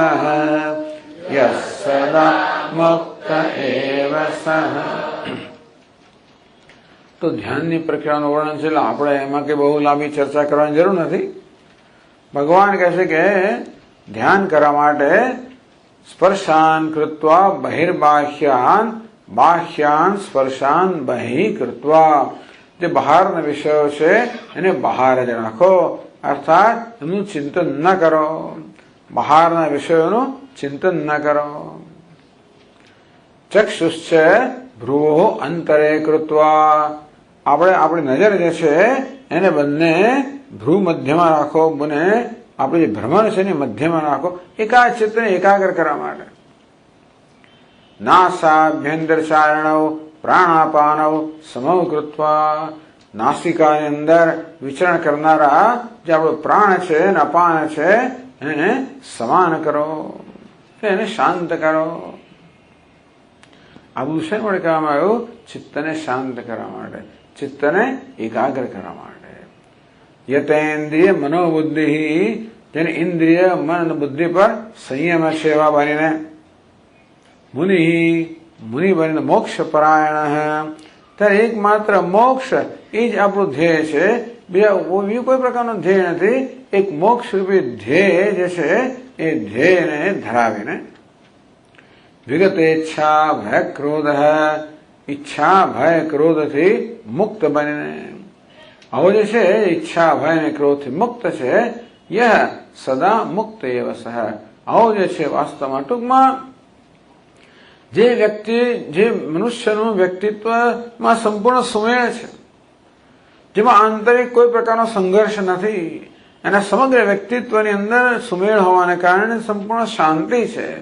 યः સદા મુક્ત એવ સઃ. તો ધ્યાનની પ્રક્રિયાનું વર્ણન છે એટલે આપણે એમાં કે બહુ લાંબી ચર્ચા કરવાની જરૂર નથી. ભગવાન કહે છે કે ધ્યાન કરવા માટે સ્પર્શાન કૃત્વા બહિર્બાહ્યાન, બાહ્યાન સ્પર્શાન બહિ કૃત્વા, જે બહારના વિષયો છે એને બહાર જ રાખો, અર્થાત એમનું ચિંતન ન કરો, બહારના વિષયોનું ચિંતન ન કરો. ચક્ષુશ્ચ ભ્રુવો અંતરે કૃત્વા, આપણે આપણી નજર જે છે એને બંને ભ્રુ મધ્યમાં રાખો, બને આપણે જે ભ્રમણ છે એને મધ્યમાં રાખો, ચિત્તને એકાગ્ર કરવા માટે. નાસાભ્યંતર ચારણવ પ્રાણાપાનવ સમવ કૃત્વા, નાસિકાની અંદર વિચરણ કરનારા જે આપણો પ્રાણ છે અને અપાન છે એને સમાન કરો, એને શાંત કરો. આ બધું શેના માટે કહેવામાં આવ્યું? ચિત્તને શાંત કરવા માટે, ચિત્તને એકાગ્ર કરવા માટે. યતેન્દ્રિય મનોબુદ્ધિ, જેને ઇન્દ્રિય મન અને બુદ્ધિ પર સંયમ છે એવા બનીને. મુનિ બનીને મોક્ષ પરાયણ, ત્યારે એકમાત્ર મોક્ષ એ જ આપણું ધ્યેય છે. બીજું કોઈ પ્રકારનું ધ્યેય નથી. એક મોક્ષ રૂપી ધ્યેય જે છે એ ધ્યેયને ધરાવીને વિગત ઈચ્છા ભય ક્રોધ, ઈચ્છા ભય ક્રોધથી મુક્ત બનીને આવો જે છે ઈચ્છા ભય અને ક્રોધથી મુક્ત છે. યહ સદા મુક્ત એવ સહ, આવો જે છે વાસ્તવમાં ટૂંકમાં જે વ્યક્તિ, જે મનુષ્યનું વ્યક્તિત્વમાં સંપૂર્ણ સુમેળ છે, જેમાં આંતરિક કોઈ પ્રકારનો સંઘર્ષ નથી, એના સમગ્ર વ્યક્તિત્વની અંદર સુમેળ હોવાને કારણે સંપૂર્ણ શાંતિ છે.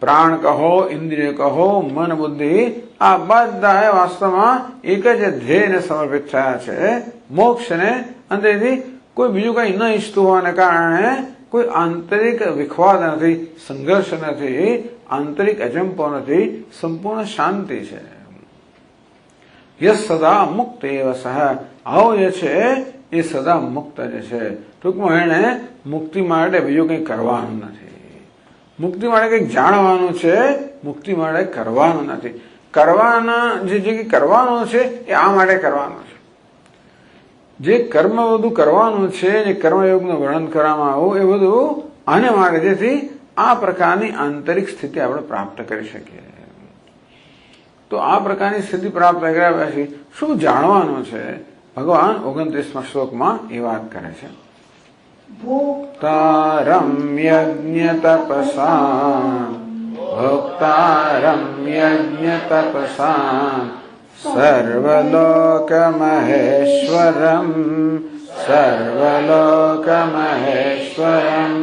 પ્રાણ કહો, ઇન્દ્રિય કહો, મન બુદ્ધિ, આ બધા વાસ્તવમાં એક જ ધ્યેયને સમર્પિત થયા છે, મોક્ષને. અને તેથી કોઈ બીજું કંઈ ન ઈચ્છતું હોવાને કારણે કોઈ આંતરિક વિખવાદ નથી, સંઘર્ષ નથી, આંતરિક અજંપો નથી, સંપૂર્ણ શાંતિ છે. યસ સદા મુક્ત એવ સહ, આવો જે છે એ સદા મુક્ત જે છે. ટૂંકમાં એને મુક્તિ માટે બીજું કંઈ કરવાનું નથી. મુક્તિ માટે કંઈક જાણવાનું છે, મુક્તિ માટે કરવાનું નથી. જે કરવાનું છે એ આ માટે કરવાનું છે. જે કર્મ બધું કરવાનું છે, જે કર્મયોગનું વર્ણન કરવામાં આવું એ બધું આને માટે, જેથી આ પ્રકારની આંતરિક સ્થિતિ આપણે પ્રાપ્ત કરી શકીએ. તો આ પ્રકારની સ્થિતિ પ્રાપ્ત કર્યા પછી શું જાણવાનું છે? ભગવાન 29મા શ્લોકમાં એ વાત કરે છે. ભોક્તારમ યજ્ઞ તપસા, ભોક્તારમ યજ્ઞ તપસા, સર્વલોકમહેશ્વરમ, સર્વલોકમહેશ્વરમ,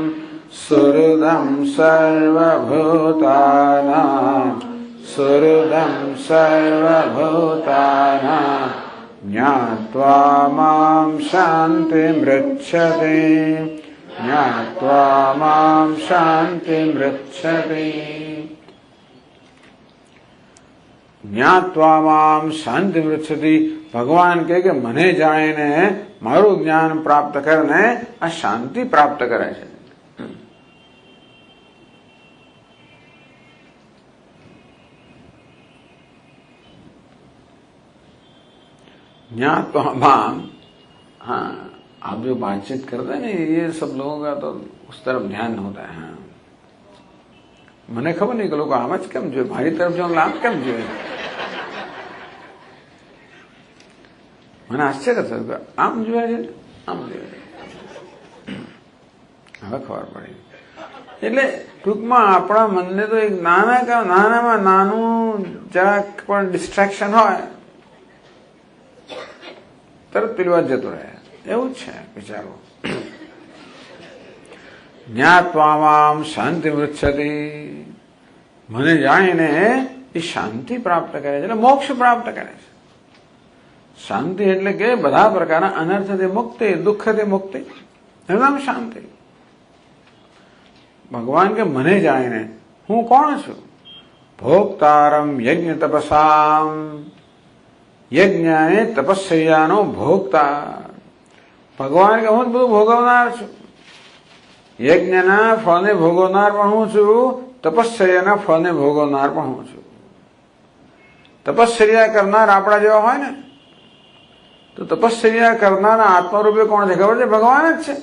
સુહૃદમ સર્વભૂતાનાં, સુહૃદમ સર્વભૂતાનાં, જ્ઞાત્વા મામ શાન્તિમૃચ્છતિ, જ્ઞાત્વા મામ શાન્તિમૃચ્છતિ, જ્ઞાત્વા મામ શાન્તિમૃચ્છતિ. ભગવાન કહે કે મને જાણીને, મારું જ્ઞાન પ્રાપ્ત કરીને આ શાંતિ પ્રાપ્ત કરે છે. ज्ञात्वा माम, हाँ, आप जो बातचीत करते हैं ना, ये सब लोगों का तो उस तरफ ध्यान होता है. हाँ, મને ખબર નહીં કે લોકો આમ જ કેમ જોઈએ, મારી તરફ જો આમ કેમ જોઈએ. મને આશ્ચર્ય થયું કે આમ જોયા છે, આમ જોયા. હવે ખબર પડી. એટલે ટૂંકમાં આપણા મનને તો એક નાનામાં નાનું જરાક પણ ડિસ્ટ્રેક્શન હોય, તરત પેલી વાત જતો રહે. એવું જ છે વિચારો. જ્ઞાત્વા મામ શાંતિમૃચ્છતિ, મને જાણીને એ શાંતિ પ્રાપ્ત કરે છે, એટલે મોક્ષ પ્રાપ્ત કરે છે. શાંતિ એટલે કે બધા પ્રકારના અનર્થથી મુક્તિ, દુઃખથી મુક્તિ, એનું નામ શાંતિ. ભગવાન કે મને જાણીને હું કોણ છું? ભોક્તારમ યજ્ઞ તપસામ, યજ્ઞ અને તપસ્યાનો ભોગતા. ભગવાન કે હું જ બધું ભોગવનાર છું. યજ્ઞના ફળને ભોગવનાર પણ હું છું, તપસ્યાના ફળને ભોગવનાર પણ હું છું. તપસ્યા કરનાર આપણા જેવા હોય ને, તો તપસ્યા કરનારા આત્મરૂપે કોણ છે ખબર છે? ભગવાન જ છે.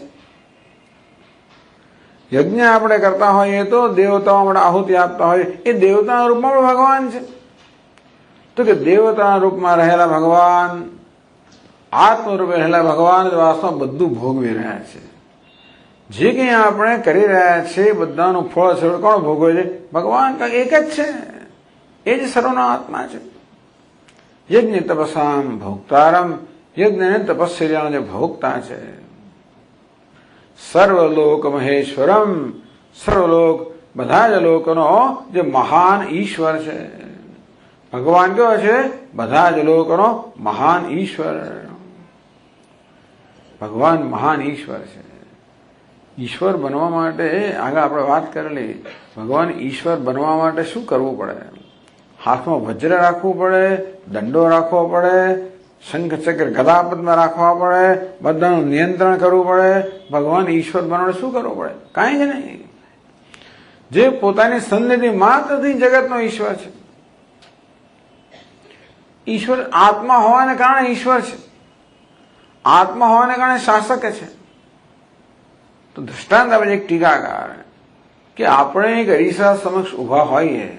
યજ્ઞ આપણે કરતા હોઈએ તો દેવતાઓ આપણે આહુતિ આપતા હોઈએ, એ દેવતાના રૂપમાં પણ ભગવાન છે. તો કે દેવતાના રૂપમાં રહેલા ભગવાન, આત્મરૂપે રહેલા ભગવાન વાસ્તવમાં બધું ભોગવી રહ્યા છે. જે કંઈ આપણે કરી રહ્યા છીએ બધાનું ફળ સર્વ કોણ ભોગવે છે? ભગવાન. એક જ છે, એ જ સર્વનો આત્મા છે. યજ્ઞ તપસામ ભોક્તારમ, યજ્ઞ અને તપસ્યાનો જે ભોગતા છે. સર્વલોક મહેશ્વરમ, સર્વલોક બધા જ લોકોનો જે મહાન ઈશ્વર છે. ભગવાન કેવો છે? બધા જ લોકોનો મહાન ઈશ્વર. ભગવાન મહાન ઈશ્વર છે. ઈશ્વર બનવા માટે આગળ આપણે વાત કરેલી, ભગવાન ઈશ્વર બનવા માટે શું કરવું પડે? હાથમાં વજ્ર રાખવું પડે, દંડો રાખવો પડે, શંખ ચક્ર ગદા પદ્મ રાખવા પડે, બધાનું નિયંત્રણ કરવું પડે. ભગવાન ઈશ્વર બનવા માટે શું કરવું પડે? કાંઈ જ નહીં. જે પોતાની સન્નિધિ માત્રથી જગતનો ઈશ્વર છે. ઈશ્વર આત્મા હોવાને કારણે ઈશ્વર છે, આત્મા હોવાને કારણે શાસક છે. તો દૃષ્ટાંત આપે એક ટીકાકાર કે આપણે એક અરીસા સમક્ષ ઉભા હોઈએ,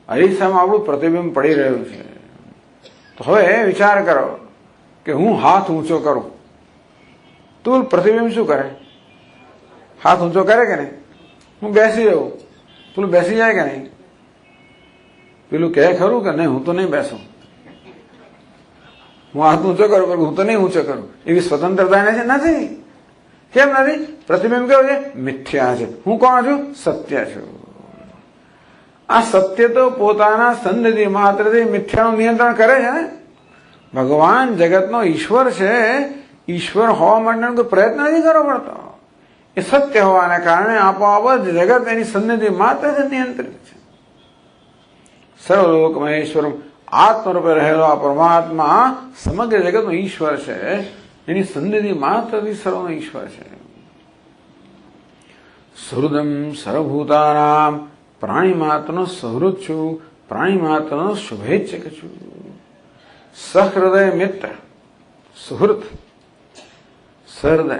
અરીસામાં આપણું પ્રતિબિંબ પડી રહ્યું છે, તો હવે વિચાર કરો કે હું હાથ ઊંચો કરું તો પ્રતિબિંબ શું કરે? હાથ ઊંચો કરે કે નહીં? હું બેસી રહું, પેલું બેસી જાય કે નહીં? પેલું કહે ખરું કે નહીં હું તો નહીં બેસું, હું હાથ ઊંચો કરું પણ હું તો નહીં ઊંચો કરું. એવી સ્વતંત્રતા એને છે નથી. કેમ નથી? પ્રતિબિંબ કેવું છે? મિથ્યા છે. હું કોણ છું? સત્ય છું. આ સત્ય તો પોતાના સંધિ માત્રથી મિથ્યાનું નિયંત્રણ કરે છે ને. ભગવાન જગતનો ઈશ્વર છે, ઈશ્વર હોવા માટેનો કોઈ પ્રયત્ન નથી કરવો પડતો. એ સત્ય હોવાને કારણે આપોઆપ જ જગત એની સંધિ માત્રથી નિયંત્રિત છે. સર્વલોક મહેશ્વર આત્મરૂપે રહેલો આ પરમાત્મા સમગ્ર જગતનો ઈશ્વર છે, એની સંધિ માત્રથી સર્વનો ઈશ્વર છે. સુહૃદમ સર્વભૂતાનામ, પ્રાણી માત્રનો સહૃદ છું, પ્રાણી માત્રનો શુભેચ્છક છું. સહૃદય મિત્ર, સુહૃદ સહૃદય.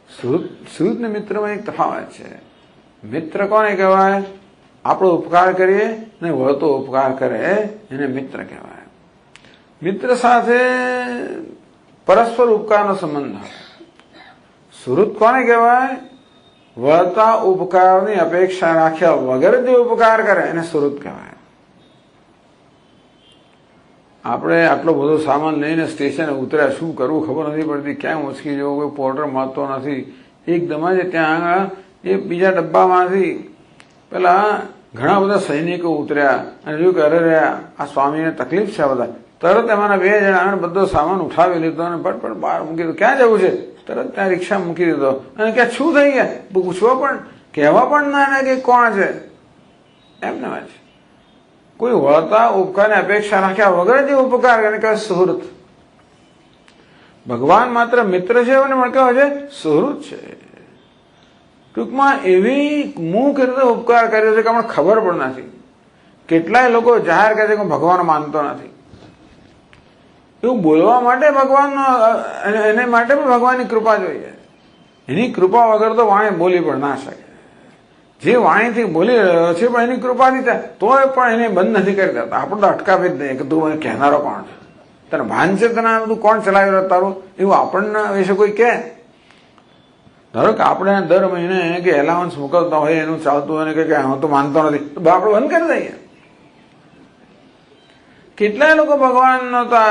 સુહૃદ ને મિત્રમાં એક તફાવત છે. મિત્ર કોને કહેવાય? આપણો ઉપકાર કરીએ ને વળતો ઉપકાર કરે એને મિત્ર કહેવાય. મિત્ર સાથે પરસ્પર ઉપકારનો સંબંધ હોય. સુહૃદ કોને કહેવાય? વળતા ઉપકારની અપેક્ષા રાખ્યા વગર જે ઉપકાર કરે એને સુહૃદ કહેવાય. આપણે આટલો બધો સામાન લઈને સ્ટેશને ઉતર્યા, શું કરવું ખબર નથી પડતી, ક્યાં ઉંચકી જવું, કોઈ પોર્ટર મળતો નથી. એકદમ જ ત્યાં આગળ એ બીજા ડબ્બામાંથી પેલા ઘણા બધા સૈનિકો ઉતર્યા અને જોયું કે અરે રહ્યા આ સ્વામીને તકલીફ છે. બધા તરત એમાંના 2 જણા બધો સામાન ઉઠાવી લીધો અને પટપટ બહાર મૂકી દીધો. ક્યાં જવું છે? તરત ત્યાં રિક્ષા મૂકી દીધો અને ક્યાં શું થઈ ગયા પૂછવા પણ કહેવા પણ ના કે કોણ છે. એમને વાત કોઈ વળતા ઉપકારની અપેક્ષા રાખ્યા વગર જે ઉપકાર કરે કહેવાય સુહૃદ. ભગવાન માત્ર મિત્ર છે અને મને કહેવાય છે સુહૃદ છે. ટૂંકમાં એવી મુખ રીતે ઉપકાર કર્યો છે કે અમને ખબર પણ નથી. કેટલાય લોકો જાહેર કરે છે કે ભગવાન માનતો નથી. એવું બોલવા માટે ભગવાનનો એને માટે પણ ભગવાનની કૃપા જોઈએ. એની કૃપા વગર તો વાણી બોલી પણ ના શકે. જે વાણીથી બોલી રહ્યો છે પણ એની કૃપાથી થાય તોય પણ એને બંધ નથી કરી દેતા. આપણે તો અટકાવી જ નહીં કે તું મને કહેનારો કોણ છે, તને ભાન છે, તને બધું કોણ ચલાવી રહ્યો તારું, એવું આપણને વિશે કોઈ કહે. ધારો કે આપણે દર મહિને કે એલાઉન્સ મોકલતા હોય એનું ચાલતું હોય કે હું તો માનતો નથી તો આપણે બંધ કરી દઈએ. કેટલાય લોકો ભગવાનનો તો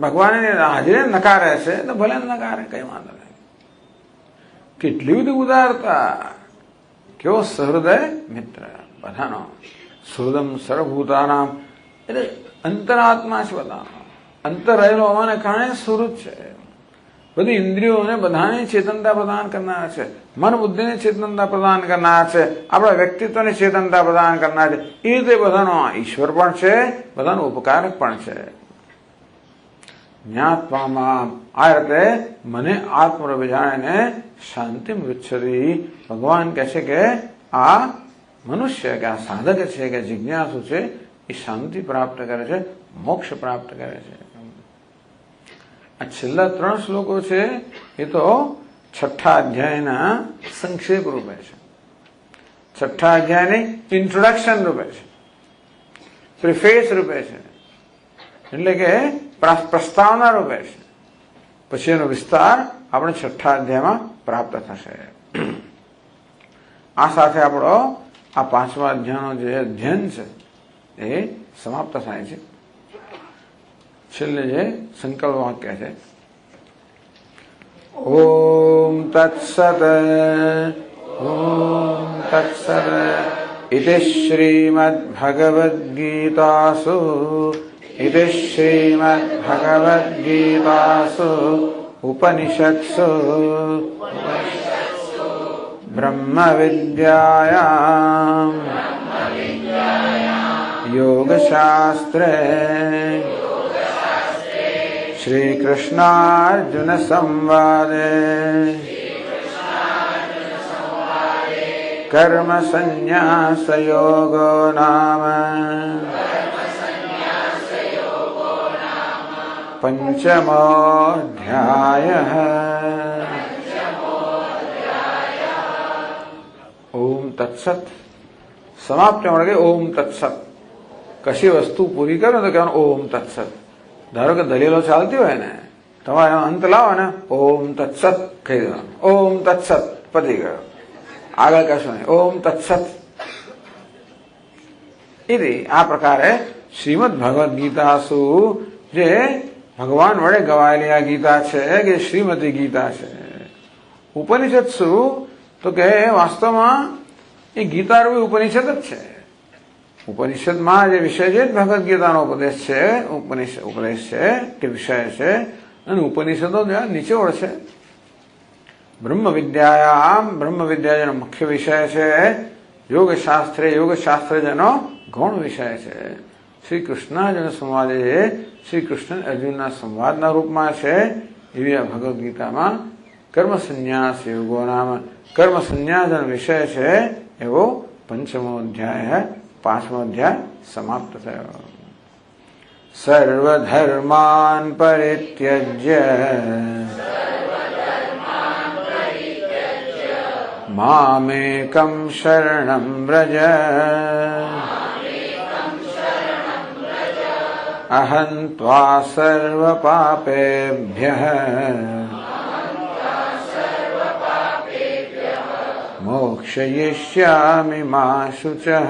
ભગવાનની હાજરી નકારે છે તો ભલે નકારે, કઈ વાંધો નહીં. કેટલી બધી ઉદારતા, કેવો સહૃદય મિત્ર બધાનો. સુહૃદમ સર્વભૂતાનામ એટલે અંતરાત્મા છે બધાનો. અંતર રહેલો હોવાને કારણે સુહૃદ છે. બધી ઇન્દ્રિયોને બધાને ચેતનતા પ્રદાન કરનાર છે, મન બુદ્ધિને ચેતનતા પ્રદાન કરનાર છે, આપણા વ્યક્તિત્વને ચેતનતા પ્રદાન કરનાર છે. એ રીતે બધાનો ઈશ્વર પણ છે, બધાનો ઉપકારક પણ છે. જ્ઞાત્વામાં આ રીતે મને આત્મરૂપે જાણીને શાંતિ મૃચ્છતિ. ભગવાન કહે છે કે આ મનુષ્ય કે આ સાધક છે કે જિજ્ઞાસુ છે એ શાંતિ પ્રાપ્ત કરે છે, મોક્ષ પ્રાપ્ત કરે છે. આ છેલ્લા 3 શ્લોકો છે એ તો 6ઠા અધ્યાયના સંક્ષેપ રૂપે છે. 6ઠા અધ્યાયની ઇન્ટ્રોડક્શન રૂપે છે, પ્રિફેસ રૂપે છે, એટલે કે પ્રસ્તાવના રૂપે છે. પછી એનો વિસ્તાર આપણે 6ઠા અધ્યાયમાં પ્રાપ્ત થશે. આ સાથે આપણો આ 5મા અધ્યાયનો જે અધ્યયન છે એ સમાપ્ત થાય છે. છેલ્લે જે સંકલ્પ વાક્ય છે ઓમ તત્સત ઓમ તત્સત ઇતિ શ્રીમદ્ભગવદ્ગીતાસુ ઇતિ શ્રીમદ્ભગવદ્ગીતાસુ ઉપનિષત્સુ બ્રહ્મવિદ્યાયામ યોગશાસ્ત્રે શ્રી કૃષ્ણાર્જુન સંવાદે કર્મ સંન્યાસ યોગો નામ पंचमोऽध्यायः। ओम तत्सत समाप्त મળે ઓમ તત્સત. કશી વસ્તુ પૂરી કરો તો કહેવાનું ઓમ તત્સત. ધારો કે દલીલો ચાલતી હોય ને, તમારે અંત લાવો ને, ઓમ તત્સત કહી દેવાનું. ઓમ તત્સત પતી ગયો, આગળ કશું નહીં. ઓમ તત્સત. इति आ प्रकारे श्रीमद् भगवद गीतासु जे भगवान वडे गवायेली आ गीता छे के श्रीमती गीता छे. उपनिषदसु तो के वास्तवमां ए गीता रूपी उपनिषद ज छे. उपनिषदमां जे विषय छे भगवद गीतानो उपदेश छे, उपदेश छे के विषय छे, अने उपनिषदो नीचे ओळखे. ब्रह्म विद्या जेनो मुख्य विषय छे. योग शास्त्र जेनो गौण विषय छे. श्री कृष्णार्जुन संवाद श्री कृष्ण अर्जुन संवादना रूपमां छे. एवी भगवद गीतामां कर्म संन्यास योगो नाम कर्म संन्यासन विषय छे एवो 5मो अध्याय 5मो अध्याय समाप्त थयो. सर्वधर्मान् परित्यज्य मामेकं शरणं व्रज अहं त्वा सर्वपापेभ्यः मोक्षयिष्यामि मा शुचः.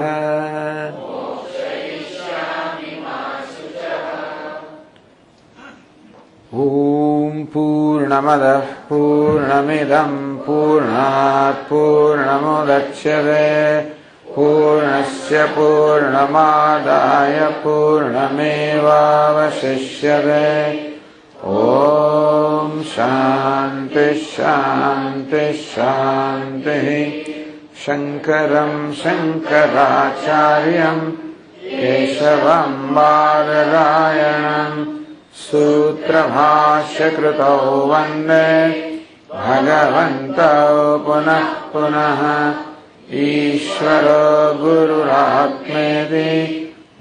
ॐ पूर्णमदः पूर्णमिदं पूर्णात् पूर्णमुदच्यते पूर्णस्य पूर्णमादाय पूर्णमेवावशिष्यते. ॐ शान्ति शान्ति शान्तिः. शङ्करं शङ्कराचार्यं केशवं बादरायणम् सूत्रभाष्यकृतौ वन्दे भगवन्तौ पुनः पुनः. ईश्वरो गुरुरात्मेति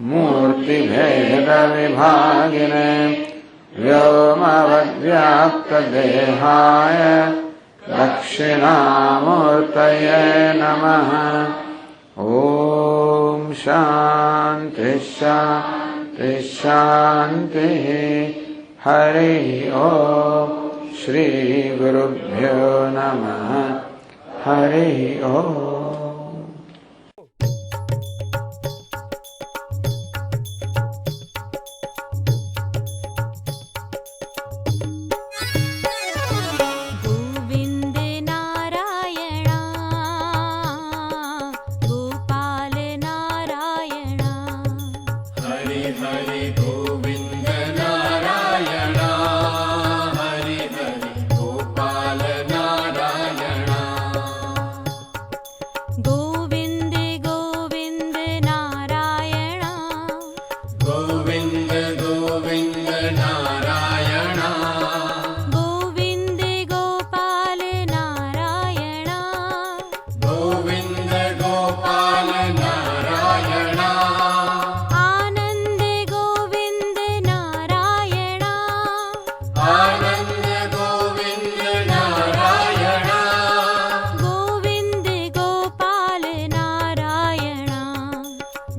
मूर्तिभेदविभागिने व्योमवद्व्याप्तदेहाय दक्षिणामूर्तये नमः. ॐ शान्ति शान्ति शान्तिः. हरिः ॐ. श्रीगुरुभ्यो नमः. हरिः ॐ.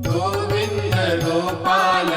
गोविंद गोपाल